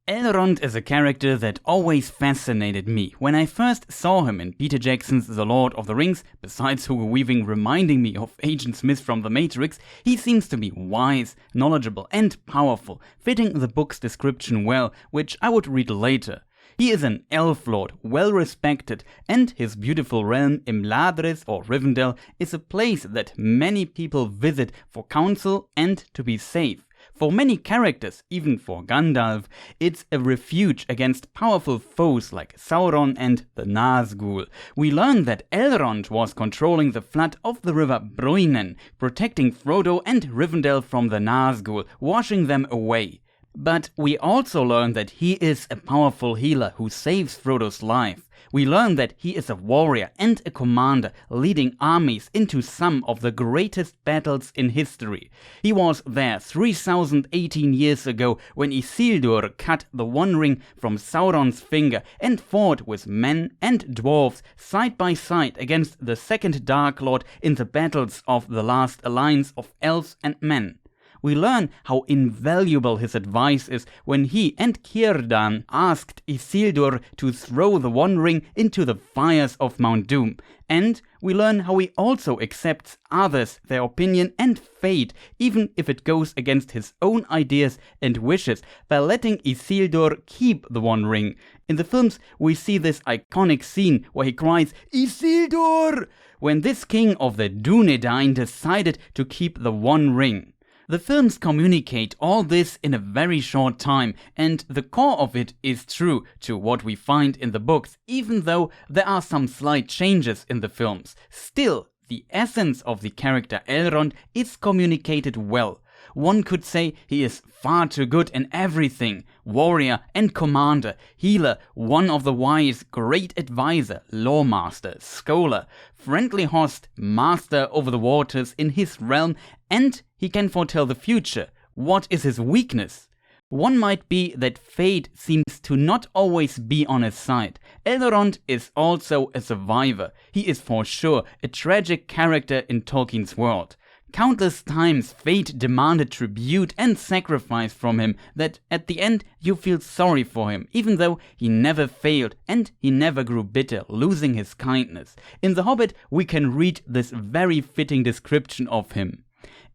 Elrond is a character that always fascinated me. When I first saw him in Peter Jackson's The Lord of the Rings, besides Hugo Weaving reminding me of Agent Smith from The Matrix, he seems to be wise, knowledgeable and powerful, fitting the book's description well, which I would read later. He is an elf lord, well respected, and his beautiful realm Imladris or Rivendell is a place that many people visit for counsel and to be safe. For many characters, even for Gandalf, it's a refuge against powerful foes like Sauron and the Nazgul. We learn that Elrond was controlling the flood of the river Bruinen, protecting Frodo and Rivendell from the Nazgul, washing them away. But we also learn that he is a powerful healer who saves Frodo's life. We learn that he is a warrior and a commander, leading armies into some of the greatest battles in history. He was there 3018 years ago when Isildur cut the One Ring from Sauron's finger and fought with men and dwarves side by side against the Second Dark Lord in the battles of the last alliance of elves and men. We learn how invaluable his advice is when he and Círdan asked Isildur to throw the One Ring into the fires of Mount Doom. And we learn how he also accepts others, their opinion and fate, even if it goes against his own ideas and wishes, by letting Isildur keep the One Ring. In the films, we see this iconic scene where he cries, "Isildur!" when this king of the Dúnedain decided to keep the One Ring. The films communicate all this in a very short time, and the core of it is true to what we find in the books, even though there are some slight changes in the films. Still, the essence of the character Elrond is communicated well. One could say he is far too good in everything. Warrior and commander, healer, one of the wise, great advisor, lawmaster, scholar, friendly host, master over the waters in his realm, and he can foretell the future. What is his weakness? One might be that fate seems to not always be on his side. Elrond is also a survivor. He is for sure a tragic character in Tolkien's world. Countless times fate demanded tribute and sacrifice from him that at the end you feel sorry for him, even though he never failed and he never grew bitter, losing his kindness. In The Hobbit we can read this very fitting description of him.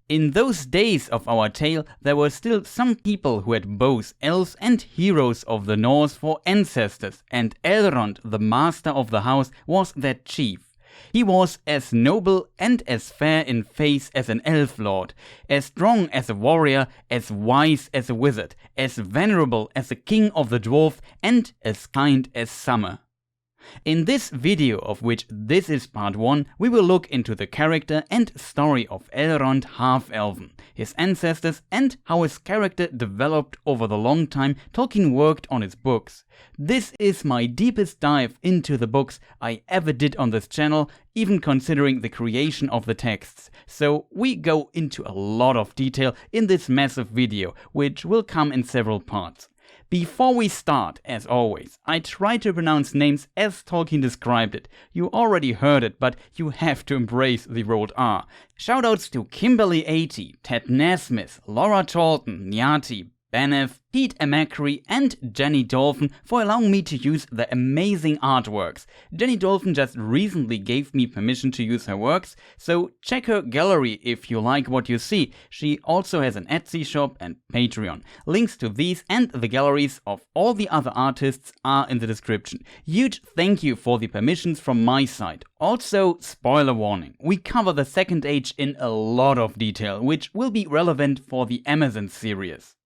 In those days of our tale, there were still some people who had bows, elves and heroes of the Norse for ancestors, and Elrond, the master of the house, was their chief. He was as noble and as fair in face as an elf lord, as strong as a warrior, as wise as a wizard, as venerable as a king of the dwarf, and as kind as summer. In this video, of which this is part 1, we will look into the character and story of Elrond Halfelven, his ancestors and how his character developed over the long time Tolkien worked on his books. This is my deepest dive into the books I ever did on this channel, even considering the creation of the texts. So we go into a lot of detail in this massive video, which will come in several parts. Before we start, as always, I try to pronounce names as Tolkien described it. You already heard it, but you have to embrace the rolled R. Shoutouts to Kimberly80, Ted Nasmith, Laura Talton, Nyati, Benef, Pete Amacri and Jenny Dolphin for allowing me to use their amazing artworks. Jenny Dolphin just recently gave me permission to use her works, so check her gallery if you like what you see. She also has an Etsy shop and Patreon. Links to these and the galleries of all the other artists are in the description. Huge thank you for the permissions from my side. Also, spoiler warning, we cover the Second Age in a lot of detail, which will be relevant for the Amazon series.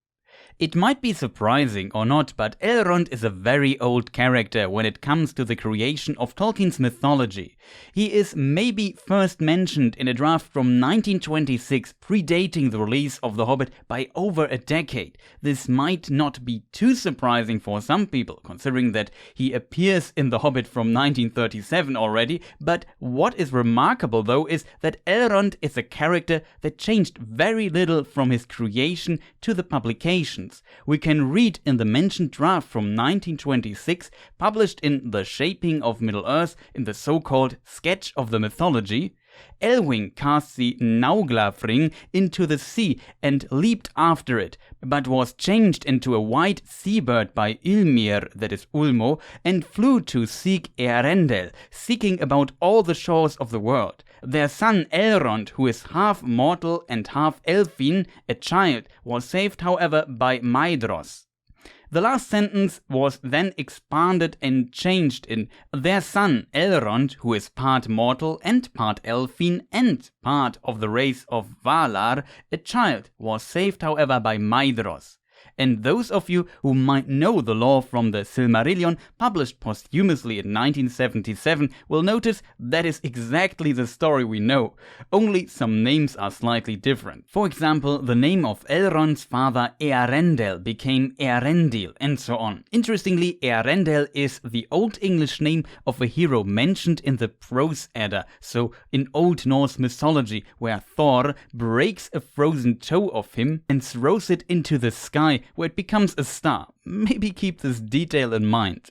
It might be surprising or not, but Elrond is a very old character when it comes to the creation of Tolkien's mythology. He is maybe first mentioned in a draft from 1926, predating the release of The Hobbit by over a decade. This might not be too surprising for some people, considering that he appears in The Hobbit from 1937 already, but what is remarkable though is that Elrond is a character that changed very little from his creation to the publication. We can read in the mentioned draft from 1926, published in The Shaping of Middle-earth in the so-called Sketch of the Mythology, Elwing cast the Glamdring into the sea and leaped after it, but was changed into a white seabird by Ylmir, that is Ulmo, and flew to seek Eärendil, seeking about all the shores of the world. Their son Elrond, who is half mortal and half elfin, a child, was saved however by Menegroth. The last sentence was then expanded and changed in their son Elrond, who is part mortal and part elfin and part of the race of Valar, a child, was saved however by Menegroth. And those of you who might know the lore from the Silmarillion, published posthumously in 1977, will notice that is exactly the story we know, only some names are slightly different. For example, the name of Elrond's father Eärendil became Eärendil, and so on. Interestingly, Eärendil is the Old English name of a hero mentioned in the Prose Edda, so in Old Norse mythology, where Thor breaks a frozen toe of him and throws it into the sky, where it becomes a star. Maybe keep this detail in mind.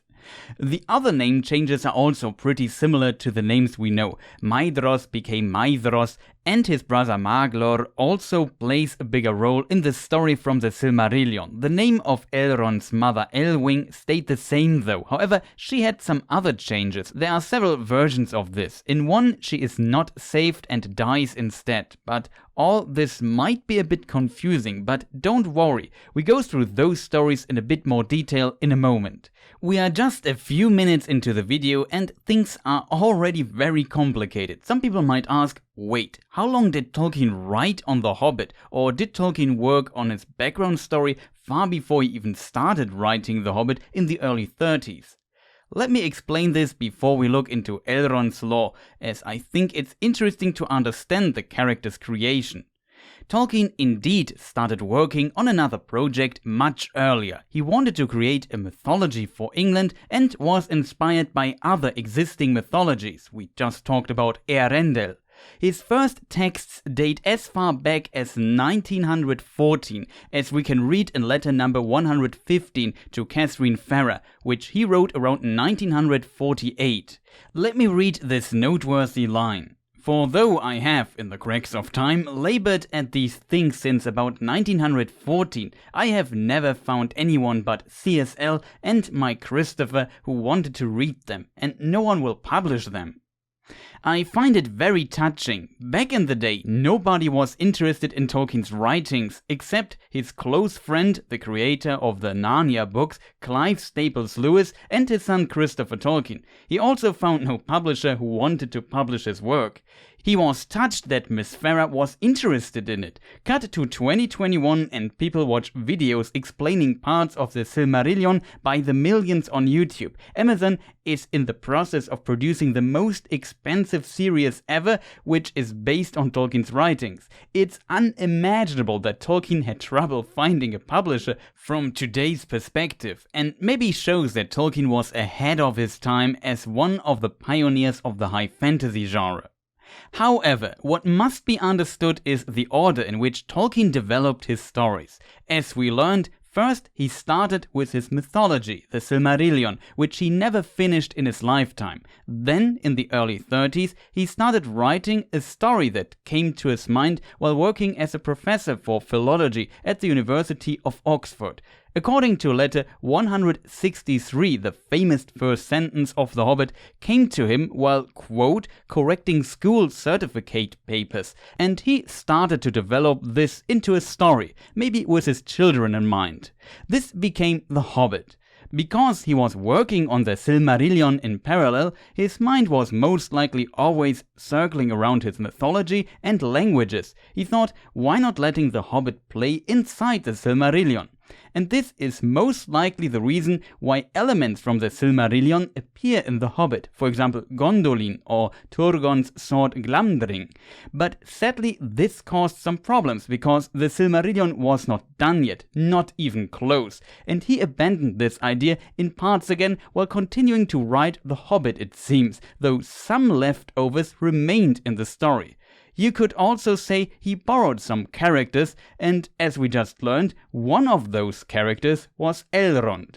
The other name changes are also pretty similar to the names we know. Menegroth became Maedhros, and his brother Maglor also plays a bigger role in the story from the Silmarillion. The name of Elrond's mother Elwing stayed the same though, however she had some other changes. There are several versions of this. In one she is not saved and dies instead, but all this might be a bit confusing, but don't worry, we go through those stories in a bit more detail in a moment. We are just a few minutes into the video and things are already very complicated. Some people might ask, wait, how long did Tolkien write on The Hobbit, or did Tolkien work on his background story far before he even started writing The Hobbit in the early 30s? Let me explain this before we look into Elrond's lore, as I think it's interesting to understand the character's creation. Tolkien indeed started working on another project much earlier. He wanted to create a mythology for England and was inspired by other existing mythologies. We just talked about Eärendil. His first texts date as far back as 1914, as we can read in letter number 115 to Catherine Farrar, which he wrote around 1948. Let me read this noteworthy line. For though I have, in the cracks of time, labored at these things since about 1914, I have never found anyone but CSL and my Christopher who wanted to read them, and no one will publish them. I find it very touching. Back in the day, nobody was interested in Tolkien's writings except his close friend, the creator of the Narnia books, Clive Staples Lewis, and his son Christopher Tolkien. He also found no publisher who wanted to publish his work. He was touched that Miss Farrar was interested in it. Cut to 2021 and people watch videos explaining parts of the Silmarillion by the millions on YouTube. Amazon is in the process of producing the most expensive series ever, which is based on Tolkien's writings. It's unimaginable that Tolkien had trouble finding a publisher from today's perspective, and maybe shows that Tolkien was ahead of his time as one of the pioneers of the high fantasy genre. However, what must be understood is the order in which Tolkien developed his stories. As we learned, first he started with his mythology, the Silmarillion, which he never finished in his lifetime. Then, in the early 30s, he started writing a story that came to his mind while working as a professor for philology at the University of Oxford. According to letter 163, the famous first sentence of The Hobbit came to him while, quote, correcting school certificate papers, and he started to develop this into a story, maybe with his children in mind. This became The Hobbit. Because he was working on the Silmarillion in parallel, his mind was most likely always circling around his mythology and languages. He thought, why not letting The Hobbit play inside the Silmarillion? And this is most likely the reason why elements from the Silmarillion appear in The Hobbit, for example Gondolin or Turgon's sword Glamdring. But sadly this caused some problems because the Silmarillion was not done yet, not even close, and he abandoned this idea in parts again while continuing to write The Hobbit, it seems, though some leftovers remained in the story. You could also say he borrowed some characters, and as we just learned, one of those characters was Elrond.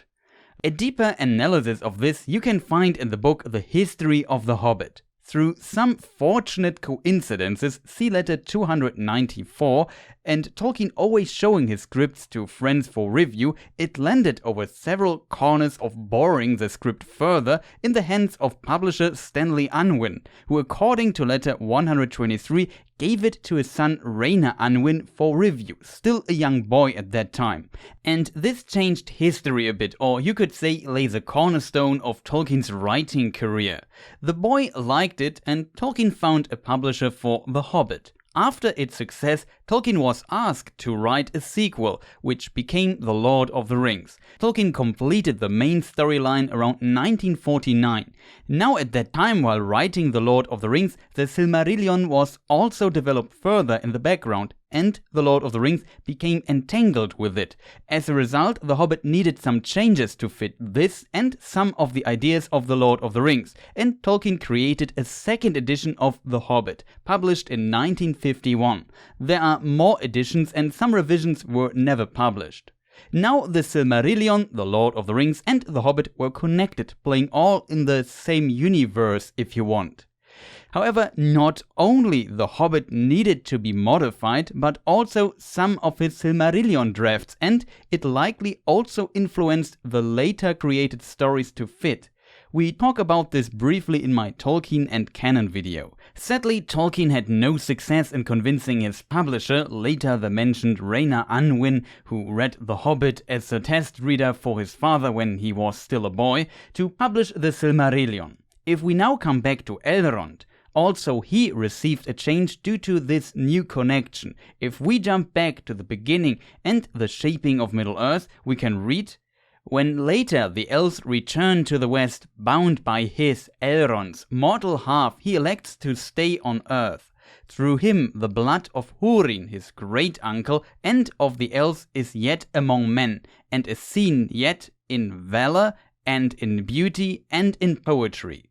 A deeper analysis of this you can find in the book The History of the Hobbit. Through some fortunate coincidences, see letter 294, and Tolkien always showing his scripts to friends for review, it landed over several corners of boring the script further in the hands of publisher Stanley Unwin, who according to letter 123 gave it to his son Rayner Unwin for review, still a young boy at that time. And this changed history a bit, or you could say lay the cornerstone of Tolkien's writing career. The boy liked it, and Tolkien found a publisher for The Hobbit. After its success, Tolkien was asked to write a sequel, which became The Lord of the Rings. Tolkien completed the main storyline around 1949. Now at that time, while writing The Lord of the Rings, the Silmarillion was also developed further in the background, and The Lord of the Rings became entangled with it. As a result, The Hobbit needed some changes to fit this and some of the ideas of The Lord of the Rings, and Tolkien created a second edition of The Hobbit, published in 1951. There are more editions, and some revisions were never published. Now the Silmarillion, The Lord of the Rings, and The Hobbit were connected, playing all in the same universe if you want. However, not only The Hobbit needed to be modified, but also some of his Silmarillion drafts, and it likely also influenced the later created stories to fit. We talk about this briefly in my Tolkien and Canon video. Sadly, Tolkien had no success in convincing his publisher, later the mentioned Rayner Unwin, who read The Hobbit as a test reader for his father when he was still a boy, to publish the Silmarillion. If we now come back to Elrond, also he received a change due to this new connection. If we jump back to the beginning and the shaping of Middle-earth, we can read, "When later the elves return to the west, bound by his, Elrond's, mortal half, he elects to stay on earth. Through him the blood of Húrin, his great-uncle, and of the elves is yet among men, and is seen yet in valor, and in beauty, and in poetry."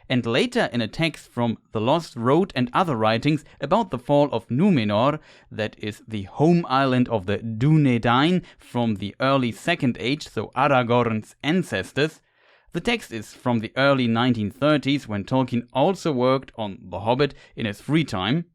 And later in a text from The Lost Road and other writings about the fall of Númenor, that is the home island of the Dúnedain from the early Second Age, so Aragorn's ancestors. The text is from the early 1930s, when Tolkien also worked on The Hobbit in his free time.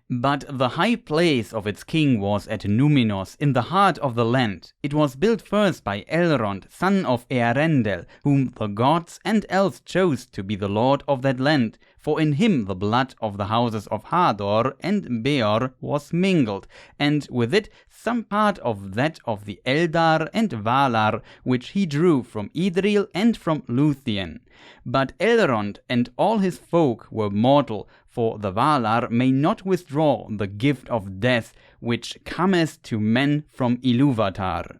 But the high place of its king was at Númenor, in the heart of the land. It was built first by Elrond, son of Eärendil, whom the gods and elves chose to be the lord of that land, for in him the blood of the houses of Hador and Beor was mingled, and with it some part of that of the Eldar and Valar, which he drew from Idril and from Lúthien. But Elrond and all his folk were mortal, for the Valar may not withdraw the gift of death, which cometh to men from Ilúvatar.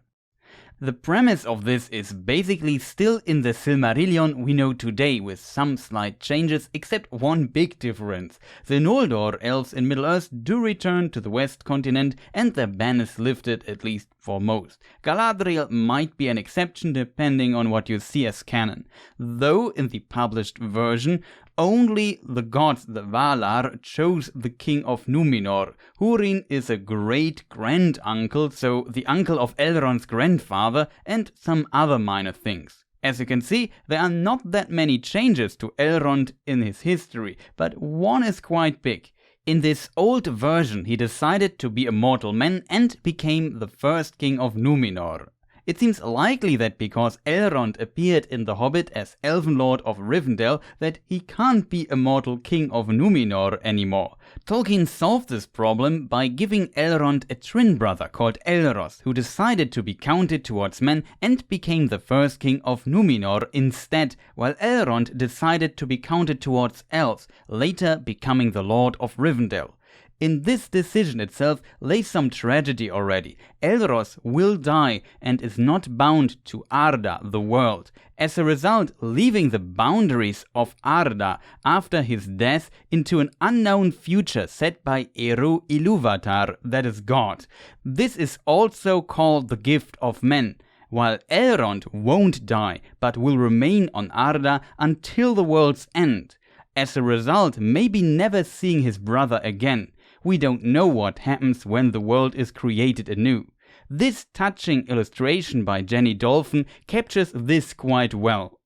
The premise of this is basically still in the Silmarillion we know today, with some slight changes, except one big difference. The Noldor elves in Middle-earth do return to the West continent, and their ban is lifted, at least for most. Galadriel might be an exception depending on what you see as canon, though in the published version, only the gods, the Valar, chose the king of Númenor. Húrin is a great-grand-uncle, so the uncle of Elrond's grandfather, and some other minor things. As you can see, there are not that many changes to Elrond in his history, but one is quite big. In this old version, he decided to be a mortal man and became the first king of Númenor. It seems likely that because Elrond appeared in The Hobbit as Elven Lord of Rivendell, that he can't be a mortal king of Númenor anymore. Tolkien solved this problem by giving Elrond a twin brother called Elros, who decided to be counted towards men and became the first king of Númenor instead, while Elrond decided to be counted towards elves, later becoming the Lord of Rivendell. In this decision itself lays some tragedy already. Elros will die and is not bound to Arda, the world. As a result, leaving the boundaries of Arda after his death into an unknown future set by Eru Ilúvatar, that is God. This is also called the gift of men. While Elrond won't die, but will remain on Arda until the world's end. As a result, maybe never seeing his brother again. We don't know what happens when the world is created anew. This touching illustration by Jenny Dolphin captures this quite well.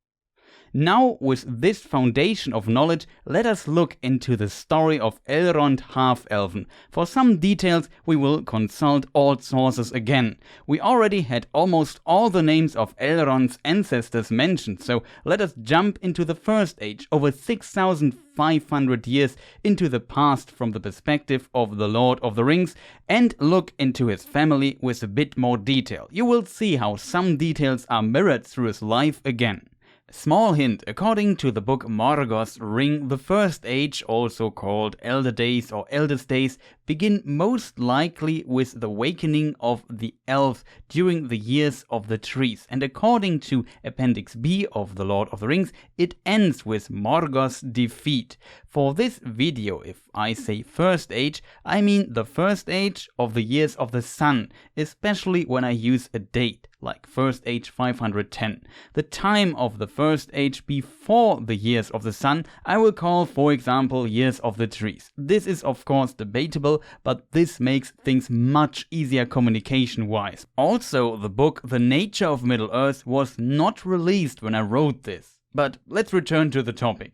Now, with this foundation of knowledge, let us look into the story of Elrond Halfelven. For some details, we will consult all sources again. We already had almost all the names of Elrond's ancestors mentioned, so let us jump into the First Age, over 6,500 years into the past from the perspective of the Lord of the Rings, and look into his family with a bit more detail. You will see how some details are mirrored through his life again. Small hint, according to the book Morgoth's Ring, the First Age, also called Elder Days or Eldest Days, begin most likely with the awakening of the elves during the Years of the Trees, and according to Appendix B of The Lord of the Rings, it ends with Morgoth's defeat. For this video, if I say First Age, I mean the First Age of the Years of the Sun, especially when I use a date, like First Age 510. The time of the First Age before the Years of the Sun I will call, for example, Years of the Trees. This is of course debatable, but this makes things much easier communication-wise. Also, the book The Nature of Middle-earth was not released when I wrote this. But let's return to the topic.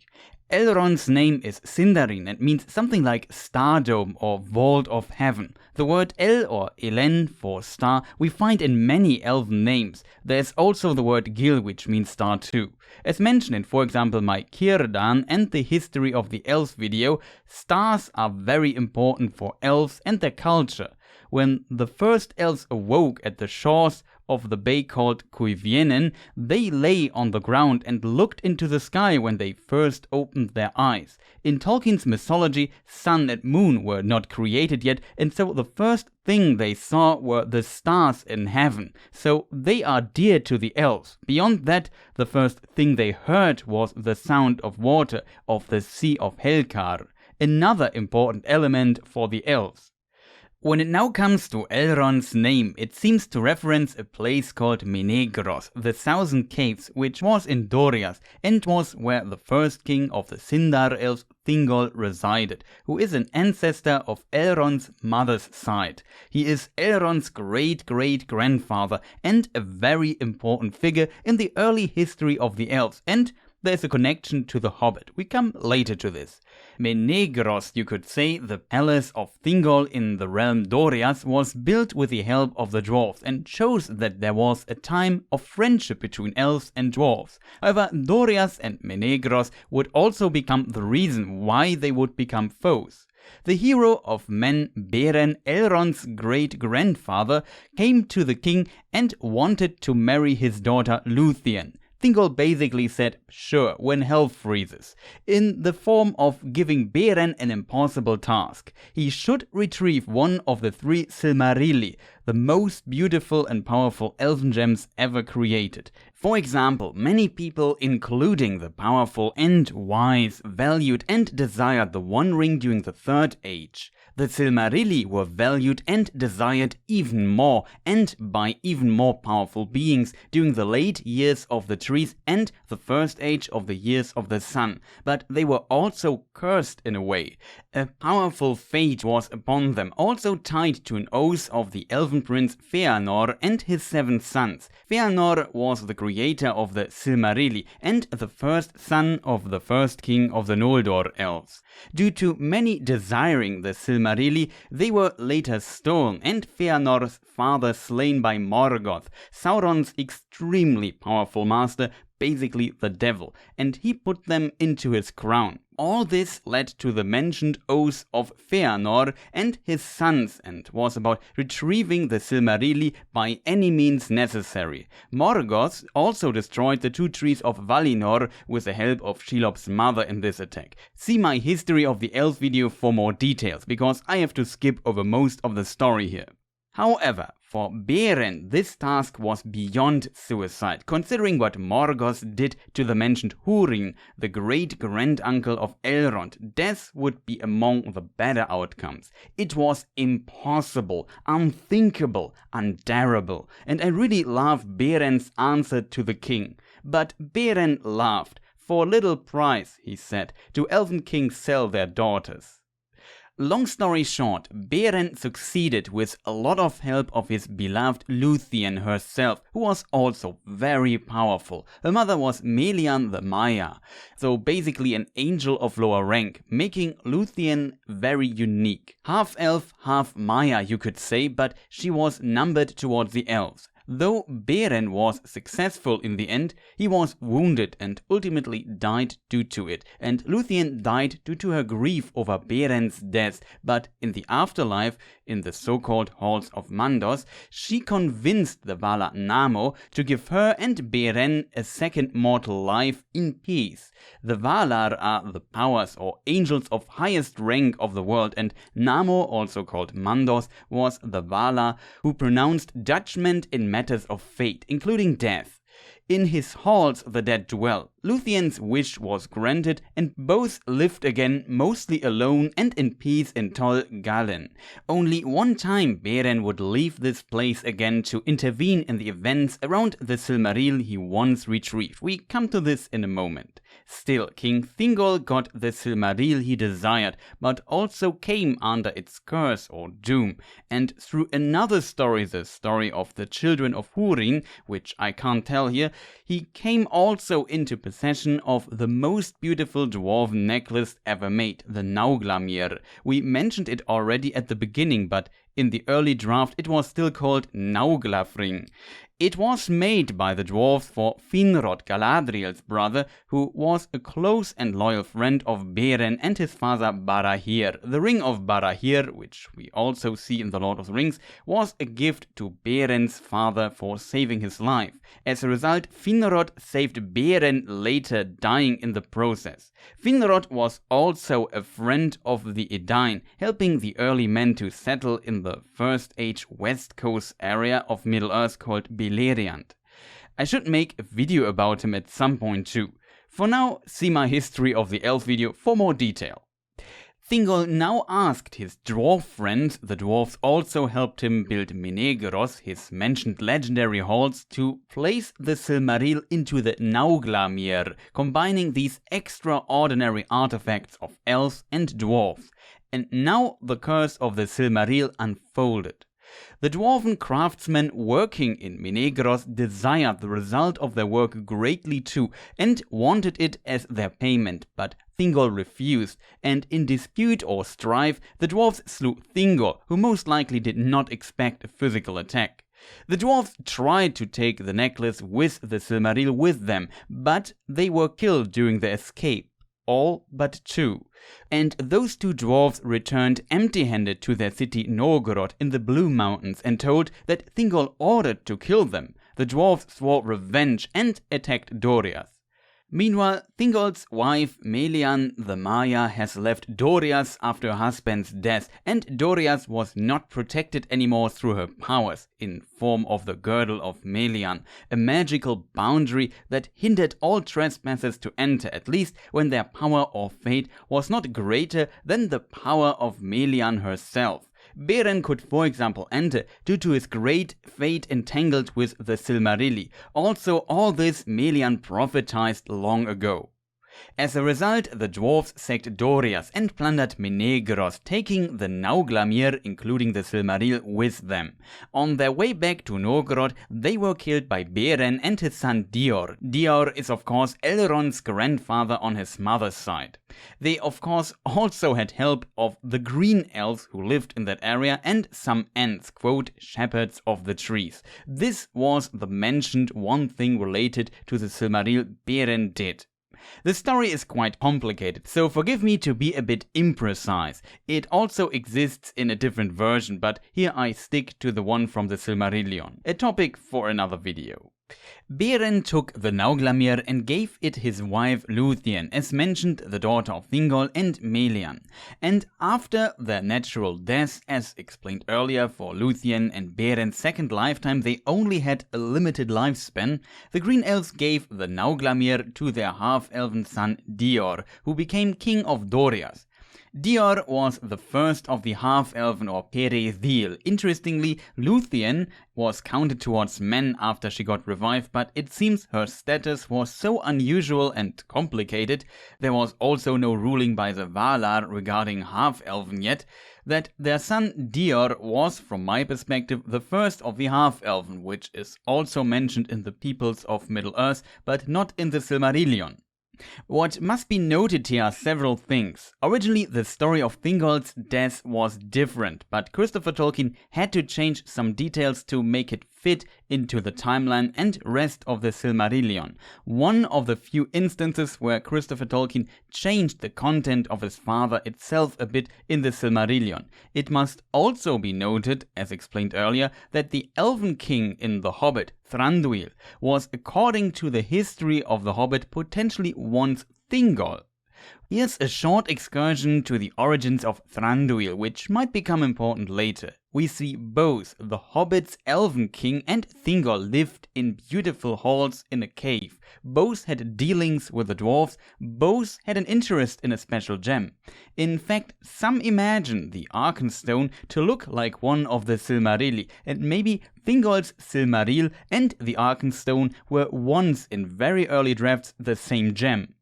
Elrond's name is Sindarin and means something like star dome or vault of heaven. The word El or Elen for star we find in many elven names. There's also the word Gil, which means star too. As mentioned in, for example, my Círdan and the History of the Elves video, stars are very important for elves and their culture. When the first elves awoke at the shores of the bay called Cuivienen, they lay on the ground and looked into the sky when they first opened their eyes. In Tolkien's mythology, sun and moon were not created yet, and so the first thing they saw were the stars in heaven. So they are dear to the elves. Beyond that, the first thing they heard was the sound of water, of the Sea of Helkar, another important element for the elves. When it now comes to Elrond's name, it seems to reference a place called Menegroth, the Thousand Caves, which was in Doriath, and was where the first king of the Sindar elves, Thingol, resided, who is an ancestor of Elrond's mother's side. He is Elrond's great-great-grandfather and a very important figure in the early history of the elves, and there's a connection to the Hobbit. We come later to this. Menegroth, you could say, the palace of Thingol in the realm Doriath, was built with the help of the dwarves and shows that there was a time of friendship between elves and dwarves. However, Doriath and Menegroth would also become the reason why they would become foes. The hero of men, Beren, Elrond's great-grandfather, came to the king and wanted to marry his daughter Lúthien. Thingol basically said sure when hell freezes, in the form of giving Beren an impossible task. He should retrieve one of the 3 Silmarilli, the most beautiful and powerful elven gems ever created. For example, many people, including the powerful and wise, valued and desired the One Ring during the Third Age. The Silmarilli were valued and desired even more, and by even more powerful beings during the late Years of the Trees and the First Age of the Years of the Sun, but they were also cursed in a way. A powerful fate was upon them, also tied to an oath of the elven prince Fëanor and his 7 sons. Fëanor was the creator of the Silmarilli and the first son of the first king of the Noldor elves. Due to many desiring the Silmarilli, they were later stolen and Fëanor's father slain by Morgoth, Sauron's extremely powerful master, basically the devil, and he put them into his crown. All this led to the mentioned oath of Fëanor and his sons and was about retrieving the Silmarilli by any means necessary. Morgoth also destroyed the 2 trees of Valinor with the help of Shelob's mother in this attack. See my History of the Elves video for more details, because I have to skip over most of the story here. However, for Beren, this task was beyond suicide, considering what Morgoth did to the mentioned Húrin, the great-granduncle of Elrond. Death would be among the better outcomes. It was impossible, unthinkable, undarable, and I really love Beren's answer to the king. But Beren laughed. For little price, he said, do elven kings sell their daughters. Long story short, Beren succeeded with a lot of help of his beloved Lúthien herself, who was also very powerful. Her mother was Melian the Maya, so basically an angel of lower rank, making Lúthien very unique. Half elf, half Maya you could say, but she was numbered towards the elves. Though Beren was successful in the end, he was wounded and ultimately died due to it, and Lúthien died due to her grief over Beren's death, but in the afterlife, in the so-called Halls of Mandos, she convinced the Valar Namo to give her and Beren a second mortal life in peace. The Valar are the powers or angels of highest rank of the world, and Namo, also called Mandos, was the Valar who pronounced judgment in matters of fate, including death. In his halls the dead dwell. Lúthien's wish was granted, and both lived again mostly alone and in peace in Tol Galen. Only one time Beren would leave this place again to intervene in the events around the Silmaril he once retrieved. We come to this in a moment. Still, King Thingol got the Silmaril he desired, but also came under its curse or doom. And through another story, the story of the children of Húrin, which I can't tell here, he came also into possession of the most beautiful dwarven necklace ever made, the Nauglamir. We mentioned it already at the beginning, but in the early draft it was still called Nauglafring. It was made by the dwarves for Finrod, Galadriel's brother, who was a close and loyal friend of Beren and his father Barahir. The Ring of Barahir, which we also see in The Lord of the Rings, was a gift to Beren's father for saving his life. As a result, Finrod saved Beren, later dying in the process. Finrod was also a friend of the Edain, helping the early men to settle in the First Age West Coast area of Middle-earth called Beleriand. I should make a video about him at some point too. For now, see my History of the Elf video for more detail. Thingol now asked his dwarf friends, the dwarves also helped him build Menegroth, his mentioned legendary halls, to place the Silmaril into the Nauglamir, combining these extraordinary artifacts of elves and dwarves. And now the curse of the Silmaril unfolded. The dwarven craftsmen working in Menegroth desired the result of their work greatly too, and wanted it as their payment, but Thingol refused, and in dispute or strife, the dwarves slew Thingol, who most likely did not expect a physical attack. The dwarves tried to take the necklace with the Silmaril with them, but they were killed during their escape. All but two. And those two dwarves returned empty-handed to their city Novgorod in the Blue Mountains and told that Thingol ordered to kill them. The dwarves swore revenge and attacked Doriath. Meanwhile, Thingol's wife Melian the Maya has left Doriath after her husband's death, and Doriath was not protected anymore through her powers, in form of the Girdle of Melian, a magical boundary that hindered all trespassers to enter, at least when their power or fate was not greater than the power of Melian herself. Beren could, for example, enter due to his great fate entangled with the Silmarilli. Also, all this Melian prophesied long ago. As a result, the dwarves sacked Doriath and plundered Menegroth, taking the Nauglamir, including the Silmaril, with them. On their way back to Novgorod, they were killed by Beren and his son Dior. Dior is of course Elrond's grandfather on his mother's side. They of course also had help of the green elves who lived in that area and some Ents, quote, shepherds of the trees. This was the mentioned one thing related to the Silmaril Beren did. The story is quite complicated, so forgive me to be a bit imprecise. It also exists in a different version, but here I stick to the one from the Silmarillion, a topic for another video. Beren took the Nauglamir and gave it his wife Lúthien, as mentioned, the daughter of Thingol and Melian. And after their natural deaths, as explained earlier, for Lúthien and Beren's second lifetime they only had a limited lifespan, the Green Elves gave the Nauglamir to their half-elven son Dior, who became king of Doriath. Dior was the first of the Halfelven or Eärendil. Interestingly, Lúthien was counted towards men after she got revived, but it seems her status was so unusual and complicated, there was also no ruling by the Valar regarding Halfelven yet, that their son Dior was, from my perspective, the first of the Halfelven, which is also mentioned in the Peoples of Middle-earth, but not in the Silmarillion. What must be noted here are several things. Originally, the story of Thingol's death was different, but Christopher Tolkien had to change some details to make it fit into the timeline and rest of the Silmarillion. One of the few instances where Christopher Tolkien changed the content of his father itself a bit in the Silmarillion. It must also be noted, as explained earlier, that the Elven king in The Hobbit, Thranduil, was, according to the history of The Hobbit, potentially once Thingol. Here's a short excursion to the origins of Thranduil, which might become important later. We see both the Hobbit's Elven king and Thingol lived in beautiful halls in a cave. Both had dealings with the dwarves, both had an interest in a special gem. In fact, some imagine the Arkenstone to look like one of the Silmarilli, and maybe Thingol's Silmaril and the Arkenstone were once in very early drafts the same gem.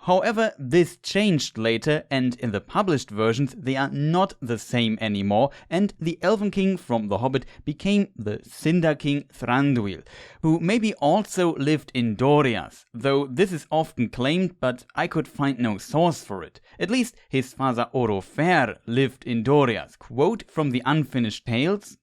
However, this changed later, and in the published versions they are not the same anymore, and the Elven king from The Hobbit became the Cinder king Thranduil, who maybe also lived in Doriath, though this is often claimed, but I could find no source for it. At least his father Orofer lived in Doriath. Quote from the Unfinished Tales: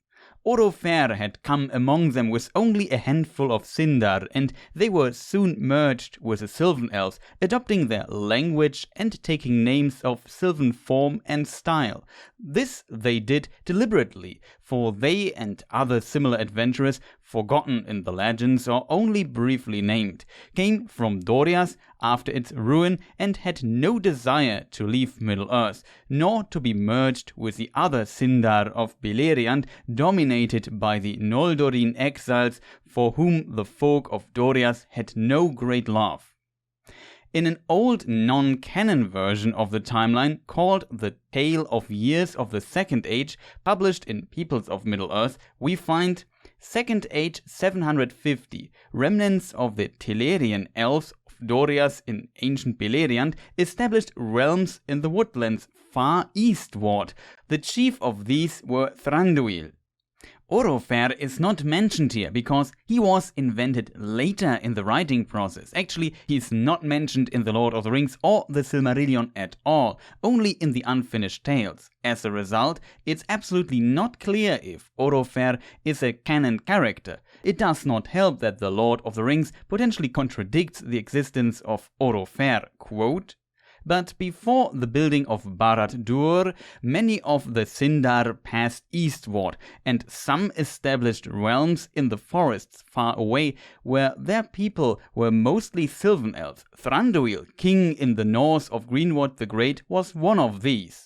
Orofer had come among them with only a handful of Sindar, and they were soon merged with the Sylvan elves, adopting their language and taking names of Sylvan form and style. This they did deliberately, for they and other similar adventurers, forgotten in the legends or only briefly named, came from Doriath after its ruin and had no desire to leave Middle-earth, nor to be merged with the other Sindar of Beleriand, dominated by the Noldorin exiles, for whom the folk of Doriath had no great love. In an old non-canon version of the timeline called The Tale of Years of the Second Age, published in Peoples of Middle-earth, we find Second Age 750, remnants of the Telerian elves of Doriath in ancient Beleriand established realms in the woodlands far eastward. The chief of these were Thranduil. Orofer is not mentioned here because he was invented later in the writing process. Actually, he is not mentioned in The Lord of the Rings or the Silmarillion at all, only in the Unfinished Tales. As a result, it's absolutely not clear if Orofer is a canon character. It does not help that The Lord of the Rings potentially contradicts the existence of Orofer. Quote, but before the building of Barad-dûr, many of the Sindar passed eastward, and some established realms in the forests far away, where their people were mostly Sylvan elves. Thranduil, king in the north of Greenwood the Great, was one of these.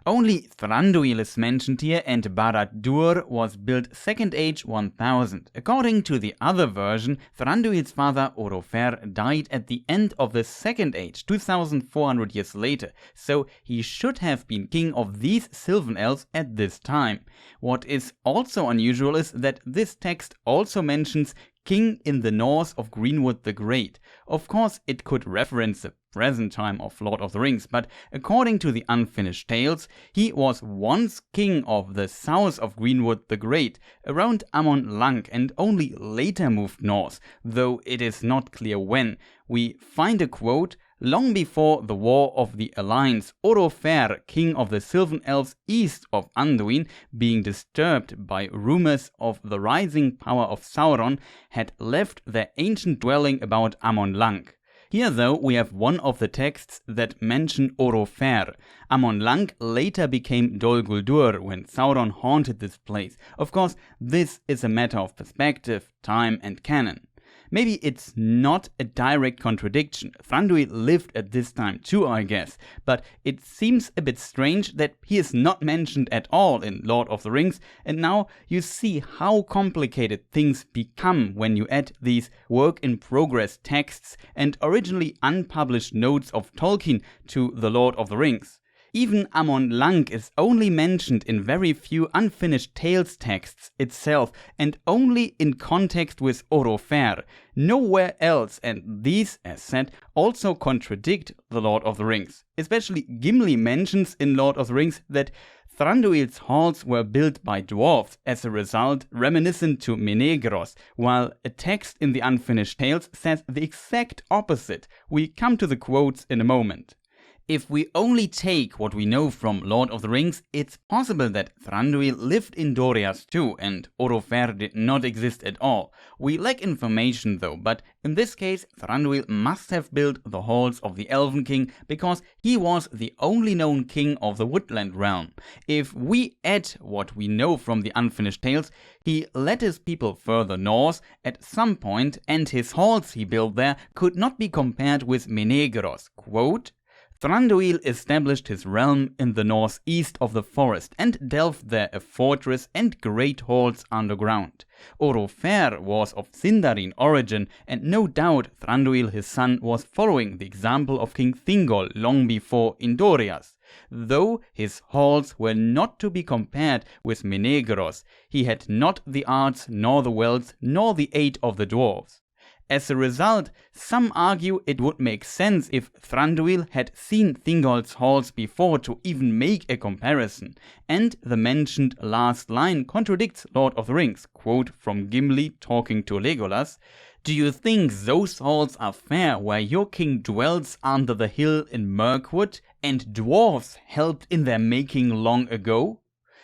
Only Thranduil is mentioned here, and Barad-dûr was built Second Age 1000. According to the other version, Thranduil's father Orofer died at the end of the Second Age, 2400 years later, so he should have been king of these Sylvan elves at this time. What is also unusual is that this text also mentions king in the north of Greenwood the Great. Of course, it could reference the present time of Lord of the Rings, but according to the Unfinished Tales, he was once king of the south of Greenwood the Great, around Amon Lang, and only later moved north, though it is not clear when. We find a quote: long before the War of the Alliance, Orofer, king of the Sylvan elves east of Anduin, being disturbed by rumors of the rising power of Sauron, had left their ancient dwelling about Amon Lang. Here, though, we have one of the texts that mention Orofer. Amon Lang later became Dol Guldur when Sauron haunted this place. Of course, this is a matter of perspective, time, and canon. Maybe it's not a direct contradiction. Thranduil lived at this time too, I guess, but it seems a bit strange that he is not mentioned at all in Lord of the Rings, and now you see how complicated things become when you add these work-in-progress texts and originally unpublished notes of Tolkien to The Lord of the Rings. Even Amon Lang is only mentioned in very few unfinished tales texts itself, and only in context with Orofer, nowhere else, and these, as said, also contradict the Lord of the Rings. Especially Gimli mentions in Lord of the Rings that Thranduil's halls were built by dwarves, as a result reminiscent to Menegroth, while a text in the unfinished tales says the exact opposite. We come to the quotes in a moment. If we only take what we know from Lord of the Rings, it's possible that Thranduil lived in Doriath too, and Orofer did not exist at all. We lack information though, but in this case Thranduil must have built the halls of the Elven King, because he was the only known king of the Woodland realm. If we add what we know from the unfinished tales, he led his people further north at some point, and his halls he built there could not be compared with Menegroth. Quote, Thranduil established his realm in the northeast of the forest and delved there a fortress and great halls underground. Orofer was of Sindarin origin, and no doubt Thranduil his son was following the example of King Thingol long before in Doriath. Though his halls were not to be compared with Menegroth, he had not the arts nor the wealth nor the aid of the dwarves. As a result, some argue it would make sense if Thranduil had seen Thingol's halls before to even make a comparison, and the mentioned last line contradicts Lord of the Rings. Quote from Gimli talking to Legolas, "Do you think those halls are fair where your king dwells under the hill in Mirkwood, and dwarves helped in their making long ago?"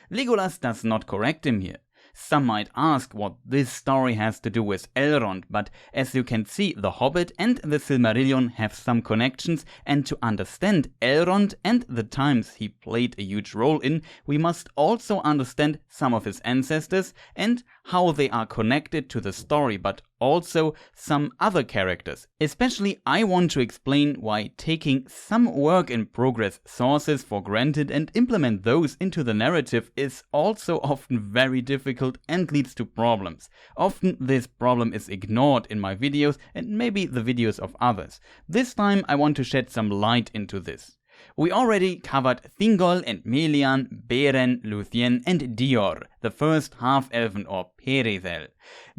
Legolas does not correct him here. Some might ask what this story has to do with Elrond, but as you can see, The Hobbit and the Silmarillion have some connections, and to understand Elrond and the times he played a huge role in, we must also understand some of his ancestors and how they are connected to the story, but also some other characters. Especially I want to explain why taking some work in progress sources for granted and implement those into the narrative is also often very difficult and leads to problems. Often this problem is ignored in my videos and maybe the videos of others. This time I want to shed some light into this. We already covered Thingol and Melian, Beren, Lúthien and Dior, the first half-elven or Perithel.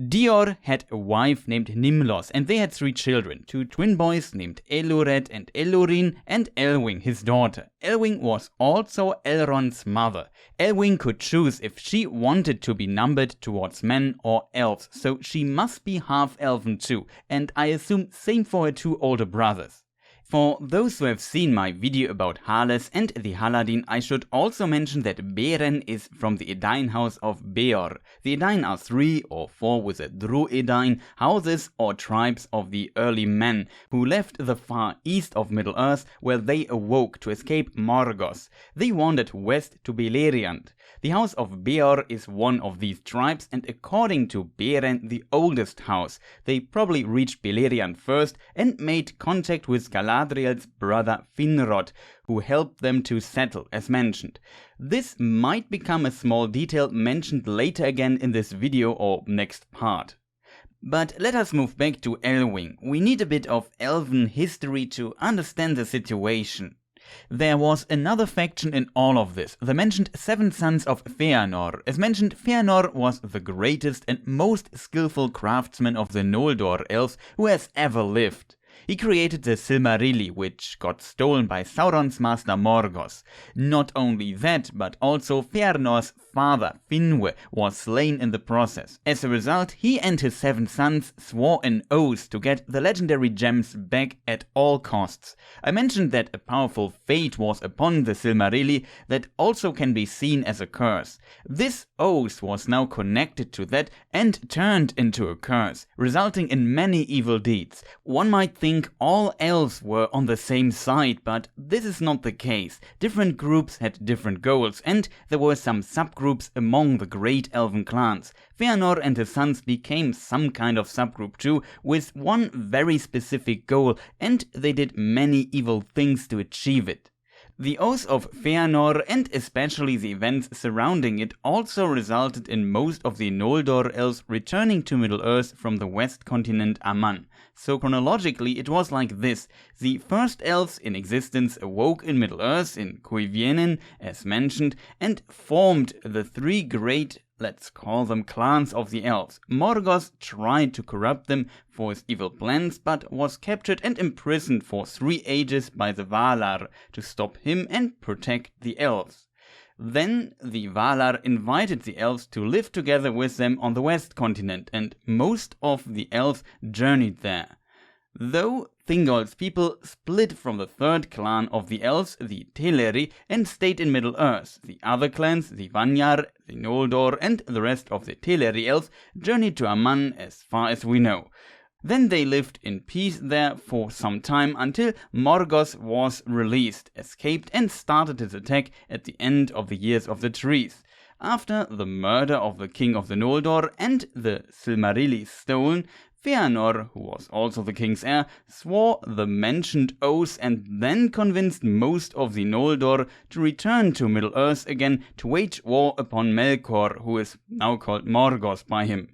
Dior had a wife named Nimlos, and they had 3 children, 2 twin boys named Elured and Elurin, and Elwing, his daughter. Elwing was also Elrond's mother. Elwing could choose if she wanted to be numbered towards men or elves, so she must be half-elven too, and I assume same for her 2 older brothers. For those who have seen my video about Hales and the Haladin, I should also mention that Beren is from the Edain house of Beor. The Edain are 3 or 4 with a Drúedain, houses or tribes of the early men, who left the far east of Middle-earth where they awoke to escape Morgoth. They wandered west to Beleriand. The house of Beor is one of these tribes, and according to Beren, the oldest house. They probably reached Beleriand first and made contact with Galadriel's brother Finrod, who helped them to settle, as mentioned. This might become a small detail mentioned later again in this video or next part. But let us move back to Elwing. We need a bit of elven history to understand the situation. There was another faction in all of this, the mentioned 7 sons of Fëanor. As mentioned, Fëanor was the greatest and most skillful craftsman of the Noldor elves who has ever lived. He created the Silmarilli, which got stolen by Sauron's master Morgoth. Not only that, but also Fëanor's father, Finwë, was slain in the process. As a result, he and his 7 sons swore an oath to get the legendary gems back at all costs. I mentioned that a powerful fate was upon the Silmarilli that also can be seen as a curse. This oath was now connected to that and turned into a curse, resulting in many evil deeds. One might think all elves were on the same side, but this is not the case. Different groups had different goals, and there were some subgroups among the great elven clans. Fëanor and his sons became some kind of subgroup too, with one very specific goal, and they did many evil things to achieve it. The Oath of Fëanor, and especially the events surrounding it, also resulted in most of the Noldor elves returning to Middle-earth from the west continent Aman. So chronologically it was like this: the first elves in existence awoke in Middle-earth in Cuiviénen, as mentioned, and formed the three great, let's call them, clans of the elves. Morgoth tried to corrupt them for his evil plans, but was captured and imprisoned for 3 ages by the Valar to stop him and protect the elves. Then the Valar invited the elves to live together with them on the west continent, and most of the elves journeyed there. Though Thingol's people split from the third clan of the elves, the Teleri, and stayed in Middle-earth, the other clans, the Vanyar, the Noldor, and the rest of the Teleri elves journeyed to Aman as far as we know. Then they lived in peace there for some time until Morgoth was released, escaped, and started his attack at the end of the Years of the Trees. After the murder of the king of the Noldor and the Silmarilli stolen, Fëanor, who was also the king's heir, swore the mentioned oath and then convinced most of the Noldor to return to Middle-earth again to wage war upon Melkor, who is now called Morgoth by him.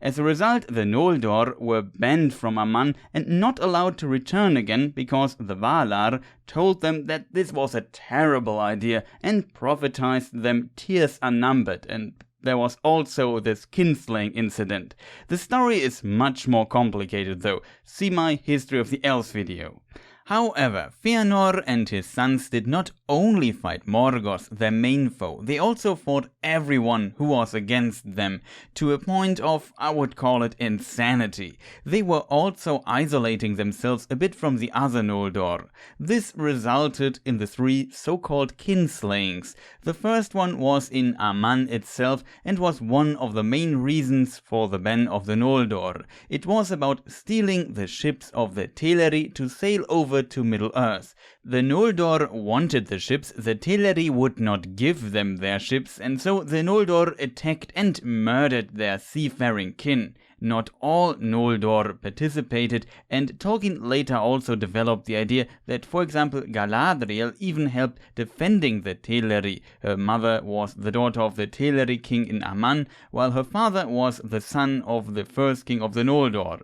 As a result, the Noldor were banned from Aman and not allowed to return again because the Valar told them that this was a terrible idea and prophesied them tears unnumbered, and there was also this kinslaying incident. The story is much more complicated though. See my History of the Elves video. However, Fëanor and his sons did not only fight Morgoth, their main foe, they also fought everyone who was against them, to a point of, I would call it, insanity. They were also isolating themselves a bit from the other Noldor. This resulted in the 3 so-called kinslayings. The first one was in Aman itself and was one of the main reasons for the ban of the Noldor. It was about stealing the ships of the Teleri to sail over to Middle-earth. The Noldor wanted the ships, the Teleri would not give them their ships, and so the Noldor attacked and murdered their seafaring kin. Not all Noldor participated, and Tolkien later also developed the idea that, for example, Galadriel even helped defending the Teleri. Her mother was the daughter of the Teleri king in Aman, while her father was the son of the first king of the Noldor.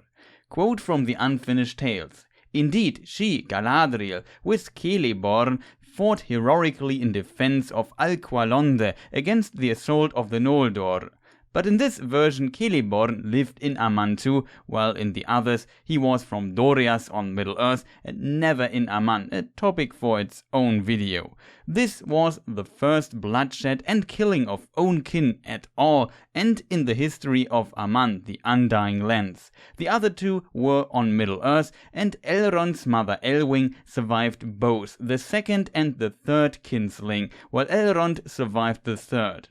Quote from the Unfinished Tales: "Indeed, she, Galadriel, with Celeborn, fought heroically in defense of Alqualonde against the assault of the Noldor. But in this version Celeborn lived in Aman too, while in the others he was from Doriath on Middle-earth and never in Aman, a topic for its own video. This was the first bloodshed and killing of own kin at all, and in the history of Aman, the Undying Lands. The other 2 were on Middle-earth, and Elrond's mother Elwing survived both, the second and the third kinslaying, while Elrond survived the third.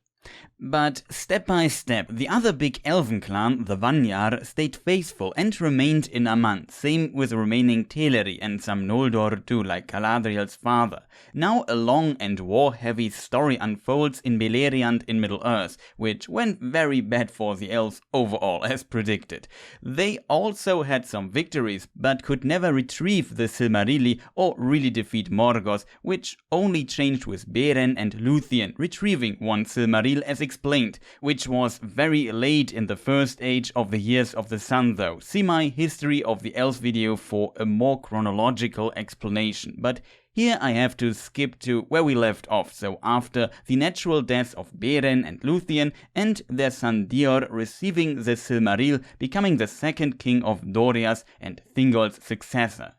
But step by step, the other big elven clan, the Vanyar, stayed faithful and remained in Aman. Same with the remaining Teleri and some Noldor too, like Galadriel's father. Now a long and war-heavy story unfolds in Beleriand in Middle-earth, which went very bad for the elves overall, as predicted. They also had some victories, but could never retrieve the Silmarilli or really defeat Morgoth, which only changed with Beren and Lúthien retrieving one Silmaril as explained, which was very late in the first age of the Years of the Sun though. See my History of the Elves video for a more chronological explanation. But here I have to skip to where we left off, so after the natural deaths of Beren and Lúthien and their son Dior receiving the Silmaril, becoming the second king of Doriath and Thingol's successor.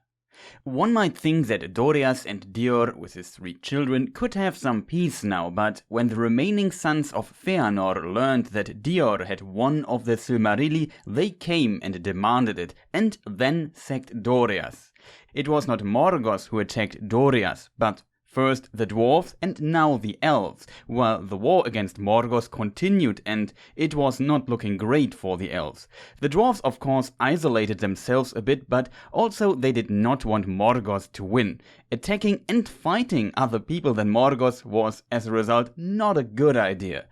One might think that Doriath and Dior, with his 3 children, could have some peace now, but when the remaining sons of Fëanor learned that Dior had one of the Silmarilli, they came and demanded it, and then sacked Doriath. It was not Morgoth who attacked Doriath, but first the dwarves and now the elves, while the war against Morgoth continued and it was not looking great for the elves. The dwarves of course isolated themselves a bit, but also they did not want Morgoth to win. Attacking and fighting other people than Morgoth was as a result not a good idea.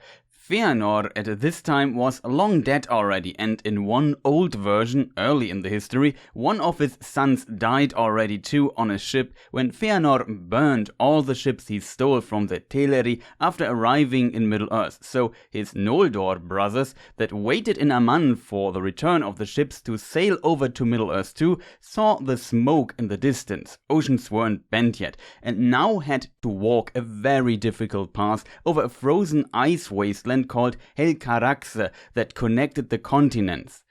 Fëanor at this time was long dead already, and in one old version, early in the history, one of his sons died already too on a ship when Fëanor burned all the ships he stole from the Teleri after arriving in Middle-earth. So his Noldor brothers that waited in Aman for the return of the ships to sail over to Middle-earth too saw the smoke in the distance. Oceans weren't bent yet, and now had to walk a very difficult path over a frozen ice wasteland called Helcaraxe that connected the continents.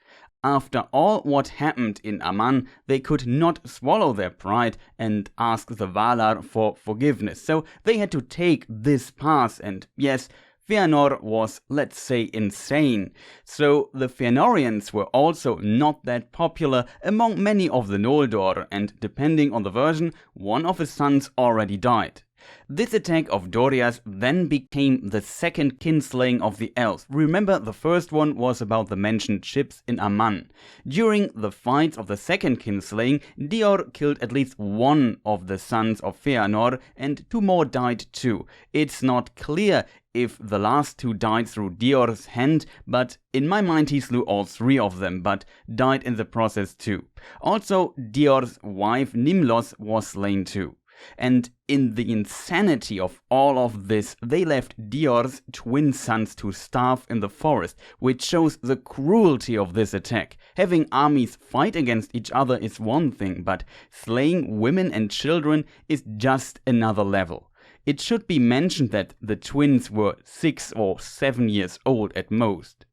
After all what happened in Aman, they could not swallow their pride and ask the Valar for forgiveness, so they had to take this path, and yes, Fëanor was, let's say, insane. So the Fëanorians were also not that popular among many of the Noldor, and depending on the version, one of his sons already died. This attack of Doriath then became the second kinslaying of the elves. Remember, the first one was about the mentioned ships in Aman. During the fights of the second kinslaying, Dior killed at least one of the sons of Fëanor, and 2 more died too. It's not clear if the last 2 died through Dior's hand, but in my mind he slew all 3 of them, but died in the process too. Also, Dior's wife Nimlos was slain too. And in the insanity of all of this, they left Dior's twin sons to starve in the forest, which shows the cruelty of this attack. Having armies fight against each other is one thing, but slaying women and children is just another level. It should be mentioned that the twins were 6 or 7 years old at most.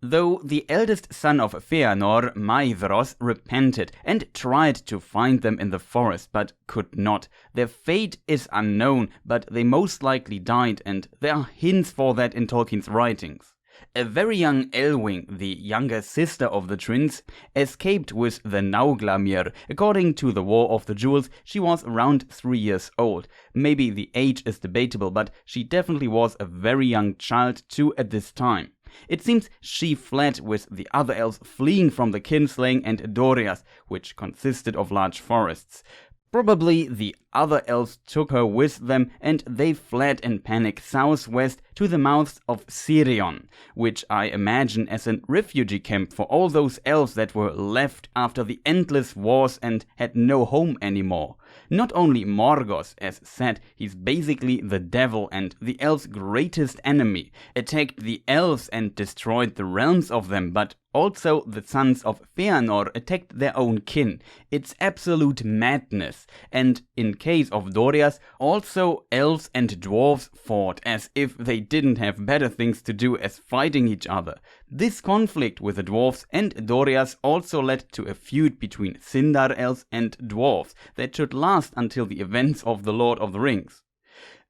Though the eldest son of Fëanor, Maedhros, repented and tried to find them in the forest, but could not. Their fate is unknown, but they most likely died, and there are hints for that in Tolkien's writings. A very young Elwing, the younger sister of the twins, escaped with the Nauglamir. According to the War of the Jewels, she was around 3 years old. Maybe the age is debatable, but she definitely was a very young child too at this time. It seems she fled with the other elves, fleeing from the kinslaying and Doriath, which consisted of large forests. Probably the other elves took her with them, and they fled in panic southwest to the mouths of Sirion, which I imagine as a refugee camp for all those elves that were left after the endless wars and had no home anymore. Not only Morgoth, as said, he's basically the devil and the elves' greatest enemy, attacked the elves and destroyed the realms of them, but also the sons of Fëanor attacked their own kin. It's absolute madness. And in case of Doriath, also elves and dwarves fought as if they didn't have better things to do as fighting each other. This conflict with the dwarves and Doriath also led to a feud between Sindar elves and dwarves that should last until the events of The Lord of the Rings.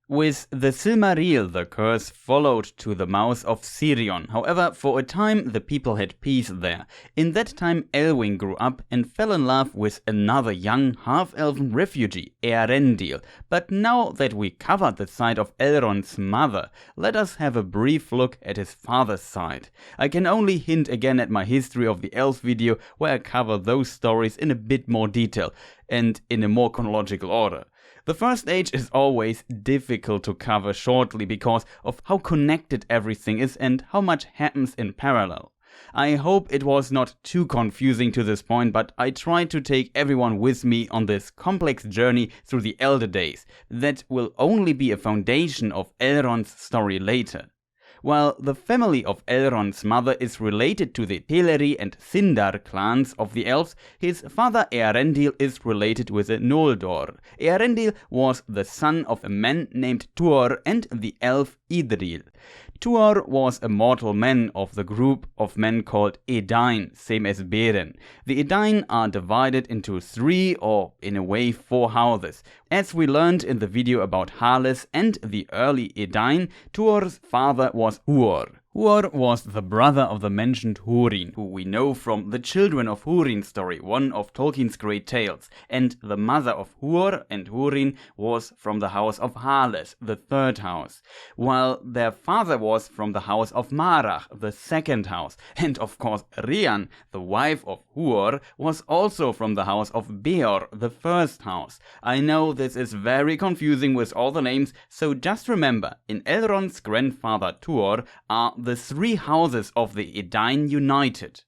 With the Silmaril, the curse followed to the mouth of Sirion. However, for a time the people had peace there. In that time Elwing grew up and fell in love with another young half-elven refugee, Eärendil. But now that we covered the side of Elrond's mother, let us have a brief look at his father's side. I can only hint again at my History of the Elves video, where I cover those stories in a bit more detail and in a more chronological order. The First Age is always difficult to cover shortly because of how connected everything is and how much happens in parallel. I hope it was not too confusing to this point, but I tried to take everyone with me on this complex journey through the Elder Days that will only be a foundation of Elrond's story later. While the family of Elrond's mother is related to the Teleri and Sindar clans of the elves, his father Eärendil is related with the Noldor. Eärendil was the son of a man named Tuor and the elf Idril. Tuor was a mortal man of the group of men called Edain, same as Beren. The Edain are divided into 3 or in a way 4 houses. As we learned in the video about Harles and the early Edain, Tuor's father was Huor. Huor was the brother of the mentioned Húrin, who we know from the Children of Húrin story, one of Tolkien's great tales, and the mother of Huor and Húrin was from the house of Hales, the third house, while their father was from the house of Marach, the second house, and of course Rian, the wife of Huor, was also from the house of Beor, the first house. I know this is very confusing with all the names, so just remember, in Elrond's grandfather Tuor are the three houses of the Edain united.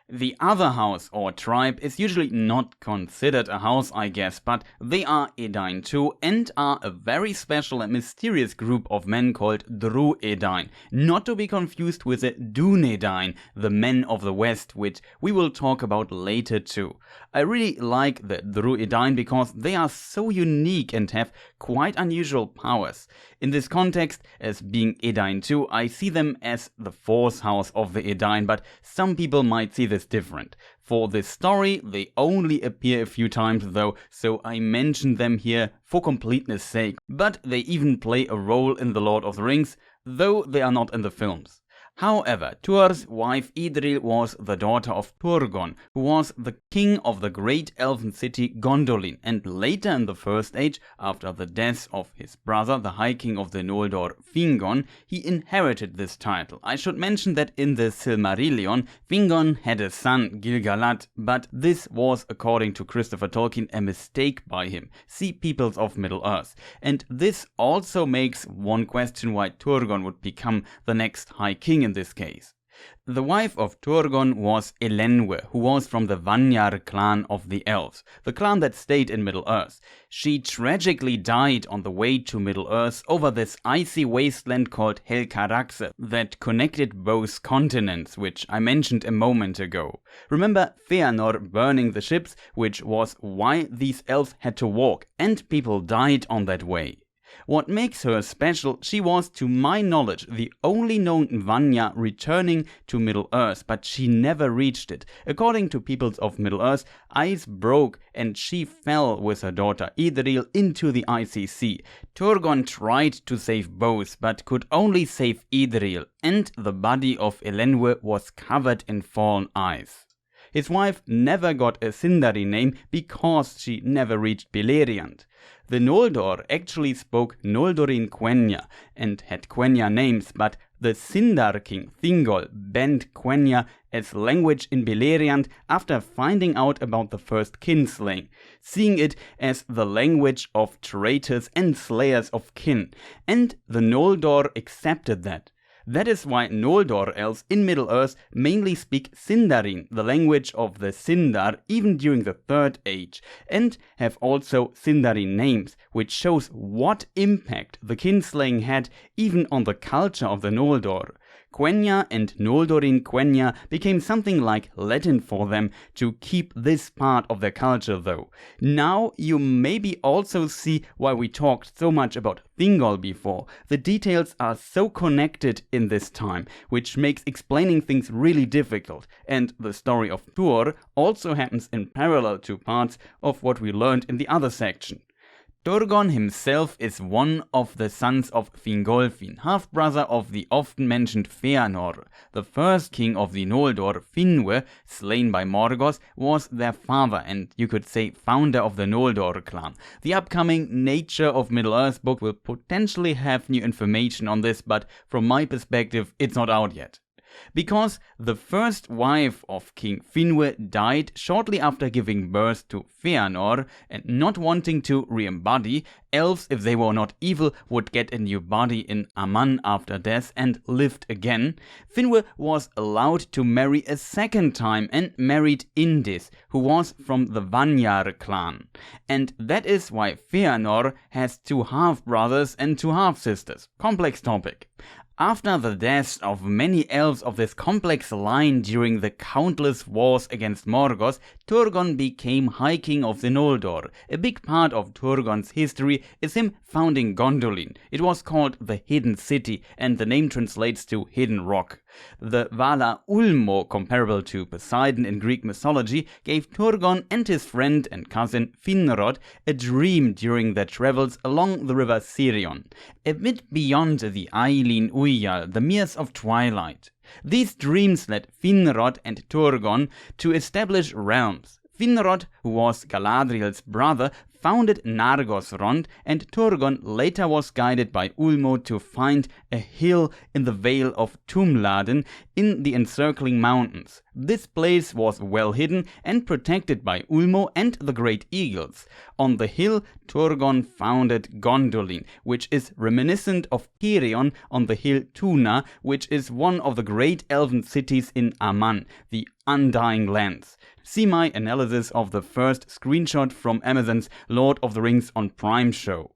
The other house or tribe is usually not considered a house, I guess, but they are Edain too and are a very special and mysterious group of men called Drúedain, not to be confused with the Dúnedain, the men of the West, which we will talk about later too. I really like the Drúedain because they are so unique and have quite unusual powers. In this context, as being Edain too, I see them as the fourth house of the Edain, but some people might see this different. For this story, they only appear a few times though, so I mention them here for completeness sake. But they even play a role in The Lord of the Rings, though they are not in the films. However, Tuor's wife Idril was the daughter of Turgon, who was the king of the great elven city Gondolin, and later in the First Age, after the death of his brother, the High King of the Noldor, Fingon, he inherited this title. I should mention that in the Silmarillion, Fingon had a son, Gil-galad, but this was, according to Christopher Tolkien, a mistake by him. See Peoples of Middle-earth. And this also makes one question why Turgon would become the next High King in this case. The wife of Turgon was Elenwe, who was from the Vanyar clan of the Elves, the clan that stayed in Middle-earth. She tragically died on the way to Middle-earth over this icy wasteland called Helcaraxe that connected both continents, which I mentioned a moment ago. Remember Fëanor burning the ships, which was why these elves had to walk, and people died on that way. What makes her special, she was, to my knowledge, the only known Vanya returning to Middle-earth, but she never reached it. According to Peoples of Middle-earth, ice broke and she fell with her daughter Idril into the icy sea. Turgon tried to save both, but could only save Idril, and the body of Elenwe was covered in fallen ice. His wife never got a Sindarin name because she never reached Beleriand. The Noldor actually spoke Noldorin Quenya and had Quenya names, but the Sindar king Thingol banned Quenya as language in Beleriand after finding out about the First Kinslaying, seeing it as the language of traitors and slayers of kin, and the Noldor accepted that. That is why Noldor elves in Middle-earth mainly speak Sindarin, the language of the Sindar, even during the Third Age, and have also Sindarin names, which shows what impact the kinslaying had even on the culture of the Noldor. Quenya and Noldorin Quenya became something like Latin for them to keep this part of their culture though. Now you maybe also see why we talked so much about Thingol before. The details are so connected in this time, which makes explaining things really difficult, and the story of Tuor also happens in parallel to parts of what we learned in the other section. Turgon himself is one of the sons of Fingolfin, half-brother of the often-mentioned Fëanor. The first king of the Noldor, Finwë, slain by Morgoth, was their father and, you could say, founder of the Noldor clan. The upcoming Nature of Middle-earth book will potentially have new information on this, but from my perspective, it's not out yet. Because the first wife of King Finwë died shortly after giving birth to Fëanor, and not wanting to re-embody, elves, if they were not evil, would get a new body in Aman after death and lived again. Finwë was allowed to marry a second time and married Indis, who was from the Vanyar clan. And that is why Fëanor has two half-brothers and two half-sisters. Complex topic. After the deaths of many elves of this complex line during the countless wars against Morgoth, Turgon became High King of the Noldor. A big part of Turgon's history is him founding Gondolin. It was called the Hidden City, and the name translates to Hidden Rock. The Vala Ulmo, comparable to Poseidon in Greek mythology, gave Turgon and his friend and cousin Finrod a dream during their travels along the river Sirion. A bit beyond the Ailin Thranduil, the Meres of Twilight. These dreams led Finrod and Turgon to establish realms. Finrod, who was Galadriel's brother, founded Nargothrond, and Turgon later was guided by Ulmo to find a hill in the Vale of Tumladen in the encircling mountains. This place was well hidden and protected by Ulmo and the Great Eagles. On the hill, Turgon founded Gondolin, which is reminiscent of Sirion on the hill Tuna, which is one of the great elven cities in Aman, the Undying Lands. See my analysis of the first screenshot from Amazon's Lord of the Rings on Prime show.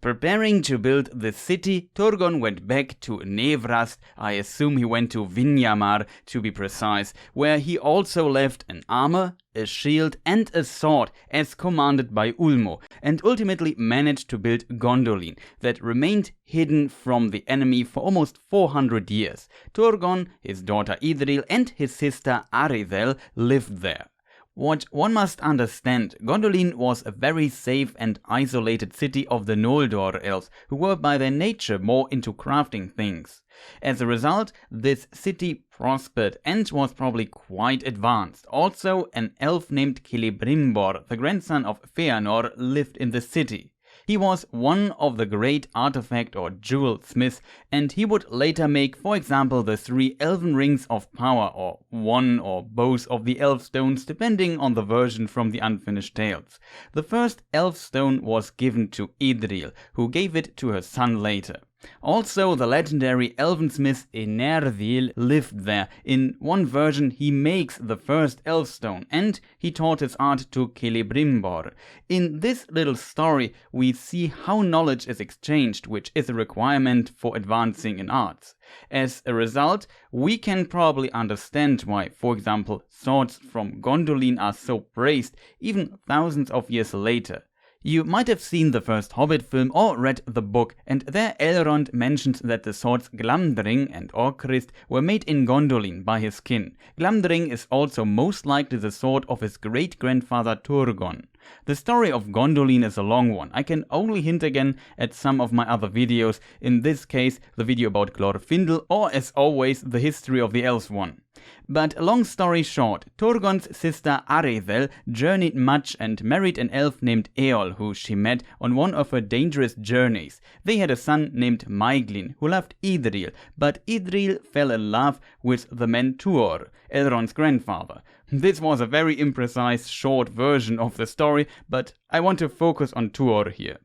Preparing to build the city, Turgon went back to Nevrast. I assume he went to Vinyamar to be precise, where he also left an armor, a shield and a sword as commanded by Ulmo, and ultimately managed to build Gondolin that remained hidden from the enemy for almost 400 years. Turgon, his daughter Idril and his sister Arithel lived there. What one must understand, Gondolin was a very safe and isolated city of the Noldor elves, who were by their nature more into crafting things. As a result, this city prospered and was probably quite advanced. Also, an elf named Celebrimbor, the grandson of Fëanor, lived in the city. He was one of the great artifact or jewel smiths, and he would later make, for example, the 3 elven rings of power, or one or both of the Elfstones, depending on the version from the Unfinished Tales. The first Elfstone was given to Idril, who gave it to her son later. Also, the legendary elvensmith Eärendil lived there. In one version he makes the first Elfstone, and he taught his art to Celebrimbor. In this little story we see how knowledge is exchanged, which is a requirement for advancing in arts. As a result, we can probably understand why, for example, swords from Gondolin are so praised even thousands of years later. You might have seen the first Hobbit film or read the book, and there Elrond mentions that the swords Glamdring and Orcrist were made in Gondolin by his kin. Glamdring is also most likely the sword of his great-grandfather Turgon. The story of Gondolin is a long one. I can only hint again at some of my other videos, in this case the video about Glorfindel, or as always the history of the elves one. But long story short, Turgon's sister Arithel journeyed much and married an elf named Eol, who she met on one of her dangerous journeys. They had a son named Maeglin, who loved Idril, but Idril fell in love with the man Tuor, Elrond's grandfather. This was a very imprecise short version of the story, but I want to focus on Tuor here.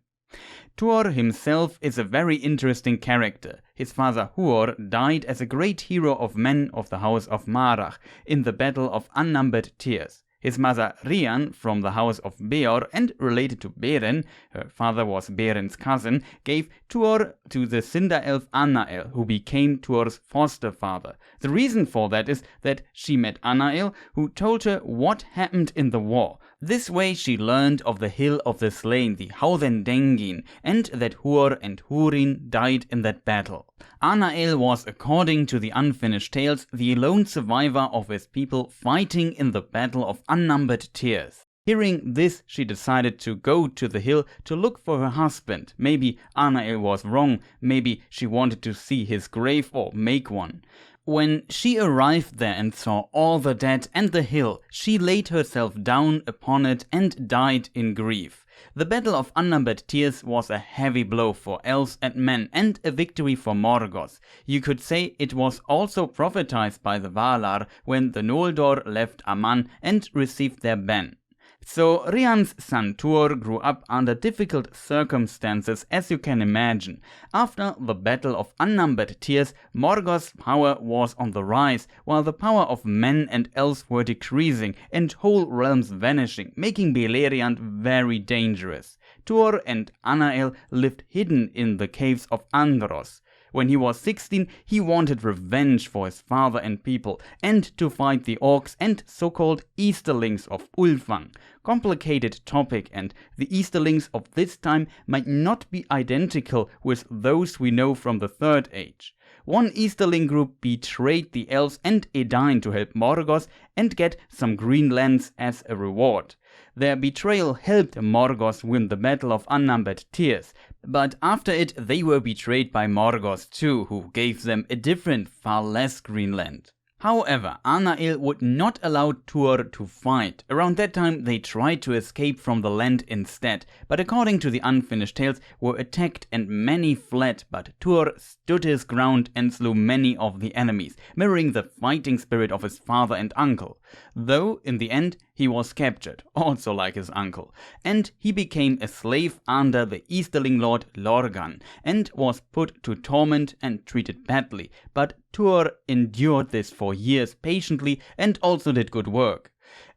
Tuor himself is a very interesting character. His father Huor died as a great hero of men of the house of Marach in the Battle of Unnumbered Tears. His mother Rian, from the house of Beor and related to Beren, her father was Beren's cousin, gave Tuor to the cinder elf Anael, who became Tuor's foster father. The reason for that is that she met Anael, who told her what happened in the war. This way she learned of the Hill of the Slain, the Howthendengin, and that Huor and Húrin died in that battle. Anael was, according to the Unfinished Tales, the lone survivor of his people fighting in the Battle of Unnumbered Tears. Hearing this, she decided to go to the hill to look for her husband. Maybe Anael was wrong, maybe she wanted to see his grave or make one. When she arrived there and saw all the dead and the hill, she laid herself down upon it and died in grief. The Battle of Unnumbered Tears was a heavy blow for elves and men and a victory for Morgoth. You could say it was also prophesied by the Valar when the Noldor left Aman and received their ban. So Rian's son Tuor grew up under difficult circumstances, as you can imagine. After the Battle of Unnumbered Tears, Morgoth's power was on the rise, while the power of men and elves were decreasing and whole realms vanishing, making Beleriand very dangerous. Tuor and Anael lived hidden in the caves of Andros. When he was 16, he wanted revenge for his father and people, and to fight the orcs and so-called Easterlings of Ulfang. Complicated topic, and the Easterlings of this time might not be identical with those we know from the Third Age. One Easterling group betrayed the elves and Edain to help Morgoth and get some green lands as a reward. Their betrayal helped Morgoth win the Battle of Unnumbered Tears, but after it they were betrayed by Morgoth too, who gave them a different, far less green land. However, Arnail would not allow Tuor to fight. Around that time they tried to escape from the land instead, but according to the unfinished tales were attacked and many fled, but Tuor stood his ground and slew many of the enemies, mirroring the fighting spirit of his father and uncle. Though in the end he was captured, also like his uncle, and he became a slave under the Easterling lord Lorgan and was put to torment and treated badly, but Tuor endured this for years patiently and also did good work.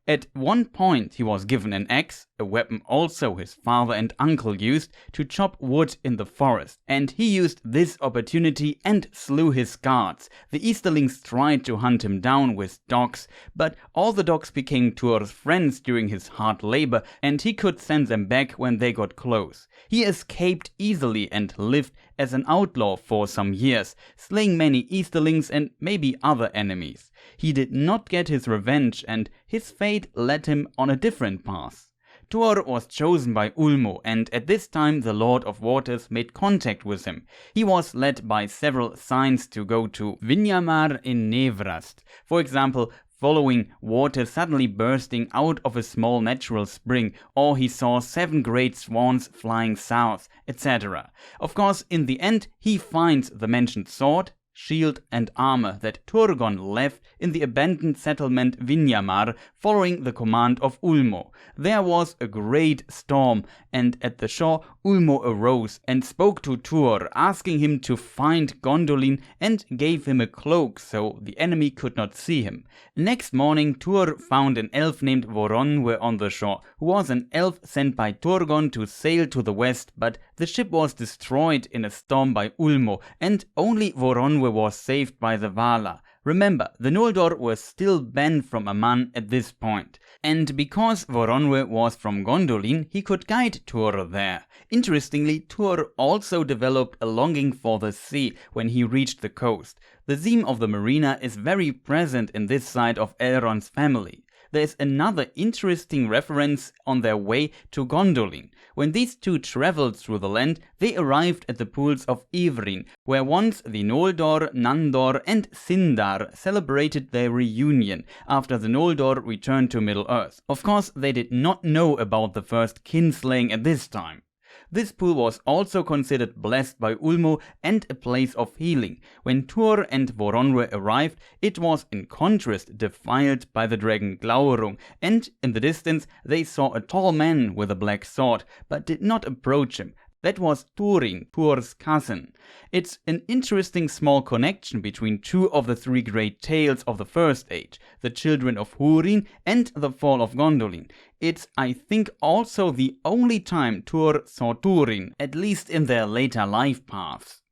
At one point he was given an axe, a weapon also his father and uncle used to chop wood in the forest, and he used this opportunity and slew his guards. The Easterlings tried to hunt him down with dogs, but all the dogs became Tuor's friends during his hard labor, and he could send them back when they got close. He escaped easily and lived as an outlaw for some years, slaying many Easterlings and maybe other enemies. He did not get his revenge, and his fate led him on a different path. Tuor was chosen by Ulmo, and at this time the Lord of Waters made contact with him. He was led by several signs to go to Vinyamar in Nevrast. For example, following water suddenly bursting out of a small natural spring, or he saw 7 great swans flying south, etc. Of course, in the end, he finds the mentioned sword, shield and armor that Turgon left in the abandoned settlement Vinyamar following the command of Ulmo. There was a great storm, and at the shore Ulmo arose and spoke to Tuor, asking him to find Gondolin and gave him a cloak so the enemy could not see him. Next morning Tuor found an elf named Voronwe on the shore, who was an elf sent by Turgon to sail to the west, but the ship was destroyed in a storm by Ulmo, and only Voronwe was saved by the Valar. Remember, the Noldor were still banned from Aman at this point, and because Voronwe was from Gondolin, he could guide Tuor there. Interestingly, Tuor also developed a longing for the sea when he reached the coast. The theme of the marina is very present in this side of Elrond's family. There is another interesting reference on their way to Gondolin. When these two traveled through the land, they arrived at the pools of Ivrin, where once the Noldor, Nandor and Sindar celebrated their reunion after the Noldor returned to Middle-earth. Of course, they did not know about the first kinslaying at this time. This pool was also considered blessed by Ulmo and a place of healing. When Tuor and Voronwe arrived, it was in contrast defiled by the dragon Glaurung, and in the distance they saw a tall man with a black sword, but did not approach him. That was Túrin, Tuor's cousin. It's an interesting small connection between 2 of the 3 great tales of the First Age, the Children of Húrin and the Fall of Gondolin. It's, I think, also the only time Tuor saw Túrin, at least in their later life paths.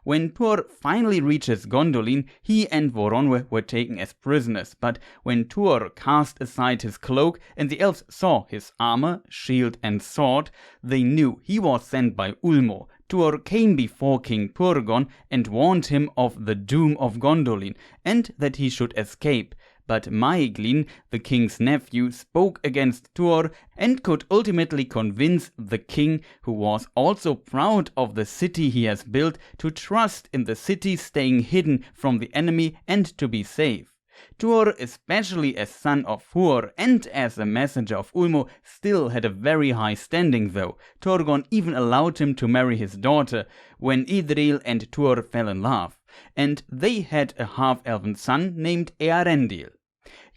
When Tuor finally reaches Gondolin, he and Voronwe were taken as prisoners, but when Tuor cast aside his cloak and the elves saw his armor, shield and sword, they knew he was sent by Ulmo. Tuor came before King Turgon and warned him of the doom of Gondolin and that he should escape. But Maeglin, the king's nephew, spoke against Tuor and could ultimately convince the king, who was also proud of the city he has built, to trust in the city staying hidden from the enemy and to be safe. Tuor, especially as son of Huor and as a messenger of Ulmo, still had a very high standing though. Turgon even allowed him to marry his daughter when Idril and Tuor fell in love, and they had a half-elven son named Eärendil.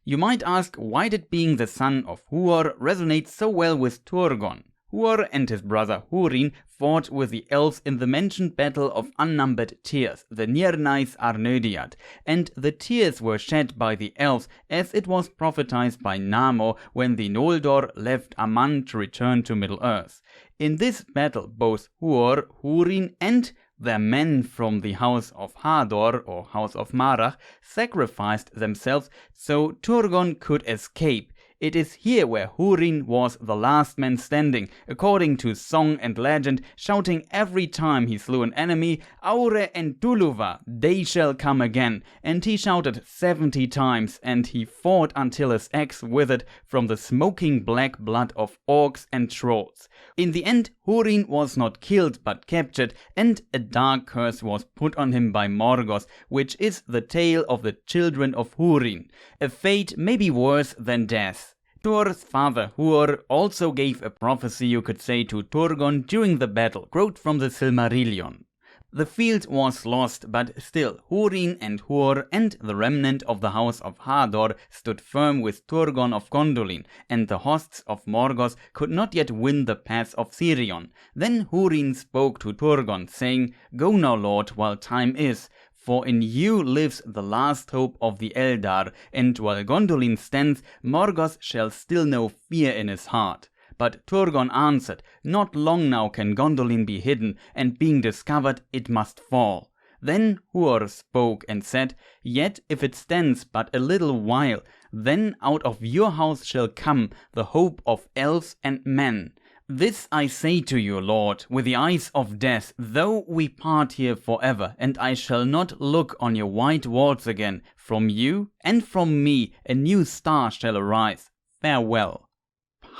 You might ask, why did being the son of Huor resonate so well with Turgon? Huor and his brother Húrin fought with the elves in the mentioned Battle of Unnumbered Tears, the Nirnais Arnödiad, and the tears were shed by the elves as it was prophesied by Namor when the Noldor left Aman to return to Middle-earth. In this battle, both Huor, Húrin and their men from the House of Hador, or House of Marach, sacrificed themselves so Turgon could escape. It is here where Húrin was the last man standing, according to song and legend, shouting every time he slew an enemy, Aure and Tuluva, they shall come again. And he shouted 70 times, and he fought until his axe withered from the smoking black blood of orcs and trolls. In the end, Húrin was not killed but captured, and a dark curse was put on him by Morgoth, which is the tale of the children of Húrin, a fate maybe worse than death. Tuor's father Huor also gave a prophecy, you could say, to Turgon during the battle, quote from the Silmarillion. The field was lost, but still Húrin and Huor and the remnant of the house of Hador stood firm with Turgon of Gondolin, and the hosts of Morgoth could not yet win the pass of Sirion. Then Húrin spoke to Turgon, saying, "Go now, Lord, while time is, for in you lives the last hope of the Eldar, and while Gondolin stands, Morgoth shall still know fear in his heart." But Turgon answered, "Not long now can Gondolin be hidden, and being discovered it must fall." Then Huor spoke and said, "Yet if it stands but a little while, then out of your house shall come the hope of elves and men. This I say to you, Lord, with the eyes of death, though we part here forever, and I shall not look on your white walls again, from you and from me a new star shall arise. Farewell."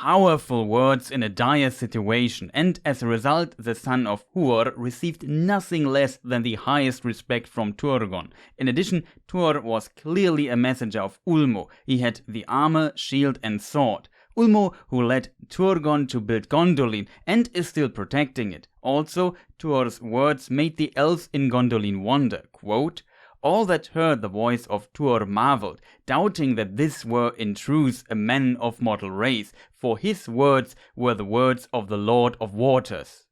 Powerful words in a dire situation, and as a result the son of Huor received nothing less than the highest respect from Turgon. In addition, Tuor was clearly a messenger of Ulmo. He had the armor, shield and sword. Ulmo, who led Turgon to build Gondolin and is still protecting it. Also, Tuor's words made the elves in Gondolin wonder, quote, "All that heard the voice of Tuor marveled, doubting that this were in truth a man of mortal race, for his words were the words of the Lord of Waters."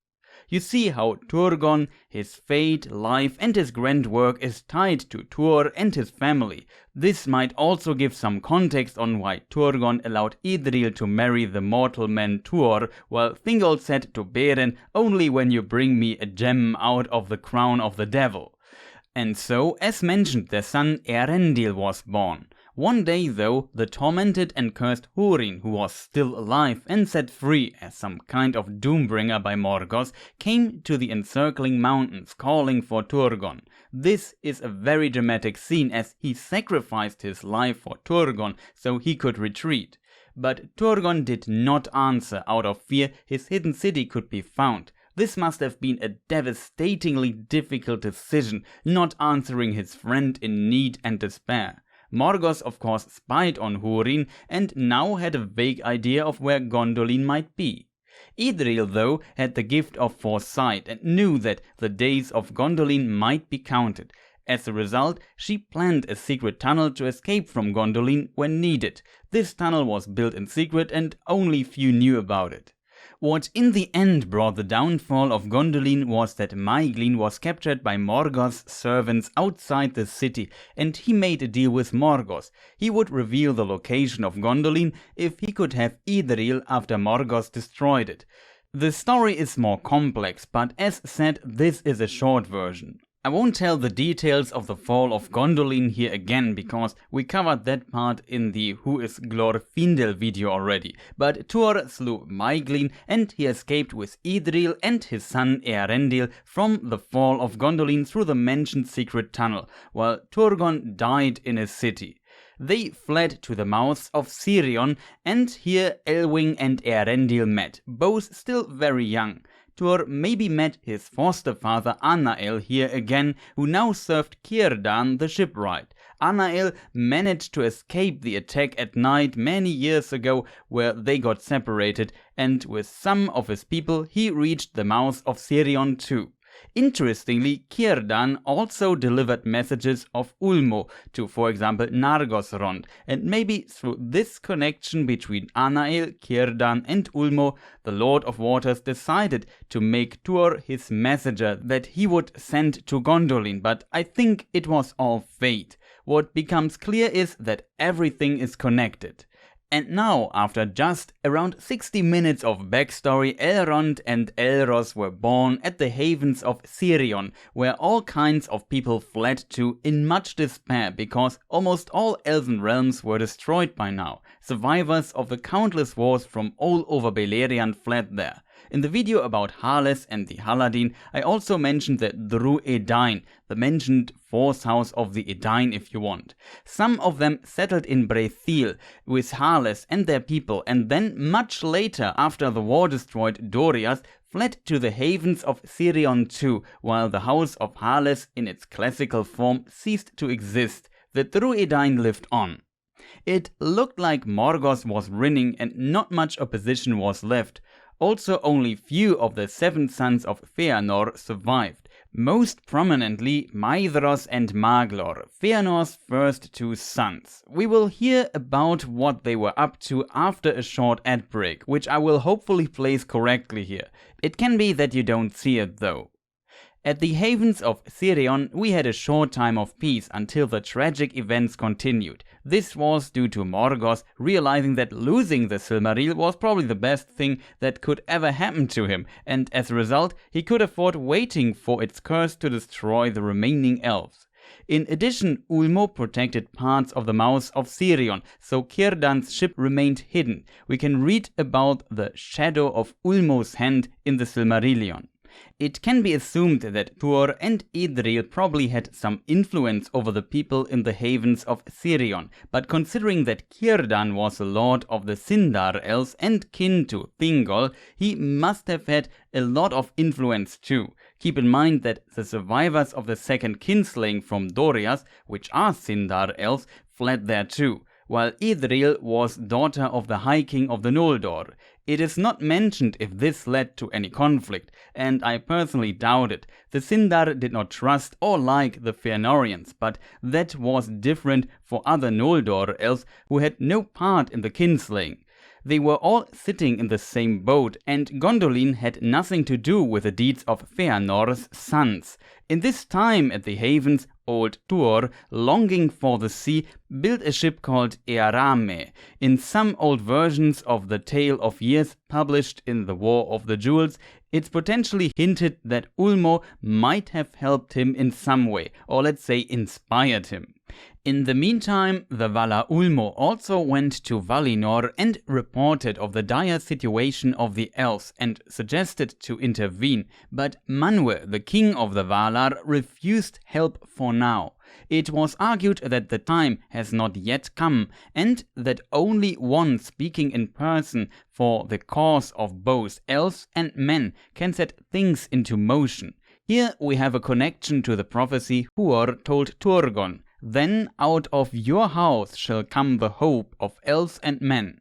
You see how Turgon, his fate, life and his grand work is tied to Tuor and his family. This might also give some context on why Turgon allowed Idril to marry the mortal man Tuor, while Thingol said to Beren, "Only when you bring me a gem out of the crown of the devil." And so, as mentioned, their son Eärendil was born. One day, though, the tormented and cursed Húrin, who was still alive and set free as some kind of doombringer by Morgoth, came to the encircling mountains, calling for Turgon. This is a very dramatic scene, as he sacrificed his life for Turgon so he could retreat. But Turgon did not answer out of fear his hidden city could be found. This must have been a devastatingly difficult decision, not answering his friend in need and despair. Morgoth of course spied on Húrin and now had a vague idea of where Gondolin might be. Idril, though, had the gift of foresight and knew that the days of Gondolin might be counted. As a result, she planned a secret tunnel to escape from Gondolin when needed. This tunnel was built in secret and only few knew about it. What in the end brought the downfall of Gondolin was that Maeglin was captured by Morgoth's servants outside the city, and he made a deal with Morgoth. He would reveal the location of Gondolin if he could have Idril after Morgoth destroyed it. The story is more complex, but as said, this is a short version. I won't tell the details of the fall of Gondolin here again, because we covered that part in the Who is Glorfindel video already, but Tuor slew Maeglin and he escaped with Idril and his son Eärendil from the fall of Gondolin through the mentioned secret tunnel, while Turgon died in his city. They fled to the mouths of Sirion, and here Elwing and Eärendil met, both still very young. Tuor maybe met his foster father Anael here again, who now served Círdan the shipwright. Anael managed to escape the attack at night many years ago, where they got separated, and with some of his people he reached the mouths of Sirion too. Interestingly, Círdan also delivered messages of Ulmo to, for example, Nargothrond, and maybe through this connection between Anael, Círdan and Ulmo, the Lord of Waters decided to make Tuor his messenger that he would send to Gondolin, but I think it was all fate. What becomes clear is that everything is connected. And now, after just around 60 minutes of backstory, Elrond and Elros were born at the havens of Sirion, where all kinds of people fled to in much despair because almost all elven realms were destroyed by now. Survivors of the countless wars from all over Beleriand fled there. In the video about Harles and the Haladin, I also mentioned the Drúedain, the mentioned fourth house of the Edain if you want. Some of them settled in Breathil with Harles and their people, and then much later, after the war destroyed Doriath, fled to the havens of Sirion too, while the house of Harles in its classical form ceased to exist. The Drúedain lived on. It looked like Morgoth was winning and not much opposition was left. Also, only few of the 7 sons of Fëanor survived. Most prominently, Maedhros and Maglor, Fëanor's first 2 sons. We will hear about what they were up to after a short ad break, which I will hopefully place correctly here. It can be that you don't see it though. At the havens of Sirion, we had a short time of peace until the tragic events continued. This was due to Morgoth realizing that losing the Silmaril was probably the best thing that could ever happen to him, and as a result, he could afford waiting for its curse to destroy the remaining elves. In addition, Ulmo protected parts of the mouth of Sirion, so Círdan's ship remained hidden. We can read about the shadow of Ulmo's hand in the Silmarillion. It can be assumed that Tuor and Idril probably had some influence over the people in the havens of Sirion, but considering that Círdan was the lord of the Sindar elves and kin to Thingol, he must have had a lot of influence too. Keep in mind that the survivors of the second kinslaying from Doriath, which are Sindar elves, fled there too, while Idril was daughter of the High King of the Noldor. It is not mentioned if this led to any conflict, and I personally doubt it. The Sindar did not trust or like the Fëanorians, but that was different for other Noldor elves who had no part in the kinslaying. They were all sitting in the same boat, and Gondolin had nothing to do with the deeds of Fëanor's sons. In this time at the havens, old Tuor, longing for the sea, built a ship called Eärendil. In some old versions of the Tale of Years published in the War of the Jewels, it's potentially hinted that Ulmo might have helped him in some way, or let's say inspired him. In the meantime, the Valar Ulmo also went to Valinor and reported of the dire situation of the elves and suggested to intervene, but Manwë, the king of the Valar, refused help for now. It was argued that the time has not yet come, and that only one speaking in person for the cause of both elves and men can set things into motion. Here we have a connection to the prophecy Huor told Turgon. Then out of your house shall come the hope of elves and men.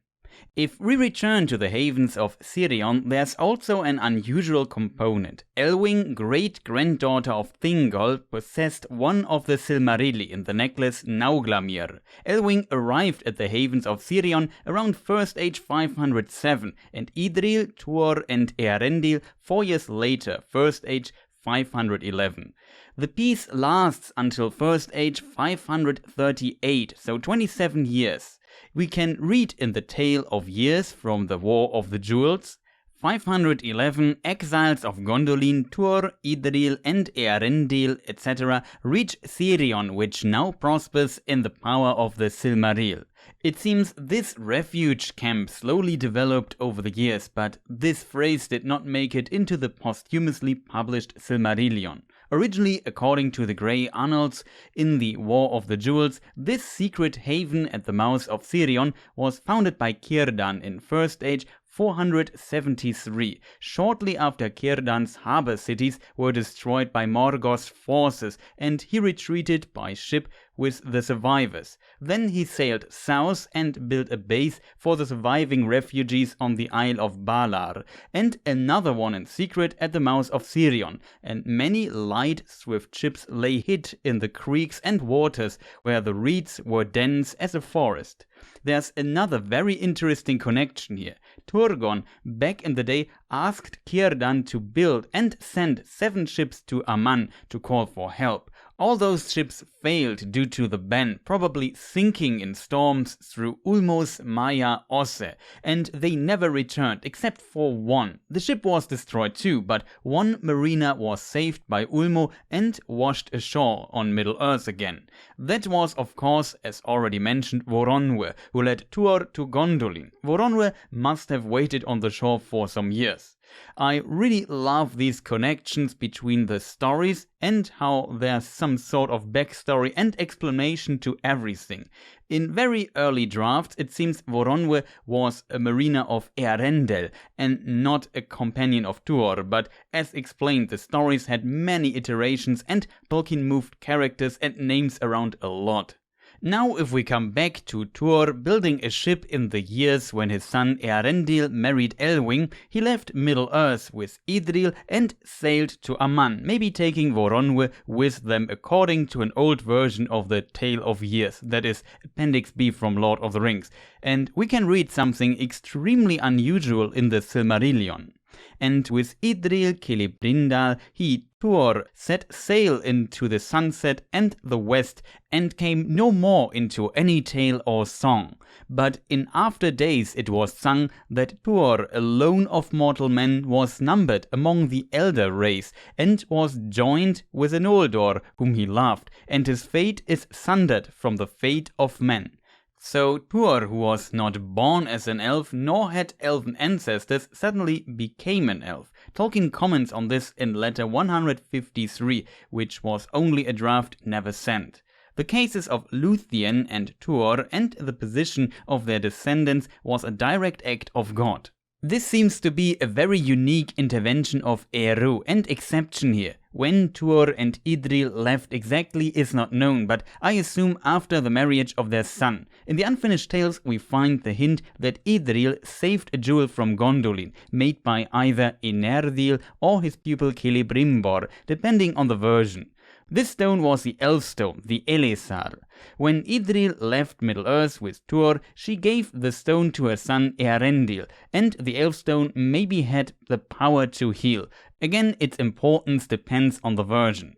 If we return to the havens of Sirion, there's also an unusual component. Elwing, great-granddaughter of Thingol, possessed one of the Silmarilli in the necklace Nauglamir. Elwing arrived at the havens of Sirion around First Age 507, and Idril, Tuor and Eärendil 4 years later, First Age 511. The peace lasts until First Age 538, so 27 years. We can read in the Tale of Years from the War of the Jewels. 511 exiles of Gondolin, Tuor, Idril and Eärendil, etc. reach Sirion, which now prospers in the power of the Silmaril. It seems this refuge camp slowly developed over the years, but this phrase did not make it into the posthumously published Silmarillion. Originally, according to the Grey Annals in the War of the Jewels, this secret haven at the mouth of Sirion was founded by Círdan in First Age 473, shortly after Círdan's harbour cities were destroyed by Morgoth's forces, and he retreated by ship with the survivors. Then he sailed south and built a base for the surviving refugees on the Isle of Balar, and another one in secret at the mouth of Sirion, and many light, swift ships lay hid in the creeks and waters where the reeds were dense as a forest. There's another very interesting connection here. Turgon, back in the day, asked Círdan to build and send 7 ships to Aman to call for help. All those ships failed due to the ban, probably sinking in storms through Ulmo's Maya Osse, and they never returned except for one. The ship was destroyed too, but one mariner was saved by Ulmo and washed ashore on Middle-earth again. That was, of course, as already mentioned, Voronwe, who led Tuor to Gondolin. Voronwe must have waited on the shore for some years. I really love these connections between the stories and how there's some sort of backstory and explanation to everything. In very early drafts, it seems Voronwe was a mariner of Eärendil and not a companion of Tuor, but as explained, the stories had many iterations and Tolkien moved characters and names around a lot. Now if we come back to Tuor building a ship in the years when his son Eärendil married Elwing, he left Middle-earth with Idril and sailed to Aman, maybe taking Voronwe with them according to an old version of the Tale of Years, that is Appendix B from Lord of the Rings. And we can read something extremely unusual in the Silmarillion. And with Idril Celebrimbor he, Tuor, set sail into the sunset and the west, and came no more into any tale or song. But in after days it was sung that Tuor, alone of mortal men, was numbered among the elder race, and was joined with a Noldor, whom he loved, and his fate is sundered from the fate of men. So Tuor, who was not born as an elf nor had elven ancestors, suddenly became an elf. Tolkien comments on this in letter 153, which was only a draft never sent. The cases of Lúthien and Tuor and the position of their descendants was a direct act of God. This seems to be a very unique intervention of Eru and exception here. When Tuor and Idril left exactly is not known, but I assume after the marriage of their son. In the unfinished tales we find the hint that Idril saved a jewel from Gondolin, made by either Eärendil or his pupil Celebrimbor, depending on the version. This stone was the Elfstone, the Elessar. When Idril left Middle-earth with Tuor, she gave the stone to her son Eärendil, and the Elfstone maybe had the power to heal. Again, its importance depends on the version.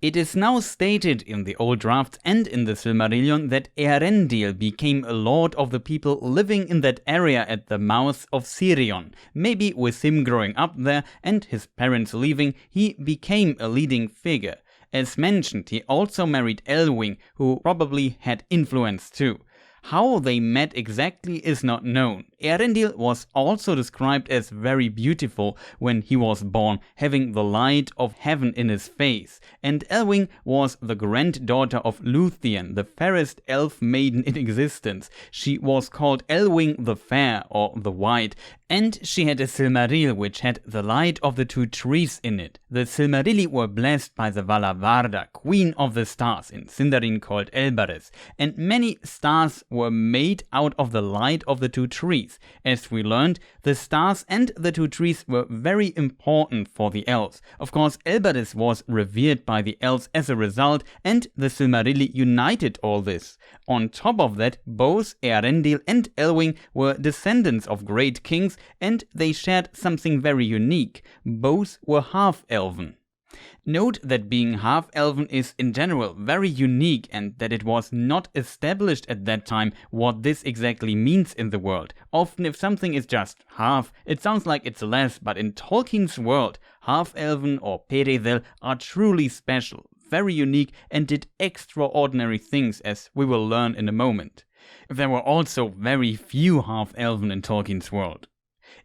It is now stated in the old drafts and in the Silmarillion that Eärendil became a lord of the people living in that area at the mouth of Sirion. Maybe with him growing up there and his parents leaving, he became a leading figure. As mentioned, he also married Elwing, who probably had influence too. How they met exactly is not known. Eärendil was also described as very beautiful when he was born, having the light of heaven in his face. And Elwing was the granddaughter of Lúthien, the fairest elf maiden in existence. She was called Elwing the Fair, or the White, and she had a Silmaril which had the light of the two trees in it. The Silmarilli were blessed by the Valavarda, queen of the stars, in Sindarin called Elbereth, and many stars were made out of the light of the two trees. As we learned, the stars and the two trees were very important for the elves. Of course, Elbereth was revered by the elves as a result, and the Silmarilli united all this. On top of that, both Eärendil and Elwing were descendants of great kings, and they shared something very unique. Both were half-elven. Note that being half-elven is in general very unique, and that it was not established at that time what this exactly means in the world. Often if something is just half, it sounds like it's less, but in Tolkien's world, half-elven or Perethel are truly special, very unique, and did extraordinary things, as we will learn in a moment. There were also very few half-elven in Tolkien's world.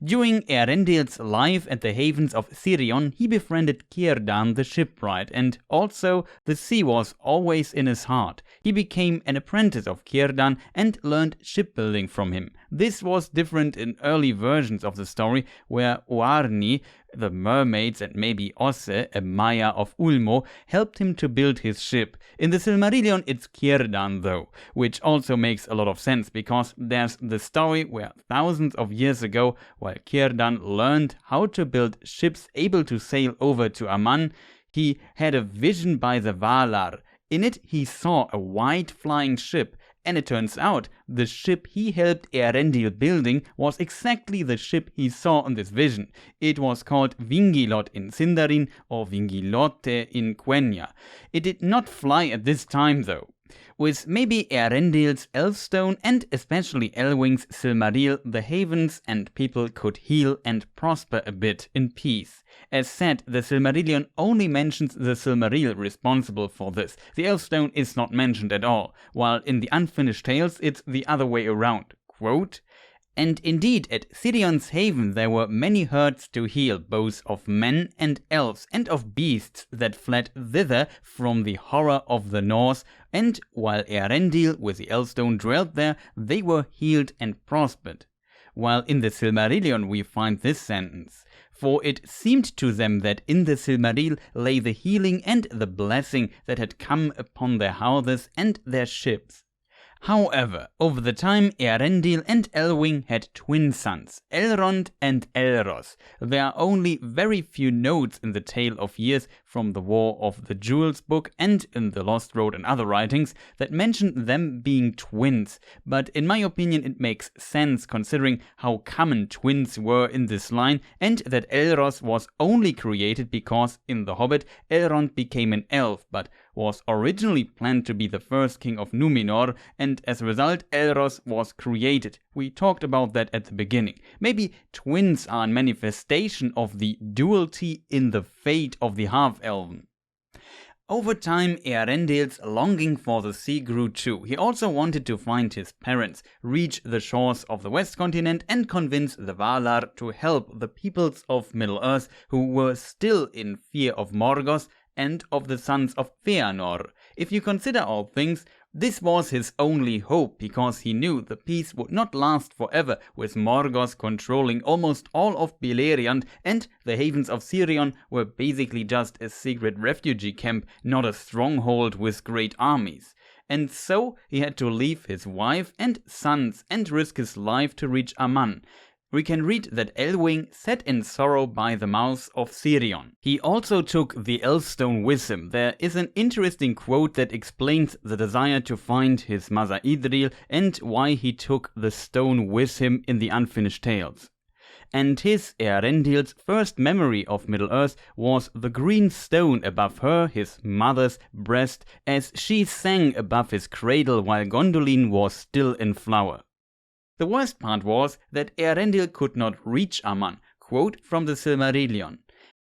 During Eärendil's life at the havens of Sirion, he befriended Círdan the shipwright, and also the sea was always in his heart. He became an apprentice of Círdan and learned shipbuilding from him. This was different in early versions of the story, where Oarni, the mermaids, and maybe Osse, a Maya of Ulmo, helped him to build his ship. In the Silmarillion it's Círdan though, which also makes a lot of sense, because there's the story where thousands of years ago, while Círdan learned how to build ships able to sail over to Aman, he had a vision by the Valar. In it he saw a white flying ship, And it turns out, the ship he helped Eärendil building was exactly the ship he saw in this vision. It was called Vingilot in Sindarin or Vingilote in Quenya. It did not fly at this time though. With maybe Eärendil's Elfstone and especially Elwing's Silmaril, the havens and people could heal and prosper a bit in peace. As said, the Silmarillion only mentions the Silmaril responsible for this. The Elfstone is not mentioned at all, while in the unfinished tales it's the other way around. Quote, "And indeed, at Sirion's haven there were many herds to heal, both of men and elves, and of beasts that fled thither from the horror of the Norse, and while Eärendil with the Elfstone dwelt there, they were healed and prospered." While in the Silmarillion we find this sentence, "For it seemed to them that in the Silmaril lay the healing and the blessing that had come upon their houses and their ships." However, over the time Eärendil and Elwing had twin sons, Elrond and Elros. There are only very few notes in the Tale of Years from the War of the Jewels book and in the Lost Road and other writings that mention them being twins, but in my opinion it makes sense considering how common twins were in this line and that Elros was only created because in The Hobbit Elrond became an elf, but was originally planned to be the first king of Numenor, and as a result Elros was created. We talked about that at the beginning. Maybe twins are a manifestation of the duality in the fate of the Halfelven. Over time, Eärendil's longing for the sea grew too. He also wanted to find his parents, reach the shores of the West Continent, and convince the Valar to help the peoples of Middle-earth who were still in fear of Morgoth and of the sons of Fëanor. If you consider all things, this was his only hope, because he knew the peace would not last forever, with Morgoth controlling almost all of Beleriand, and the havens of Sirion were basically just a secret refugee camp, not a stronghold with great armies. And so he had to leave his wife and sons and risk his life to reach Aman. We can read that Elwing sat in sorrow by the mouths of Sirion. He also took the Elfstone with him. There is an interesting quote that explains the desire to find his mother Idril and why he took the stone with him in the unfinished tales. And his, Eärendil's, first memory of Middle-earth was the green stone above her, his mother's, breast, as she sang above his cradle while Gondolin was still in flower. The worst part was that Eärendil could not reach Aman. Quote from the Silmarillion.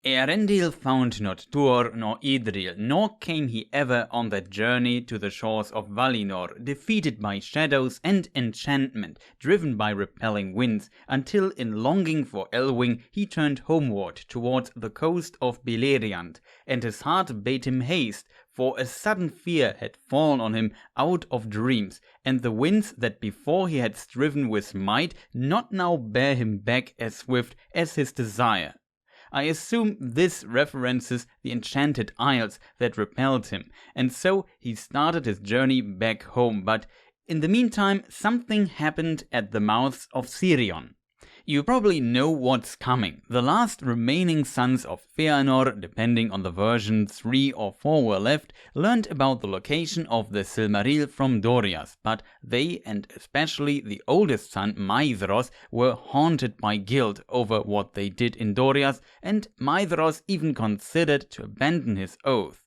Eärendil found not Tuor nor Idril, nor came he ever on that journey to the shores of Valinor, defeated by shadows and enchantment, driven by repelling winds, until in longing for Elwing he turned homeward towards the coast of Beleriand, and his heart bade him haste, for a sudden fear had fallen on him out of dreams, and the winds that before he had striven with might not now bear him back as swift as his desire. I assume this references the enchanted isles that repelled him, and so he started his journey back home, but in the meantime something happened at the mouths of Sirion. You probably know what's coming. The last remaining sons of Fëanor, depending on the version 3 or 4 were left, learned about the location of the Silmaril from Doriath, but they, and especially the oldest son Maedhros, were haunted by guilt over what they did in Doriath, and Maedhros even considered to abandon his oath.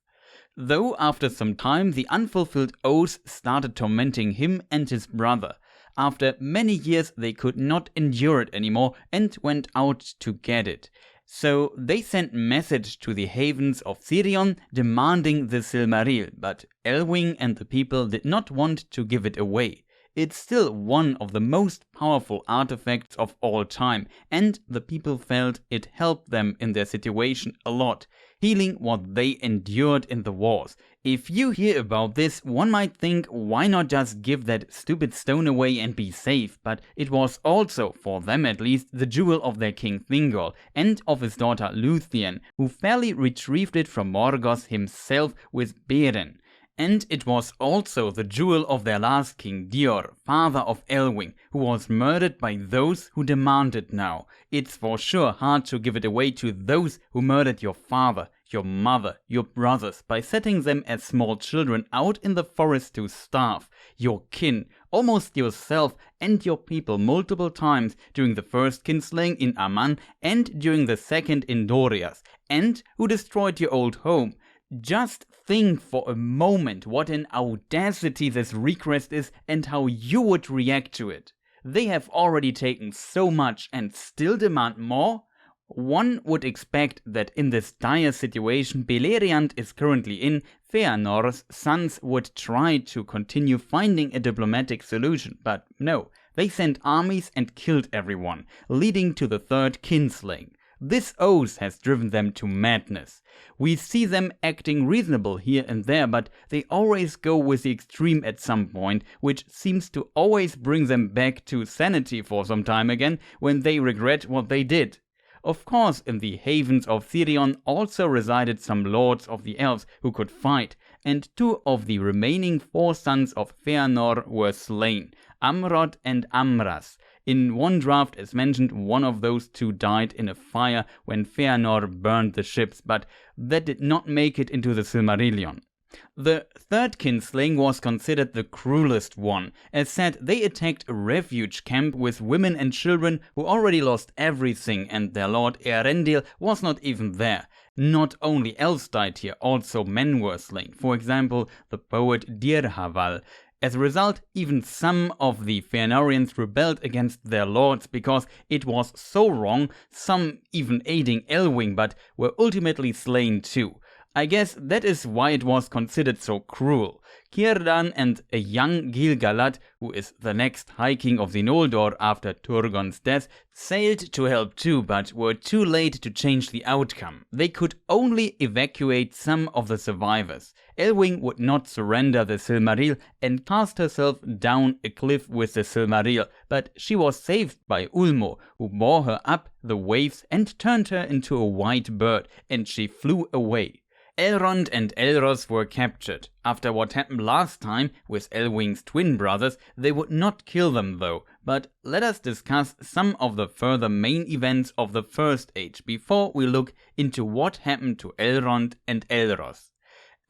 Though after some time the unfulfilled oath started tormenting him and his brother. After many years they could not endure it anymore and went out to get it. So they sent message to the havens of Sirion demanding the Silmaril, but Elwing and the people did not want to give it away. It's still one of the most powerful artifacts of all time, and the people felt it helped them in their situation a lot, healing what they endured in the wars. If you hear about this, one might think, why not just give that stupid stone away and be safe? But it was also, for them at least, the jewel of their King Thingol and of his daughter Lúthien, who fairly retrieved it from Morgoth himself with Beren. And it was also the jewel of their last king, Dior, father of Elwing, who was murdered by those who demand it now. It's for sure hard to give it away to those who murdered your father, your mother, your brothers, by setting them as small children out in the forest to starve. Your kin, almost yourself and your people multiple times during the first kinslaying in Aman and during the second in Doriath, and who destroyed your old home. Just think for a moment what an audacity this request is and how you would react to it. They have already taken so much and still demand more? One would expect that in this dire situation Beleriand is currently in, Fëanor's sons would try to continue finding a diplomatic solution, but no, they sent armies and killed everyone, leading to the Third Kinslaying. This oath has driven them to madness. We see them acting reasonable here and there, but they always go with the extreme at some point, which seems to always bring them back to sanity for some time again when they regret what they did. Of course, in the havens of Sirion also resided some lords of the elves who could fight, and 2 of the remaining 4 sons of Fëanor were slain, Amrod and Amras. In one draft, as mentioned, one of those 2 died in a fire when Fëanor burned the ships, but that did not make it into the Silmarillion. The Third Kinslaying was considered the cruelest one. As said, they attacked a refuge camp with women and children who already lost everything, and their lord Eärendil was not even there. Not only elves died here, also men were slain. For example, the poet Dirhaval. As a result, even some of the Fëanorians rebelled against their lords because it was so wrong, some even aiding Elwing, but were ultimately slain too. I guess that is why it was considered so cruel. Círdan and a young Gil-galad, who is the next High King of the Noldor after Turgon's death, sailed to help too, but were too late to change the outcome. They could only evacuate some of the survivors. Elwing would not surrender the Silmaril and cast herself down a cliff with the Silmaril, but she was saved by Ulmo, who bore her up the waves and turned her into a white bird, and she flew away. Elrond and Elros were captured. After what happened last time with Elwing's twin brothers, they would not kill them though, but let us discuss some of the further main events of the First Age before we look into what happened to Elrond and Elros.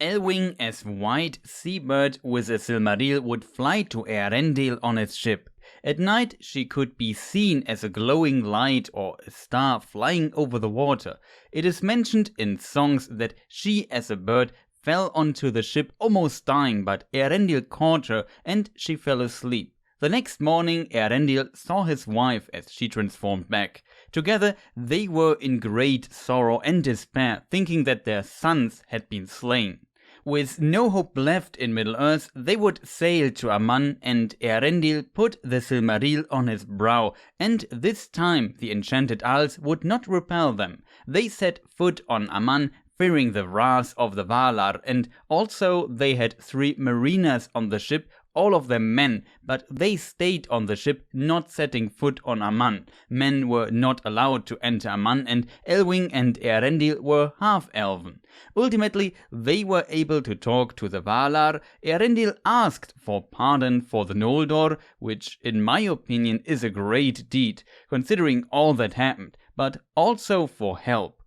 Elwing, as white seabird with a Silmaril, would fly to Eärendil on his ship. At night she could be seen as a glowing light or a star flying over the water. It is mentioned in songs that she as a bird fell onto the ship almost dying, but Eärendil caught her and she fell asleep. The next morning Eärendil saw his wife as she transformed back. Together they were in great sorrow and despair, thinking that their sons had been slain. With no hope left in Middle-earth, they would sail to Aman, and Eärendil put the Silmaril on his brow, and this time the enchanted isles would not repel them. They set foot on Aman, fearing the wrath of the Valar, and also they had 3 mariners on the ship, all of them men, but they stayed on the ship, not setting foot on Aman. Men were not allowed to enter Aman, and Elwing and Eärendil were half-elven. Ultimately, they were able to talk to the Valar. Eärendil asked for pardon for the Noldor, which in my opinion is a great deed, considering all that happened, but also for help.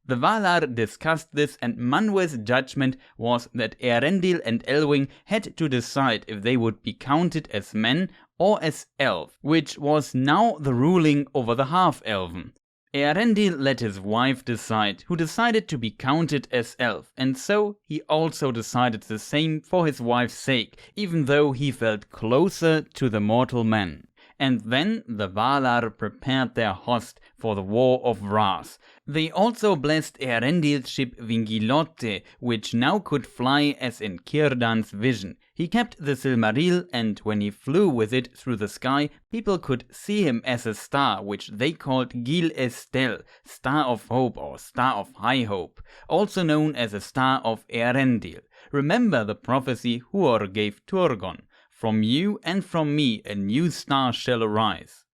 The Valar discussed this, and Manwë's judgment was that Eärendil and Elwing had to decide if they would be counted as men or as elf, which was now the ruling over the half-elven. Eärendil let his wife decide, who decided to be counted as elf, and so he also decided the same for his wife's sake, even though he felt closer to the mortal man. And then the Valar prepared their host for the War of Wrath. They also blessed Eärendil's ship Vingilote, which now could fly as in Círdan's vision. He kept the Silmaril, and when he flew with it through the sky, people could see him as a star, which they called Gil Estel, Star of Hope or Star of High Hope, also known as a Star of Eärendil. Remember the prophecy Huor gave Turgon. From you and from me a new star shall arise.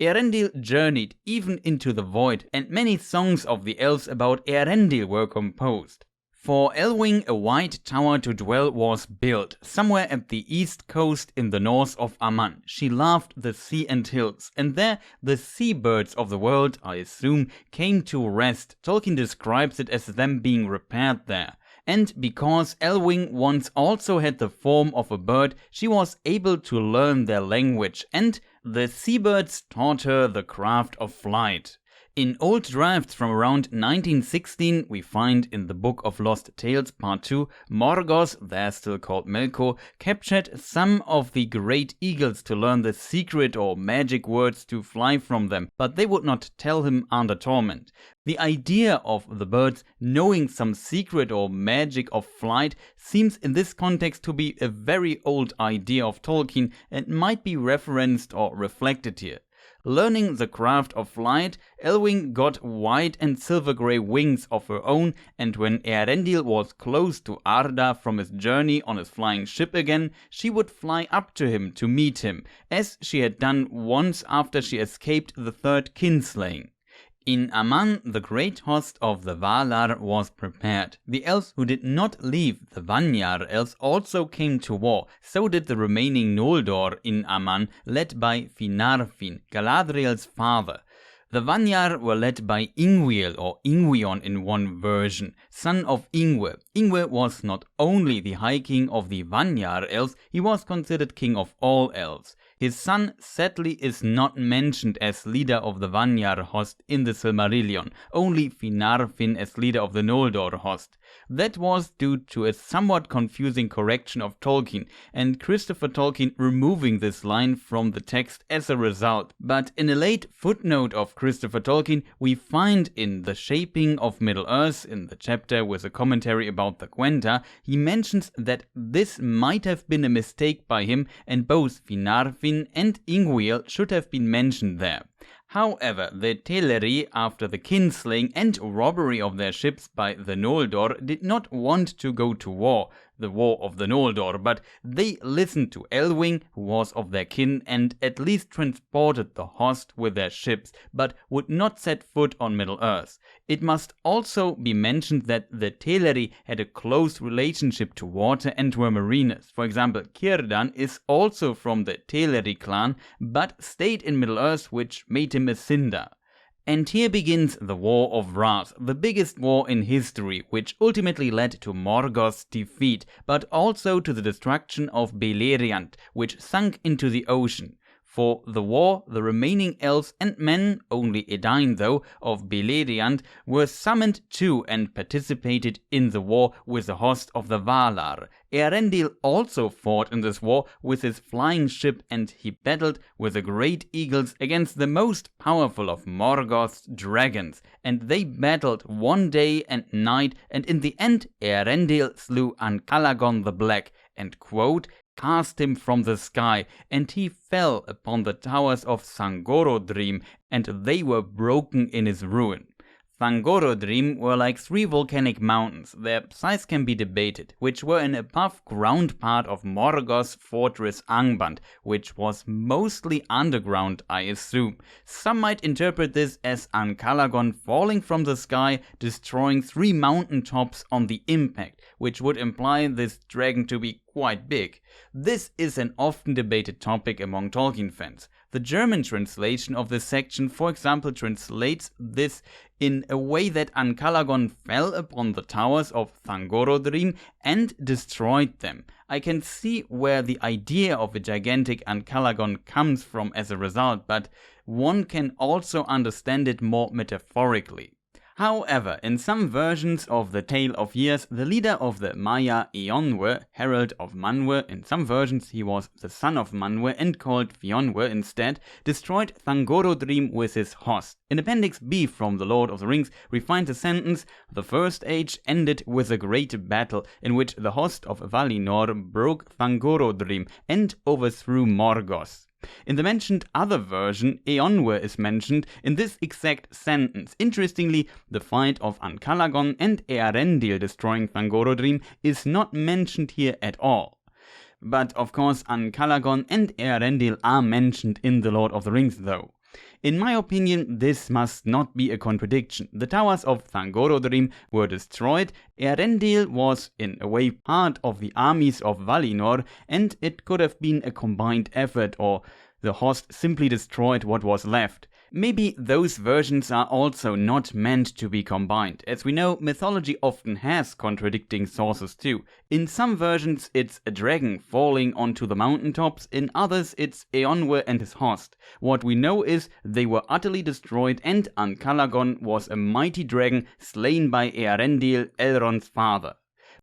Eärendil journeyed even into the void, and many songs of the elves about Eärendil were composed. For Elwing, a white tower to dwell was built, somewhere at the east coast in the north of Aman. She loved the sea and hills, and there the seabirds of the world, I assume, came to rest. Tolkien describes it as them being repaired there. And because Elwing once also had the form of a bird, she was able to learn their language, and the seabirds taught her the craft of flight. In old drafts from around 1916, we find in the Book of Lost Tales Part 2, Morgoth, there still called Melkor, captured some of the great eagles to learn the secret or magic words to fly from them, but they would not tell him under torment. The idea of the birds knowing some secret or magic of flight seems in this context to be a very old idea of Tolkien and might be referenced or reflected here. Learning the craft of flight, Elwing got white and silver grey wings of her own, and when Eärendil was close to Arda from his journey on his flying ship again, she would fly up to him to meet him, as she had done once after she escaped the Third Kinslaying. In Aman, the great host of the Valar was prepared. The elves who did not leave the Vanyar elves also came to war. So did the remaining Noldor in Aman, led by Finarfin, Galadriel's father. The Vanyar were led by Ingviel or Ingvion in one version, son of Ingve. Ingve was not only the High King of the Vanyar elves, he was considered king of all elves. His son sadly is not mentioned as leader of the Vanyar host in the Silmarillion, only Finarfin as leader of the Noldor host. That was due to a somewhat confusing correction of Tolkien, and Christopher Tolkien removing this line from the text as a result. But in a late footnote of Christopher Tolkien, we find in The Shaping of Middle-earth, in the chapter with a commentary about the Gwenta, he mentions that this might have been a mistake by him, and both Finarfin and Ingviel should have been mentioned there. However, the Teleri, after the kinslaying and robbery of their ships by the Noldor, did not want to go to war, the war of the Noldor, but they listened to Elwing, who was of their kin, and at least transported the host with their ships, but would not set foot on Middle-earth. It must also be mentioned that the Teleri had a close relationship to water and were mariners. For example, Círdan is also from the Teleri clan, but stayed in Middle-earth, which made him a Sindar. And here begins the War of Wrath, the biggest war in history, which ultimately led to Morgoth's defeat, but also to the destruction of Beleriand, which sunk into the ocean. For the war, the remaining elves and men, only Edain though, of Beleriand, were summoned too and participated in the war with the host of the Valar. Eärendil also fought in this war with his flying ship, and he battled with the great eagles against the most powerful of Morgoth's dragons, and they battled one day and night, and in the end Eärendil slew Ancalagon the Black, and quote, cast him from the sky, and he fell upon the towers of Thangorodrim, and they were broken in his ruin. Thangorodrim were like 3 volcanic mountains, their size can be debated, which were an above-ground part of Morgoth's fortress Angband, which was mostly underground, I assume. Some might interpret this as Ancalagon falling from the sky, destroying 3 mountain tops on the impact, which would imply this dragon to be quite big. This is an often debated topic among Tolkien fans. The German translation of this section, for example, translates this in a way that Ancalagon fell upon the towers of Thangorodrim and destroyed them. I can see where the idea of a gigantic Ancalagon comes from as a result, but one can also understand it more metaphorically. However, in some versions of the Tale of Years, the leader of the Maya Eonwe, Herald of Manwë, in some versions he was the son of Manwë and called Fionwe instead, destroyed Thangorodrim with his host. In Appendix B from The Lord of the Rings, we find the sentence, the First Age ended with a great battle in which the host of Valinor broke Thangorodrim and overthrew Morgoth. In the mentioned other version, Eonwe is mentioned in this exact sentence. Interestingly, the fight of Ancalagon and Eärendil destroying Thangorodrim is not mentioned here at all. But of course Ancalagon and Eärendil are mentioned in The Lord of the Rings though. In my opinion, this must not be a contradiction. The towers of Thranduil were destroyed, Eärendil was in a way part of the armies of Valinor, and it could have been a combined effort, or the host simply destroyed what was left. Maybe those versions are also not meant to be combined. As we know, mythology often has contradicting sources too. In some versions it's a dragon falling onto the mountaintops, in others it's Eonwe and his host. What we know is they were utterly destroyed and Ancalagon was a mighty dragon slain by Eärendil, Elrond's father.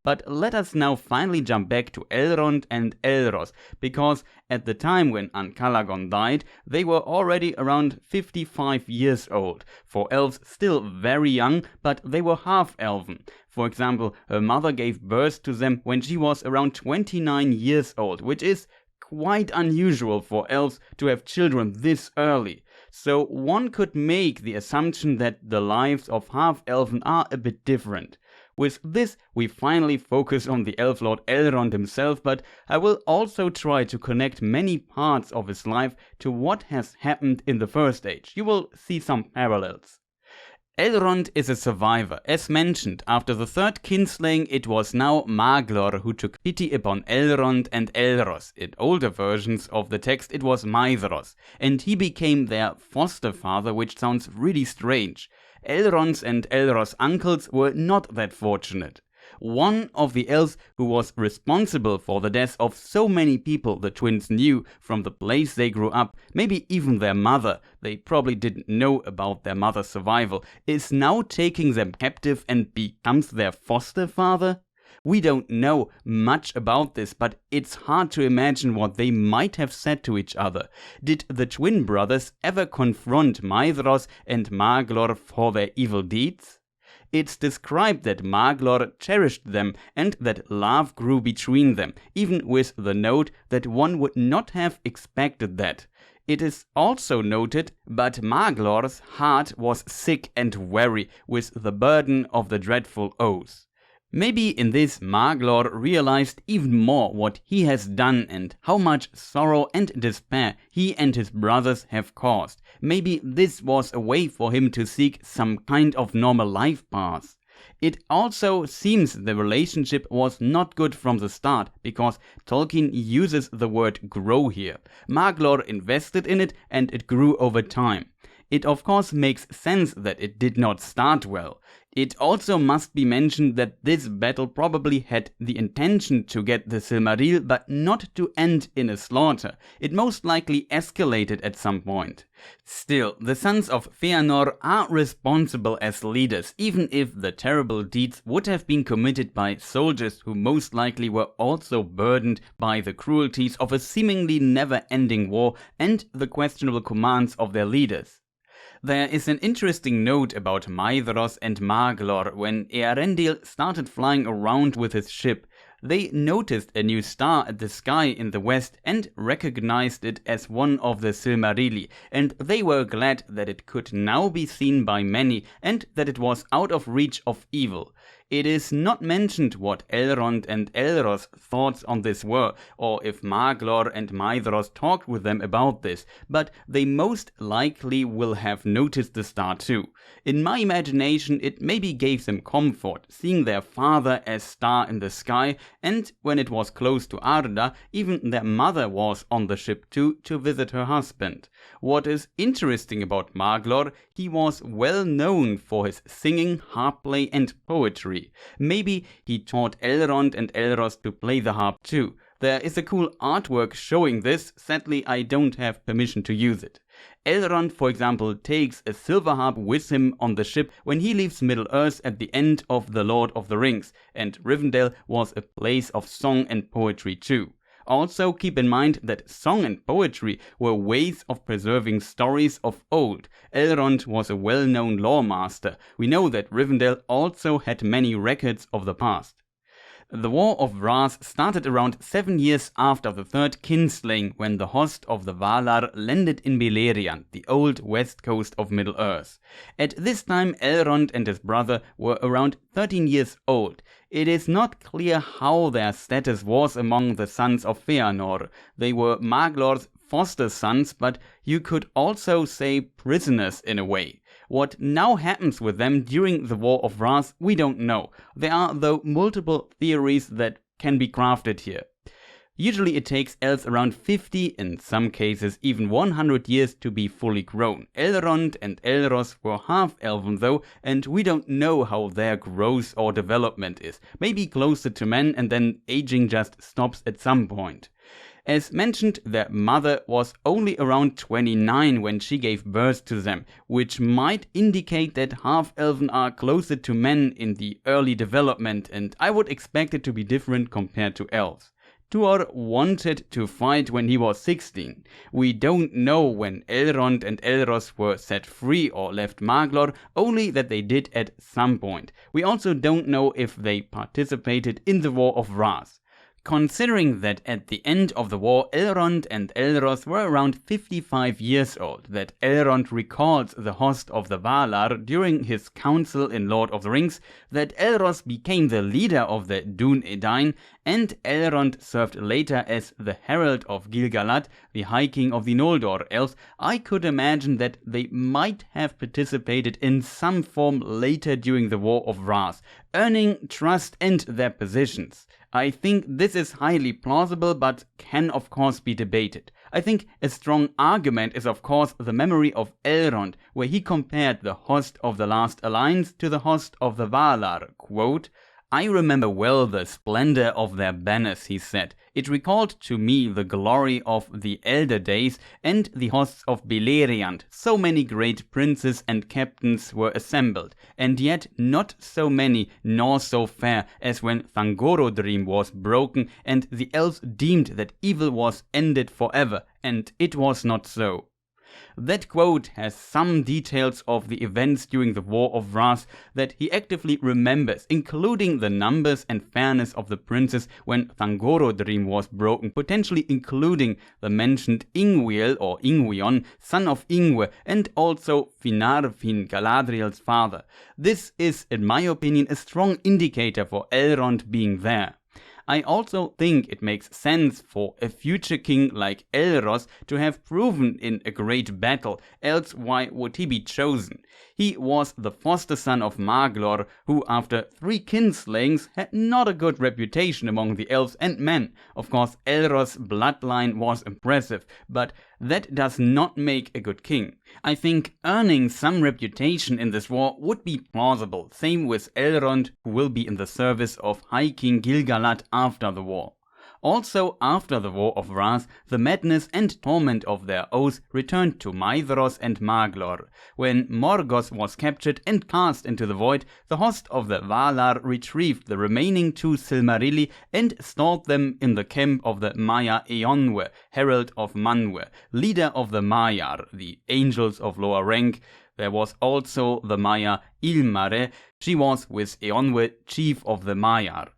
But let us now finally jump back to Elrond and Elros, because at the time when Ancalagon died, they were already around 55 years old. For elves, still very young, but they were half-elven. For example, her mother gave birth to them when she was around 29 years old, which is quite unusual for elves to have children this early. So one could make the assumption that the lives of half-elven are a bit different. With this, we finally focus on the elf lord Elrond himself, but I will also try to connect many parts of his life to what has happened in the First Age. You will see some parallels. Elrond is a survivor. As mentioned, after the Third Kinslaying, it was now Maglor who took pity upon Elrond and Elros. In older versions of the text, it was Maedhros, and he became their foster father, which sounds really strange. Elrond's and Elros' uncles were not that fortunate. One of the elves who was responsible for the death of so many people the twins knew from the place they grew up, maybe even their mother, they probably didn't know about their mother's survival, is now taking them captive and becomes their foster father? We don't know much about this, but it's hard to imagine what they might have said to each other. Did the twin brothers ever confront Maedhros and Maglor for their evil deeds? It's described that Maglor cherished them and that love grew between them, even with the note that one would not have expected that. It is also noted, but Maglor's heart was sick and weary with the burden of the dreadful oath. Maybe in this Maglor realized even more what he has done and how much sorrow and despair he and his brothers have caused. Maybe this was a way for him to seek some kind of normal life path. It also seems the relationship was not good from the start, because Tolkien uses the word grow here. Maglor invested in it and it grew over time. It of course makes sense that it did not start well. It also must be mentioned that this battle probably had the intention to get the Silmaril, but not to end in a slaughter. It most likely escalated at some point. Still, the sons of Fëanor are responsible as leaders, even if the terrible deeds would have been committed by soldiers who most likely were also burdened by the cruelties of a seemingly never-ending war and the questionable commands of their leaders. There is an interesting note about Maedhros and Maglor. When Eärendil started flying around with his ship, they noticed a new star at the sky in the west and recognized it as one of the Silmarilli, and they were glad that it could now be seen by many and that it was out of reach of evil. It is not mentioned what Elrond and Elros' thoughts on this were, or if Maglor and Maedhros talked with them about this, but they most likely will have noticed the star too. In my imagination, it maybe gave them comfort, seeing their father as star in the sky, and when it was close to Arda, even their mother was on the ship too to visit her husband. What is interesting about Maglor, he was well known for his singing, harp play and poetry. Maybe he taught Elrond and Elros to play the harp too. There is a cool artwork showing this, sadly I don't have permission to use it. Elrond, for example, takes a silver harp with him on the ship when he leaves Middle-earth at the end of The Lord of the Rings, and Rivendell was a place of song and poetry too. Also keep in mind that song and poetry were ways of preserving stories of old. Elrond was a well-known lore master. We know that Rivendell also had many records of the past. The War of Wrath started around 7 years after the Third Kinslaying, when the host of the Valar landed in Beleriand, the old west coast of Middle-earth. At this time, Elrond and his brother were around 13 years old. It is not clear how their status was among the sons of Fëanor. They were Maglor's foster sons, but you could also say prisoners in a way. What now happens with them during the War of Wrath, we don't know. There are, though, multiple theories that can be crafted here. Usually it takes elves around 50, in some cases even 100 years to be fully grown. Elrond and Elros were half-elven though, and we don't know how their growth or development is. Maybe closer to men and then aging just stops at some point. As mentioned, their mother was only around 29 when she gave birth to them, which might indicate that half-elven are closer to men in the early development, and I would expect it to be different compared to elves. Tuor wanted to fight when he was 16. We don't know when Elrond and Elros were set free or left Maglor, only that they did at some point. We also don't know if they participated in the War of Wrath. Considering that at the end of the war Elrond and Elros were around 55 years old, that Elrond records the host of the Valar during his council in Lord of the Rings, that Elros became the leader of the Dún Edain, and Elrond served later as the Herald of Gil-galad, the High King of the Noldor elves, I could imagine that they might have participated in some form later during the War of Wrath, earning trust and their positions. I think this is highly plausible, but can of course be debated. I think a strong argument is of course the memory of Elrond, where he compared the host of the Last Alliance to the host of the Valar. Quote, "I remember well the splendor of their banners," he said. "It recalled to me the glory of the elder days and the hosts of Beleriand. So many great princes and captains were assembled, and yet not so many nor so fair as when Thangorodrim was broken and the elves deemed that evil was ended forever, and it was not so." That quote has some details of the events during the War of Wrath that he actively remembers, including the numbers and fairness of the princes when Thangorodrim was broken, potentially including the mentioned Ingviel or Ingvion, son of Ingve, and also Finarfin, Galadriel's father. This is, in my opinion, a strong indicator for Elrond being there. I also think it makes sense for a future king like Elros to have proven in a great battle, else why would he be chosen? He was the foster son of Maglor, who after 3 kinslayings had not a good reputation among the elves and men. Of course, Elros' bloodline was impressive, but that does not make a good king. I think earning some reputation in this war would be plausible, same with Elrond, who will be in the service of High King Gil-galad after the war. Also, after the War of Wrath, the madness and torment of their oath returned to Maedhros and Maglor. When Morgoth was captured and cast into the void, the host of the Valar retrieved the remaining 2 Silmarilli and stored them in the camp of the Maya Eonwe, Herald of Manwe, leader of the Maiar, the angels of lower rank. There was also the Maya Ilmare. She was with Eonwe, chief of the Maiar.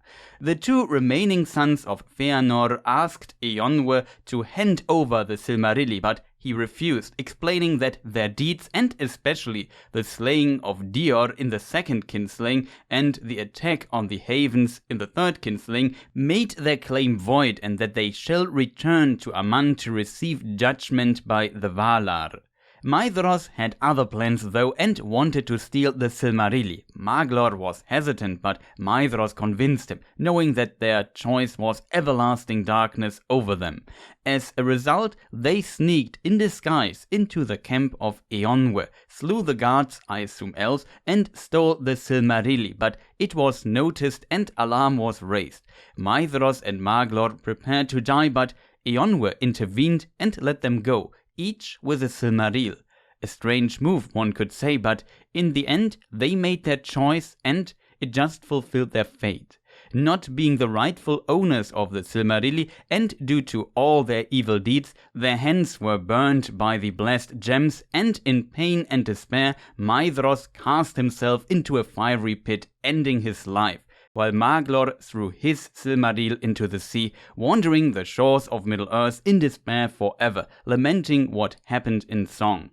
The 2 remaining sons of Fëanor asked Eonwe to hand over the Silmarilli, but he refused, explaining that their deeds, and especially the slaying of Dior in the Second Kinslaying and the attack on the havens in the Third Kinslaying, made their claim void, and that they shall return to Aman to receive judgment by the Valar. Maedhros had other plans though and wanted to steal the Silmarilli. Maglor was hesitant, but Maedhros convinced him, knowing that their choice was everlasting darkness over them. As a result, they sneaked in disguise into the camp of Eonwe, slew the guards, I assume elves, and stole the Silmarilli, but it was noticed and alarm was raised. Maedhros and Maglor prepared to die, but Eonwe intervened and let them go, each with a Silmaril. A strange move, one could say, but in the end they made their choice and it just fulfilled their fate. Not being the rightful owners of the Silmarilli, and due to all their evil deeds, their hands were burned by the blessed gems, and in pain and despair, Maedhros cast himself into a fiery pit, ending his life, while Maglor threw his Silmaril into the sea, wandering the shores of Middle-earth in despair forever, lamenting what happened in song.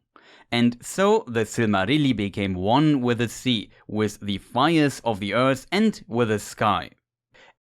And so the Silmarilli became one with the sea, with the fires of the earth and with the sky.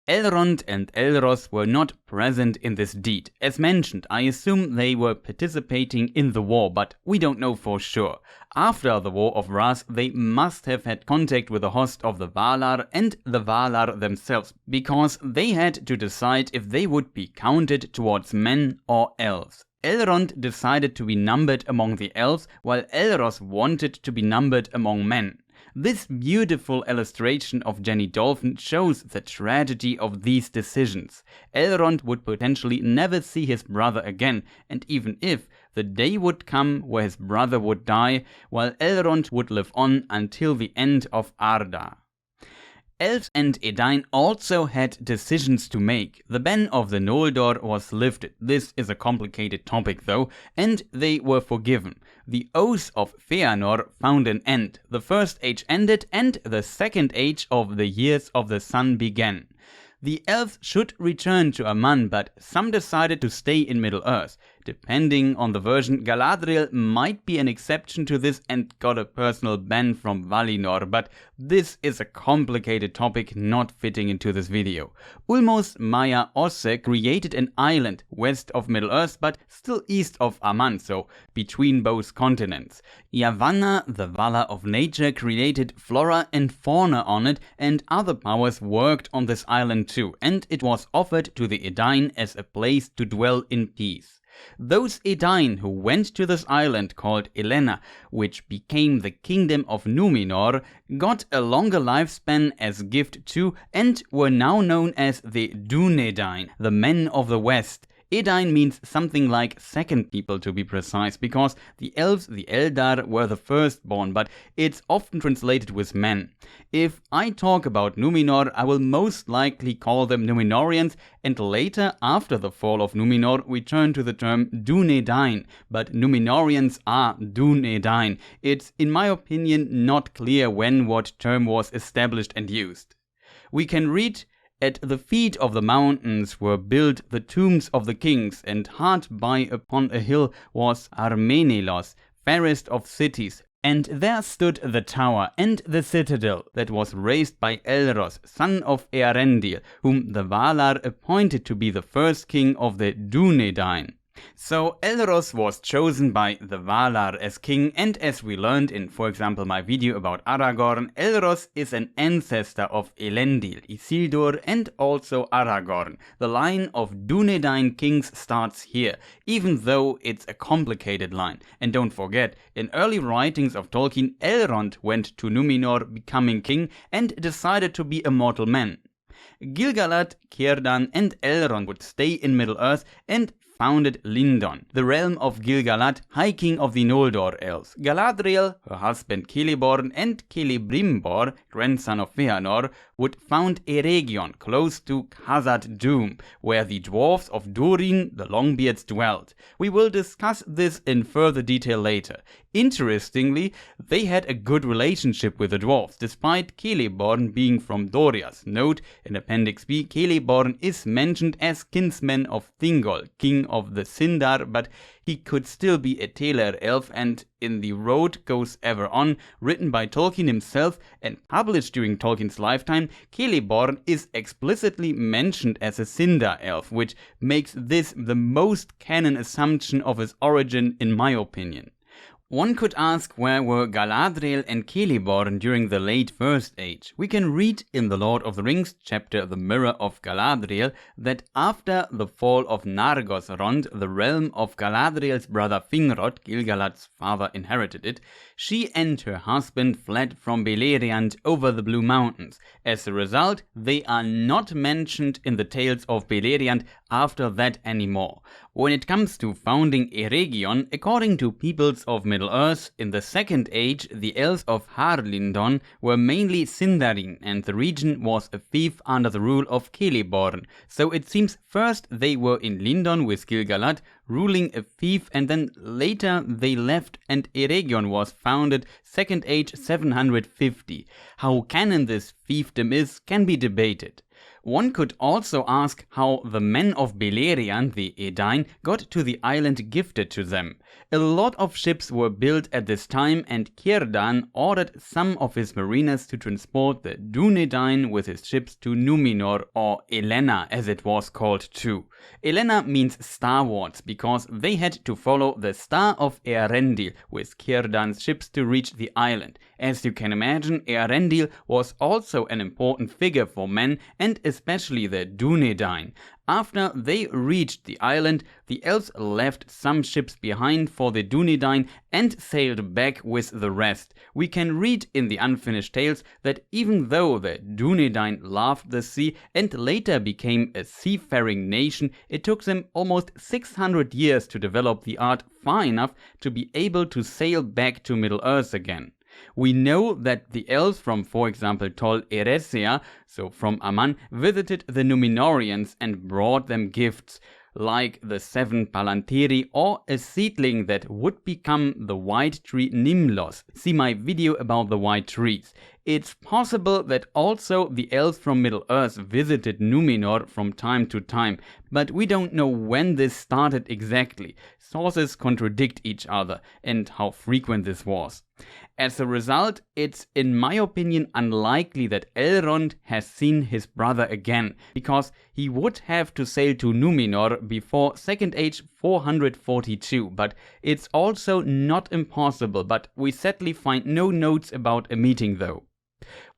Elrond and Elros were not present in this deed. As mentioned, I assume they were participating in the war, but we don't know for sure. After the War of Ras, they must have had contact with the host of the Valar and the Valar themselves, because they had to decide if they would be counted towards men or elves. Elrond decided to be numbered among the elves, while Elros wanted to be numbered among men. This beautiful illustration of Jenny Dolphin shows the tragedy of these decisions. Elrond would potentially never see his brother again, and even if, the day would come where his brother would die, while Elrond would live on until the end of Arda. Elves and Edain also had decisions to make. The ban of the Noldor was lifted. This is a complicated topic though, and they were forgiven. The Oath of Fëanor found an end. The First Age ended and the Second Age of the Years of the Sun began. The elves should return to Aman, but some decided to stay in Middle-earth. Depending on the version, Galadriel might be an exception to this and got a personal ban from Valinor, but this is a complicated topic not fitting into this video. Ulmo's Maya Osse created an island west of Middle-earth, but still east of Aman, so between both continents. Yavanna, the Valar of Nature, created flora and fauna on it, and other powers worked on this island too, and it was offered to the Edain as a place to dwell in peace. Those Edain who went to this island called Elena, which became the kingdom of Númenor, got a longer lifespan as gift too, and were now known as the Dúnedain, the men of the west. Edain means something like second people to be precise, because the elves, the Eldar, were the firstborn, but it's often translated with men. If I talk about Númenor, I will most likely call them Númenorians, and later, after the fall of Númenor, we turn to the term Dúnedain, but Númenorians are Dúnedain. It's, in my opinion, not clear when what term was established and used. We can read, "At the feet of the mountains were built the tombs of the kings, and hard by upon a hill was Armenelos, fairest of cities. And there stood the tower and the citadel that was raised by Elros, son of Eärendil, whom the Valar appointed to be the first king of the Dúnedain." So Elros was chosen by the Valar as king, and as we learned in, for example, my video about Aragorn, Elros is an ancestor of Elendil, Isildur, and also Aragorn. The line of Dúnedain kings starts here, even though it's a complicated line. And don't forget, in early writings of Tolkien, Elrond went to Númenor becoming king and decided to be a mortal man. Gil-galad, Círdan, and Elrond would stay in Middle-earth and founded Lindon, the realm of Gil-galad, High King of the Noldor elves. Galadriel, her husband Celeborn, and Celebrimbor, grandson of Fëanor, would found Eregion, close to Khazad-dûm, where the dwarves of Durin, the Longbeards, dwelt. We will discuss this in further detail later. Interestingly, they had a good relationship with the dwarves, despite Celeborn being from Doriath. Note, in Appendix B, Celeborn is mentioned as kinsman of Thingol, king of the Sindar, but he could still be a Teler elf, and in The Road Goes Ever On, written by Tolkien himself and published during Tolkien's lifetime, Celeborn is explicitly mentioned as a Sindar elf, which makes this the most canon assumption of his origin in my opinion. One could ask, where were Galadriel and Celeborn during the late First Age? We can read in The Lord of the Rings, chapter The Mirror of Galadriel, that after the fall of Nargothrond, the realm of Galadriel's brother Finrod, Gil-galad's father, inherited it, she and her husband fled from Beleriand over the Blue Mountains. As a result, they are not mentioned in the tales of Beleriand after that anymore. When it comes to founding Eregion, according to peoples of Middle-earth, in the Second Age, the elves of Harlindon were mainly Sindarin, and the region was a fief under the rule of Celeborn. So it seems first they were in Lindon with Gil-galad, ruling a fief, and then later they left and Eregion was founded Second Age 750. How canon this fiefdom is can be debated. One could also ask how the men of Beleriand, the Edain, got to the island gifted to them. A lot of ships were built at this time, and Círdan ordered some of his mariners to transport the Dúnedain with his ships to Númenor, or Elenna as it was called too. Elenna means starwards because they had to follow the Star of Eärendil with Círdan's ships to reach the island. As you can imagine, Eärendil was also an important figure for men, and especially the Dúnedain. After they reached the island, the elves left some ships behind for the Dúnedain and sailed back with the rest. We can read in the unfinished tales that even though the Dúnedain loved the sea and later became a seafaring nation, it took them almost 600 years to develop the art far enough to be able to sail back to Middle-earth again. We know that the elves from, for example, Tol Eressëa, so from Aman, visited the Númenóreans and brought them gifts, like the 7 Palantiri or a seedling that would become the white tree Nimlos. See my video about the white trees. It's possible that also the elves from Middle-earth visited Númenor from time to time, but we don't know when this started exactly. Sources contradict each other and how frequent this was. As a result, it's in my opinion unlikely that Elrond has seen his brother again, because he would have to sail to Númenor before Second Age 442, but it's also not impossible, but we sadly find no notes about a meeting though.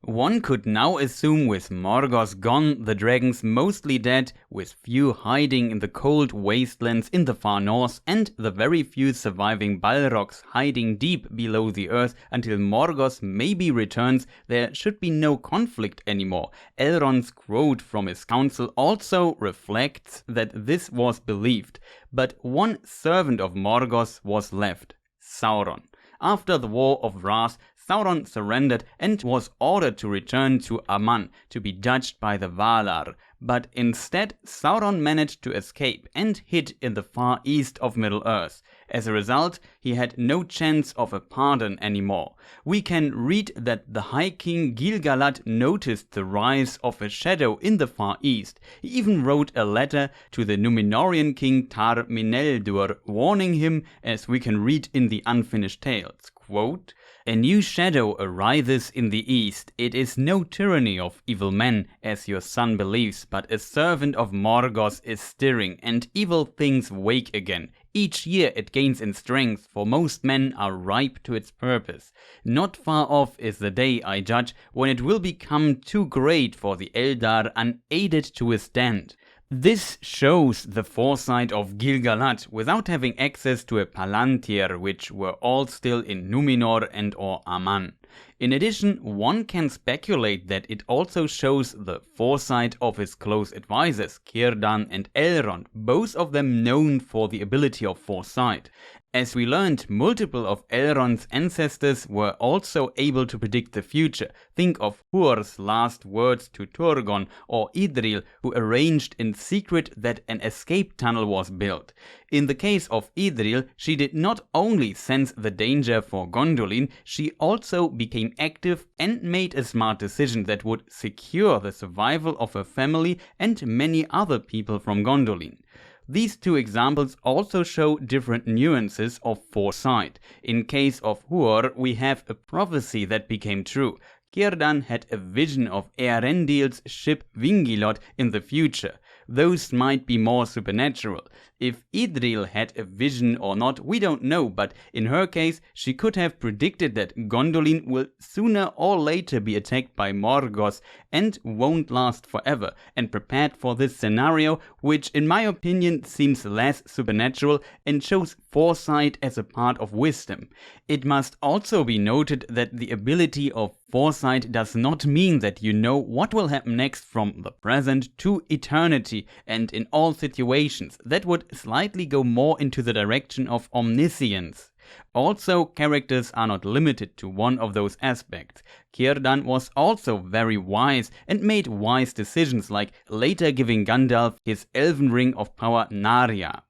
One could now assume with Morgoth gone, the dragons mostly dead, with few hiding in the cold wastelands in the far north, and the very few surviving Balrogs hiding deep below the earth until Morgoth maybe returns, there should be no conflict anymore. Elrond's quote from his council also reflects that this was believed, but one servant of Morgoth was left, Sauron. After the War of Wrath, Sauron surrendered and was ordered to return to Aman to be judged by the Valar, but instead Sauron managed to escape and hid in the far east of Middle-earth. As a result, he had no chance of a pardon anymore. We can read that the High King Gil-galad noticed the rise of a shadow in the far east. He even wrote a letter to the Númenorian king Tar-Mineldur, warning him, as we can read in the unfinished tales, quote, "A new shadow arises in the east. It is no tyranny of evil men, as your son believes, but a servant of Morgoth is stirring, and evil things wake again. Each year it gains in strength, for most men are ripe to its purpose. Not far off is the day, I judge, when it will become too great for the Eldar unaided to withstand." This shows the foresight of Gil-galad without having access to a Palantir, which were all still in Númenor and or Aman. In addition, one can speculate that it also shows the foresight of his close advisors, Círdan and Elrond, both of them known for the ability of foresight. As we learned, multiple of Elrond's ancestors were also able to predict the future. Think of Huor's last words to Turgon, or Idril, who arranged in secret that an escape tunnel was built. In the case of Idril, she did not only sense the danger for Gondolin, she also became active and made a smart decision that would secure the survival of her family and many other people from Gondolin. These two examples also show different nuances of foresight. In case of Huor, we have a prophecy that became true. Círdan had a vision of Eärendil's ship Vingilot in the future. Those might be more supernatural. If Idril had a vision or not, we don't know, but in her case, she could have predicted that Gondolin will sooner or later be attacked by Morgoth and won't last forever, and prepared for this scenario, which in my opinion seems less supernatural and shows foresight as a part of wisdom. It must also be noted that the ability of foresight does not mean that you know what will happen next from the present to eternity and in all situations. That would slightly go more into the direction of omniscience. Also, characters are not limited to one of those aspects. Círdan was also very wise and made wise decisions, like later giving Gandalf his elven ring of power Narya.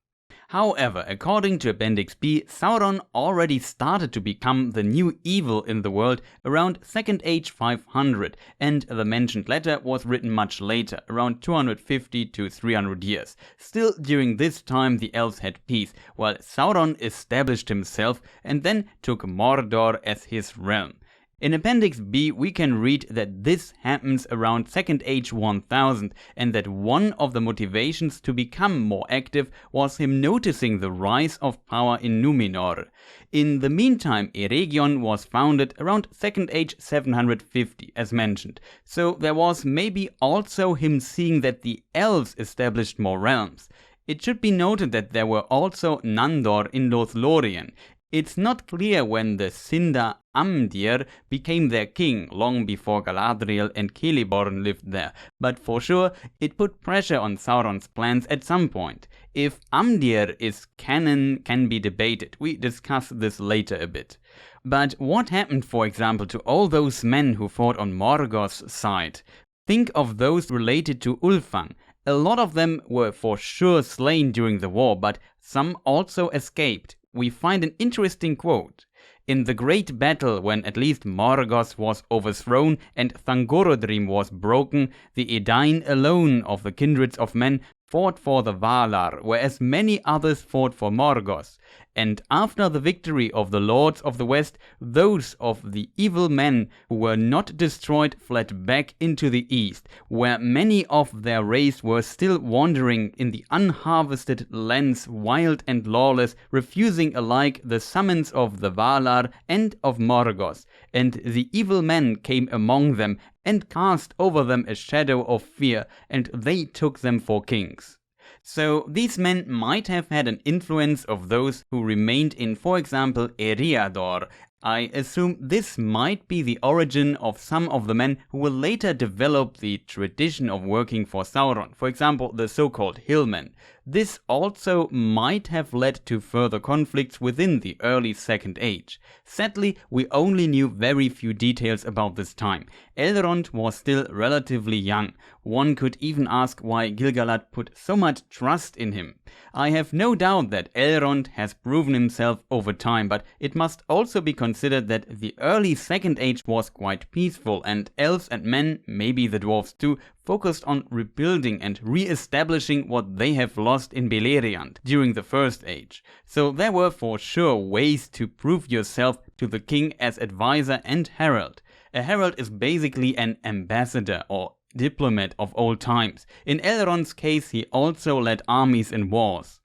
However, according to Appendix B, Sauron already started to become the new evil in the world around 2nd Age 500, and the mentioned letter was written much later, around 250 to 300 years. Still, during this time the elves had peace, while Sauron established himself and then took Mordor as his realm. In Appendix B, we can read that this happens around 2nd Age 1000, and that one of the motivations to become more active was him noticing the rise of power in Númenor. In the meantime, Eregion was founded around 2nd Age 750, as mentioned, so there was maybe also him seeing that the elves established more realms. It should be noted that there were also Nandor in Lothlórien. It's not clear when the Sindar Amdir became their king, long before Galadriel and Celeborn lived there, but for sure it put pressure on Sauron's plans at some point. If Amdir is canon can be debated, we discuss this later a bit. But what happened, for example, to all those men who fought on Morgoth's side? Think of those related to Ulfang. A lot of them were for sure slain during the war, but some also escaped. We find an interesting quote. In the great battle when at least Morgoth was overthrown and Thangorodrim was broken, the Edain alone of the kindreds of men fought for the Valar, whereas many others fought for Morgoth. And after the victory of the Lords of the West, those of the evil men who were not destroyed fled back into the east, where many of their race were still wandering in the unharvested lands, wild and lawless, refusing alike the summons of the Valar and of Morgoth. And the evil men came among them and cast over them a shadow of fear, and they took them for kings. So these men might have had an influence of those who remained in, for example, Eriador. I assume this might be the origin of some of the men who will later develop the tradition of working for Sauron, for example the so-called hillmen. This also might have led to further conflicts within the early Second Age. Sadly, we only knew very few details about this time. Elrond was still relatively young. One could even ask why Gil-galad put so much trust in him. I have no doubt that Elrond has proven himself over time, but it must also be considered that the early Second Age was quite peaceful, and elves and men, maybe the dwarves too, focused on rebuilding and re-establishing what they have lost in Beleriand during the First Age. So there were for sure ways to prove yourself to the king as advisor and herald. A herald is basically an ambassador or diplomat of old times. In Elrond's case, he also led armies in wars.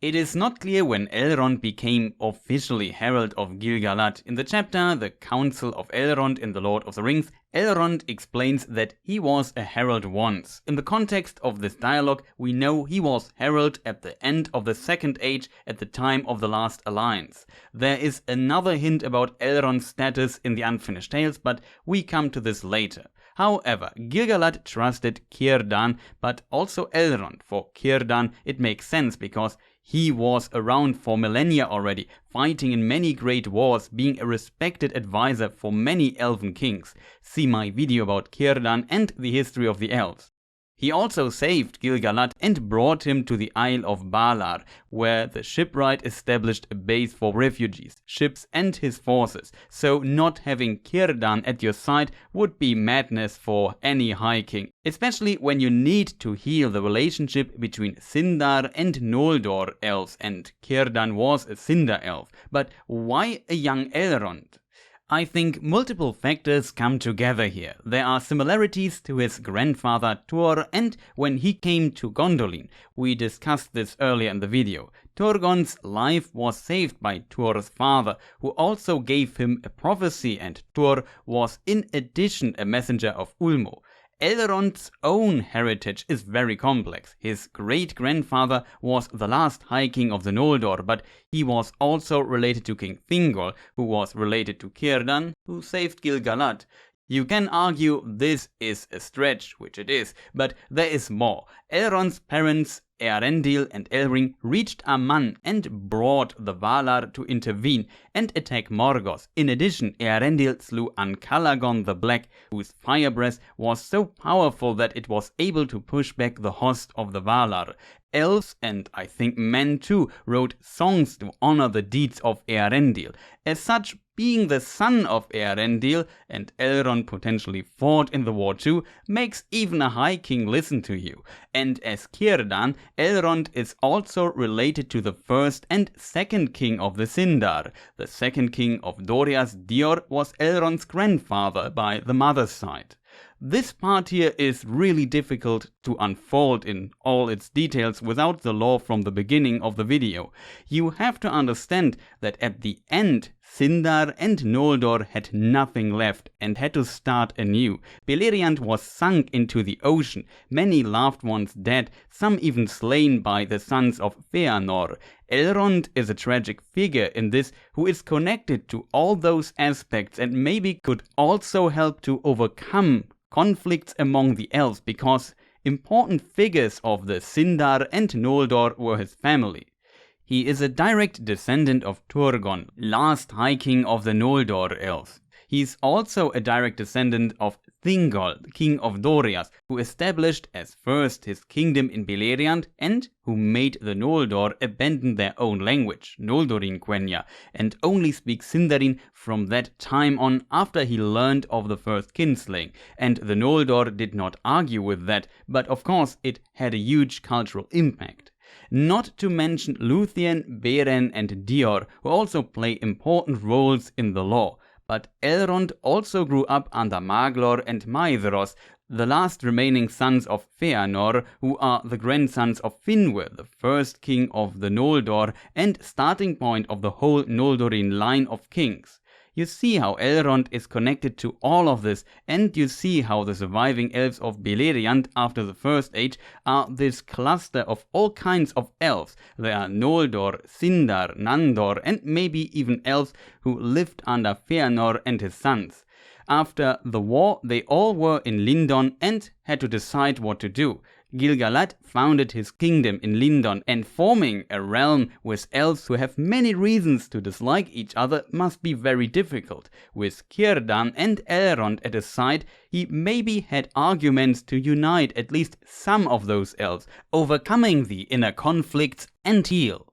It is not clear when Elrond became officially Herald of Gil-galad. In the chapter The Council of Elrond in The Lord of the Rings, Elrond explains that he was a herald once. In the context of this dialogue, we know he was herald at the end of the Second Age at the time of the Last Alliance. There is another hint about Elrond's status in the Unfinished Tales, but we come to this later. However, Gil-galad trusted Círdan, but also Elrond. For Círdan, it makes sense because he was around for millennia already, fighting in many great wars, being a respected advisor for many elven kings. See my video about Círdan and the history of the elves. He also saved Gil-galad and brought him to the Isle of Balar, where the shipwright established a base for refugees, ships and his forces, so not having Círdan at your side would be madness for any high king, especially when you need to heal the relationship between Sindar and Noldor elves, and Círdan was a Sindar elf. But why a young Elrond? I think multiple factors come together here. There are similarities to his grandfather Tuor, and when he came to Gondolin. We discussed this earlier in the video. Turgon's life was saved by Tuor's father, who also gave him a prophecy, and Tuor was in addition a messenger of Ulmo. Elrond's own heritage is very complex. His great-grandfather was the last High King of the Noldor, but he was also related to King Thingol, who was related to Círdan, who saved Gil-galad. You can argue this is a stretch, which it is, but there is more. Elrond's parents, Eärendil and Elwing reached Amman and brought the Valar to intervene and attack Morgoth. In addition, Eärendil slew Ancalagon the Black, whose fire breath was so powerful that it was able to push back the host of the Valar. Elves, and I think men too, wrote songs to honor the deeds of Eärendil. As such, being the son of Eärendil, and Elrond potentially fought in the war too, makes even a High King listen to you. And as Círdan, Elrond is also related to the first and second king of the Sindar. The second king of Doriath, Dior, was Elrond's grandfather by the mother's side. This part here is really difficult to unfold in all its details without the lore from the beginning of the video. You have to understand that at the end, Sindar and Noldor had nothing left and had to start anew. Beleriand was sunk into the ocean, many loved ones dead, some even slain by the sons of Fëanor. Elrond is a tragic figure in this who is connected to all those aspects and maybe could also help to overcome conflicts among the elves, because important figures of the Sindar and Noldor were his family. He is a direct descendant of Turgon, last High King of the Noldor elves. He is also a direct descendant of Thingol, king of Doriath, who established as first his kingdom in Beleriand and who made the Noldor abandon their own language, Noldorin Quenya, and only speak Sindarin from that time on after he learned of the Third Kinslaying. And the Noldor did not argue with that, but of course it had a huge cultural impact. Not to mention Lúthien, Beren and Dior, who also play important roles in the lore. But Elrond also grew up under Maglor and Maedhros, the last remaining sons of Fëanor, who are the grandsons of Finwë, the first king of the Noldor and starting point of the whole Noldorin line of kings. You see how Elrond is connected to all of this, and you see how the surviving elves of Beleriand after the First Age are this cluster of all kinds of elves. There are Noldor, Sindar, Nandor, and maybe even elves who lived under Fëanor and his sons. After the war, they all were in Lindon and had to decide what to do. Gil-galad founded his kingdom in Lindon, and forming a realm with elves who have many reasons to dislike each other must be very difficult. With Círdan and Elrond at his side, he maybe had arguments to unite at least some of those elves, overcoming the inner conflicts and heal.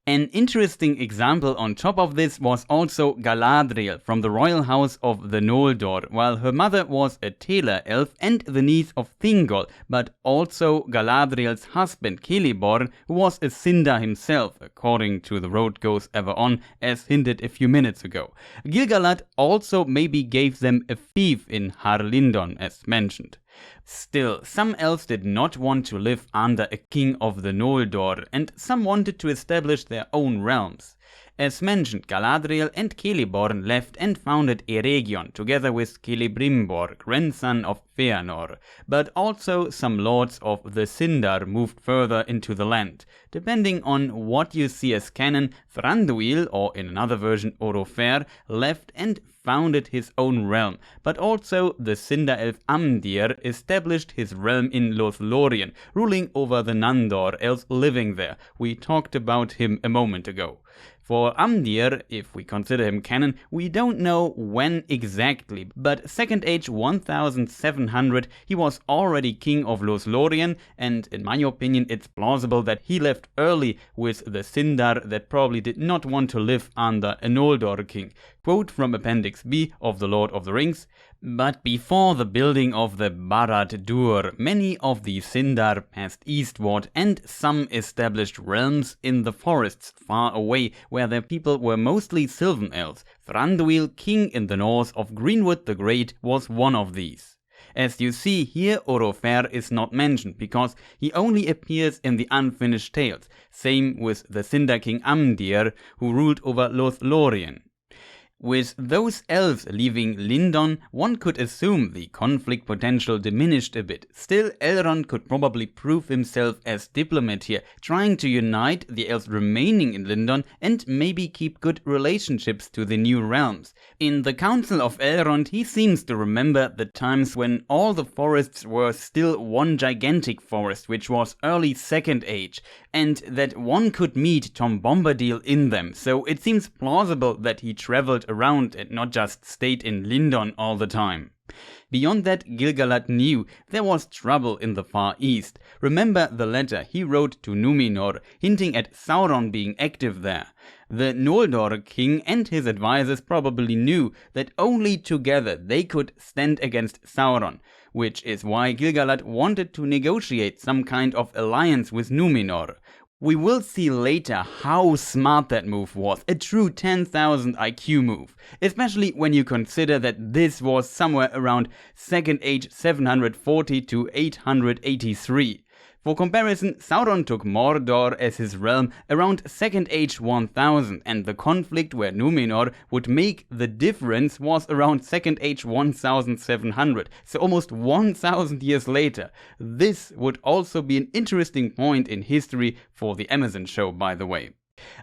An interesting example on top of this was also Galadriel from the royal house of the Noldor, while her mother was a Telar elf and the niece of Thingol, but also Galadriel's husband Celeborn, who was a Sindar himself, according to The Road Goes Ever On, as hinted a few minutes ago. Gil-galad also maybe gave them a fief in Harlindon, as mentioned. Still, some elves did not want to live under a king of the Noldor, and some wanted to establish their own realms. As mentioned, Galadriel and Celeborn left and founded Eregion together with Celebrimbor, grandson of Fëanor, but also some lords of the Sindar moved further into the land. Depending on what you see as canon, Thranduil, or in another version Orofer, left and founded his own realm, but also the Sindar elf Amdir established his realm in LotR, ruling over the Nandor elves living there. We talked about him a moment ago. For Amdir, if we consider him canon, we don't know when exactly, but 2nd Age 1700 he was already king of LotR, and in my opinion it's plausible that he left early with the Sindar that probably did not want to live under a Noldor king. Quote from Appendix B of The Lord of the Rings: "But before the building of the Barad-dûr, many of the Sindar passed eastward, and some established realms in the forests far away, where their people were mostly Sylvan elves. Thranduil, king in the north of Greenwood the Great, was one of these." As you see here, Orofer is not mentioned, because he only appears in the unfinished tales. Same with the Sindar king Amdir, who ruled over LotR. With those elves leaving Lindon, one could assume the conflict potential diminished a bit. Still, Elrond could probably prove himself as diplomat here, trying to unite the elves remaining in Lindon and maybe keep good relationships to the new realms. In the Council of Elrond, he seems to remember the times when all the forests were still one gigantic forest, which was early Second Age, and that one could meet Tom Bombadil in them, so it seems plausible that he travelled around and not just stayed in Lindon all the time. Beyond that, Gil-galad knew there was trouble in the Far East. Remember the letter he wrote to Numenor, hinting at Sauron being active there. The Noldor king and his advisors probably knew that only together they could stand against Sauron, which is why Gil-galad wanted to negotiate some kind of alliance with Numenor. We will see later how smart that move was, a true 10,000 IQ move, especially when you consider that this was somewhere around Second Age 740 to 883. For comparison, Sauron took Mordor as his realm around Second Age 1000, and the conflict where Numenor would make the difference was around Second Age 1700, so almost 1000 years later. This would also be an interesting point in history for the Amazon show, by the way.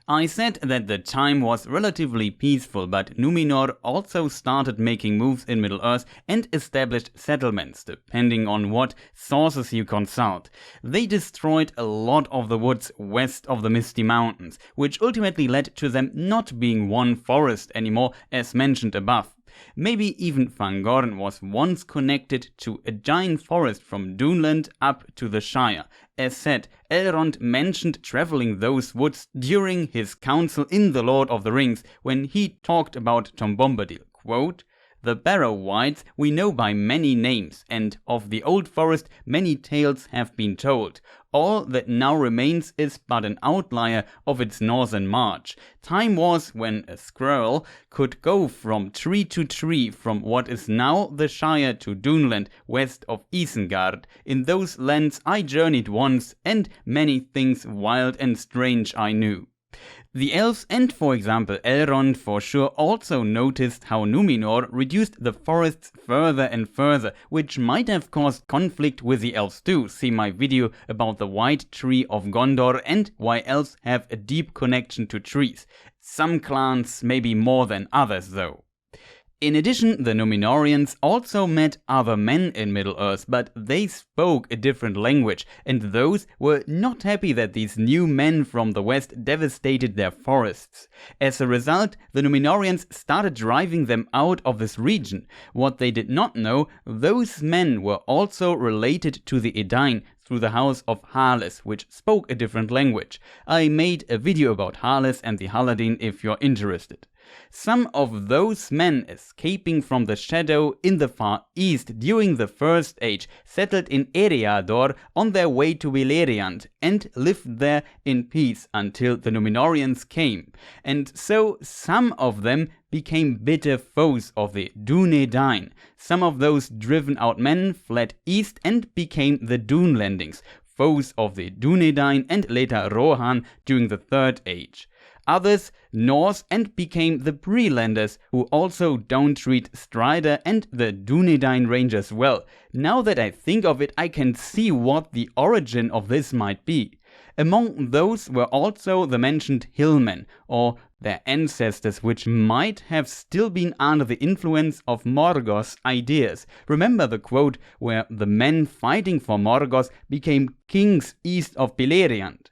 I said that the time was relatively peaceful, but Numenor also started making moves in Middle-earth and established settlements, depending on what sources you consult. They destroyed a lot of the woods west of the Misty Mountains, which ultimately led to them not being one forest anymore, as mentioned above. Maybe even Fangorn was once connected to a giant forest from Duneland up to the Shire. As said, Elrond mentioned traveling those woods during his council in The Lord of the Rings when he talked about Tom Bombadil. Quote, "The Barrow-wights we know by many names, and of the old forest many tales have been told. All that now remains is but an outlier of its northern march. Time was when a squirrel could go from tree to tree from what is now the Shire to Duneland, west of Isengard. In those lands I journeyed once, and many things wild and strange I knew." The elves and, for example, Elrond for sure also noticed how Numenor reduced the forests further and further, which might have caused conflict with the elves too. See my video about the White Tree of Gondor and why elves have a deep connection to trees. Some clans maybe more than others though. In addition, the Numenorians also met other men in Middle-earth, but they spoke a different language, and those were not happy that these new men from the west devastated their forests. As a result, the Numenorians started driving them out of this region. What they did not know, those men were also related to the Edain through the house of Harles, which spoke a different language. I made a video about Harles and the Haladin if you're interested. Some of those men escaping from the shadow in the Far East during the First Age settled in Eriador on their way to Beleriand and lived there in peace until the Numenorians came. And so some of them became bitter foes of the Dúnedain. Some of those driven out men fled east and became the Dunelandings, foes of the Dúnedain and later Rohan during the Third Age. Others north and became the Brelanders, who also don't treat Strider and the Dúnedain Rangers well. Now that I think of it, I can see what the origin of this might be. Among those were also the mentioned hillmen, or their ancestors, which might have still been under the influence of Morgoth's ideas. Remember the quote where the men fighting for Morgoth became kings east of Beleriand?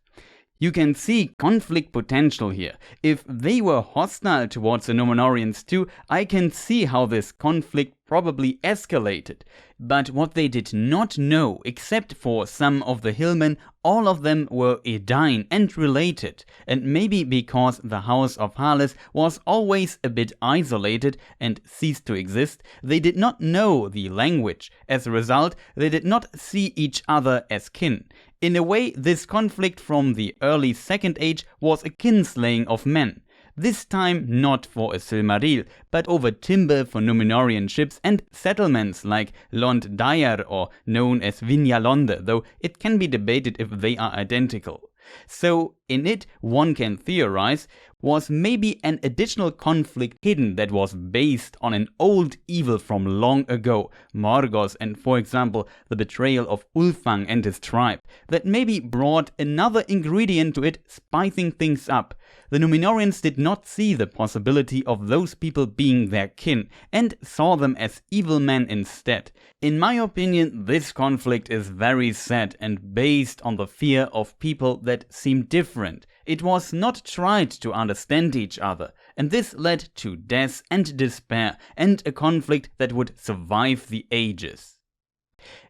You can see conflict potential here. If they were hostile towards the Numenorians too, I can see how this conflict probably escalated. But what they did not know, except for some of the hillmen, all of them were Edain and related. And maybe because the house of Harles was always a bit isolated and ceased to exist, they did not know the language. As a result, they did not see each other as kin. In a way, this conflict from the early Second Age was a kinslaying of men. This time not for a Silmaril, but over timber for Numenorian ships and settlements like Lond Dayar, or known as Vinyalonde, though it can be debated if they are identical. So in it one can theorize, was maybe an additional conflict hidden that was based on an old evil from long ago, Morgoth, and for example the betrayal of Ulfang and his tribe, that maybe brought another ingredient to it, spicing things up. The Númenóreans did not see the possibility of those people being their kin, and saw them as evil men instead. In my opinion, this conflict is very sad and based on the fear of people that seem different. It was not tried to understand each other, and this led to death and despair, and a conflict that would survive the ages.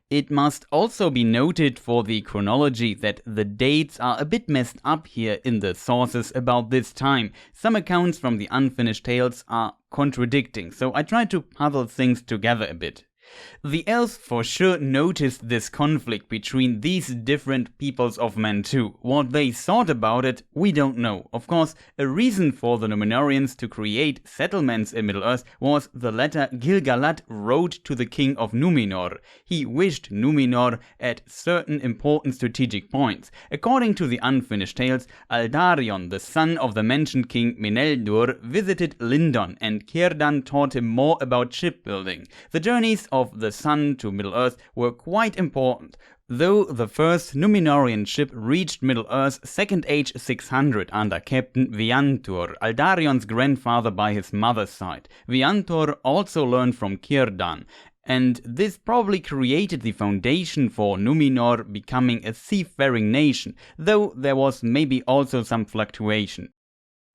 It must also be noted for the chronology that the dates are a bit messed up here in the sources about this time. Some accounts from the unfinished tales are contradicting, so I tried to puzzle things together a bit. The elves for sure noticed this conflict between these different peoples of men too. What they thought about it, we don't know. Of course, a reason for the Númenóreans to create settlements in Middle-earth was the letter Gil-galad wrote to the king of Númenor. He wished Númenor at certain important strategic points. According to the unfinished tales, Aldarion, the son of the mentioned king Meneldur, visited Lindon, and Círdan taught him more about shipbuilding. The journeys of the sun to Middle-earth were quite important. Though the first Númenórean ship reached Middle-earth's Second Age 600 under Captain Viantor, Aldarion's grandfather by his mother's side. Viantor also learned from Círdan, and this probably created the foundation for Númenor becoming a seafaring nation, though there was maybe also some fluctuation.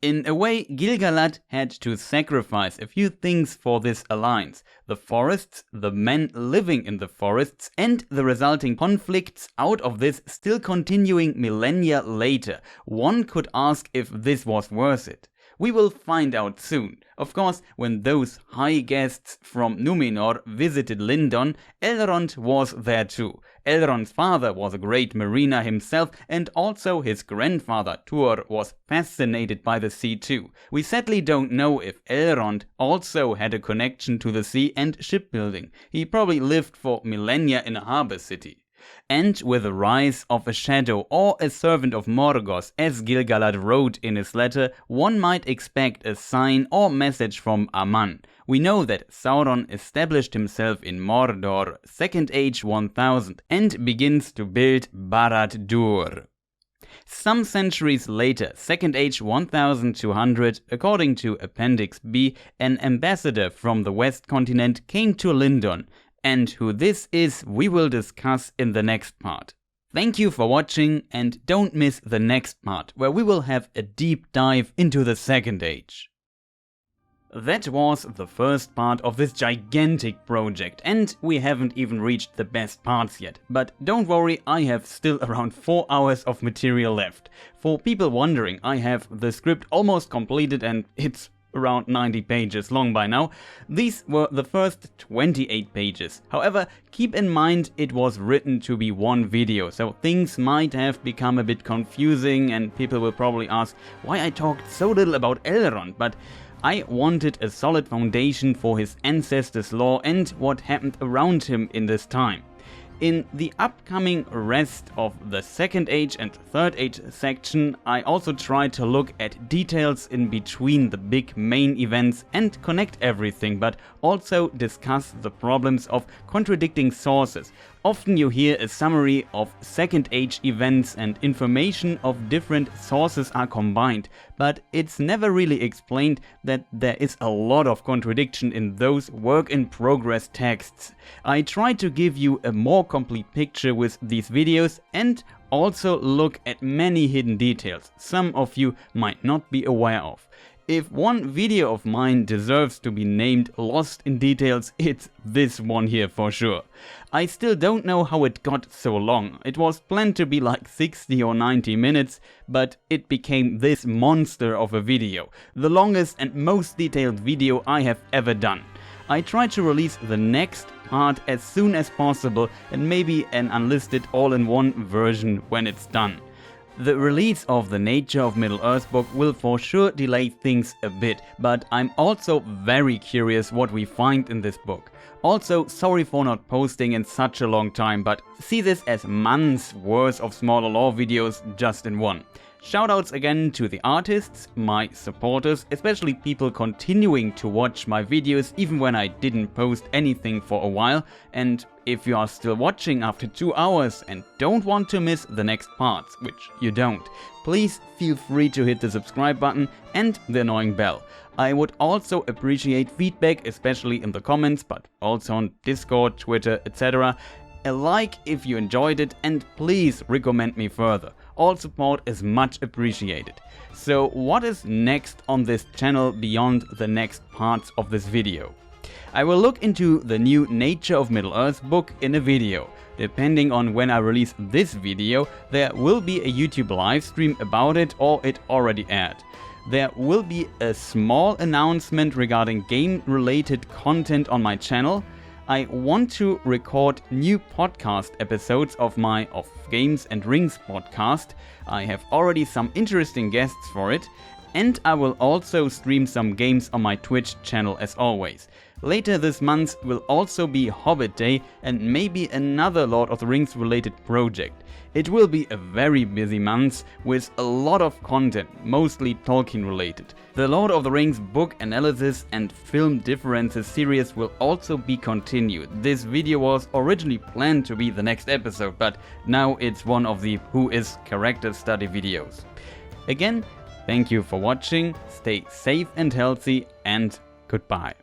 In a way, Gil-galad had to sacrifice a few things for this alliance: the forests, the men living in the forests, and the resulting conflicts out of this still continuing millennia later. One could ask if this was worth it. We will find out soon. Of course, when those high guests from Númenor visited Lindon, Elrond was there too. Elrond's father was a great mariner himself, and also his grandfather Tuor was fascinated by the sea too. We sadly don't know if Elrond also had a connection to the sea and shipbuilding. He probably lived for millennia in a harbor city. And with the rise of a shadow or a servant of Morgoth, as Gil-galad wrote in his letter, one might expect a sign or message from Aman. We know that Sauron established himself in Mordor, Second Age 1000, and begins to build Barad-dûr. Some centuries later, Second Age 1200, according to Appendix B, an ambassador from the West Continent came to Lindon. And who this is, we will discuss in the next part. Thank you for watching, and don't miss the next part, where we will have a deep dive into the Second Age. That was the first part of this gigantic project, and we haven't even reached the best parts yet. But don't worry, I have still around 4 hours of material left. For people wondering, I have the script almost completed and it's around 90 pages long by now. These were the first 28 pages. However, keep in mind it was written to be one video, so things might have become a bit confusing and people will probably ask why I talked so little about Elrond, but I wanted a solid foundation for his ancestors' lore and what happened around him in this time. In the upcoming rest of the Second Age and Third Age section, I also tried to look at details in between the big main events and connect everything, but also discuss the problems of contradicting sources. Often you hear a summary of Second Age events and information of different sources are combined, but it's never really explained that there is a lot of contradiction in those work-in-progress texts. I try to give you a more complete picture with these videos and also look at many hidden details some of you might not be aware of. If one video of mine deserves to be named Lost in Details, it's this one here for sure. I still don't know how it got so long. It was planned to be like 60 or 90 minutes, but it became this monster of a video. The longest and most detailed video I have ever done. I try to release the next part as soon as possible and maybe an unlisted all-in-one version when it's done. The release of the Nature of Middle-earth book will for sure delay things a bit, but I'm also very curious what we find in this book. Also, sorry for not posting in such a long time, but see this as months worth of smaller lore videos just in one. Shoutouts again to the artists, my supporters, especially people continuing to watch my videos even when I didn't post anything for a while, and if you are still watching after 2 hours and don't want to miss the next parts, which you don't, please feel free to hit the subscribe button and the annoying bell. I would also appreciate feedback, especially in the comments, but also on Discord, Twitter, etc. A like if you enjoyed it, and please recommend me further. All support is much appreciated. So what is next on this channel beyond the next parts of this video? I will look into the new Nature of Middle-earth book in a video. Depending on when I release this video, there will be a YouTube livestream about it, or it already aired. There will be a small announcement regarding game-related content on my channel. I want to record new podcast episodes of my Of Games and Rings podcast. I have already some interesting guests for it, and I will also stream some games on my Twitch channel as always. Later this month will also be Hobbit Day and maybe another Lord of the Rings related project. It will be a very busy month with a lot of content, mostly Tolkien related. The Lord of the Rings book analysis and film differences series will also be continued. This video was originally planned to be the next episode, but now it's one of the Who Is character study videos. Again, thank you for watching, stay safe and healthy, and goodbye.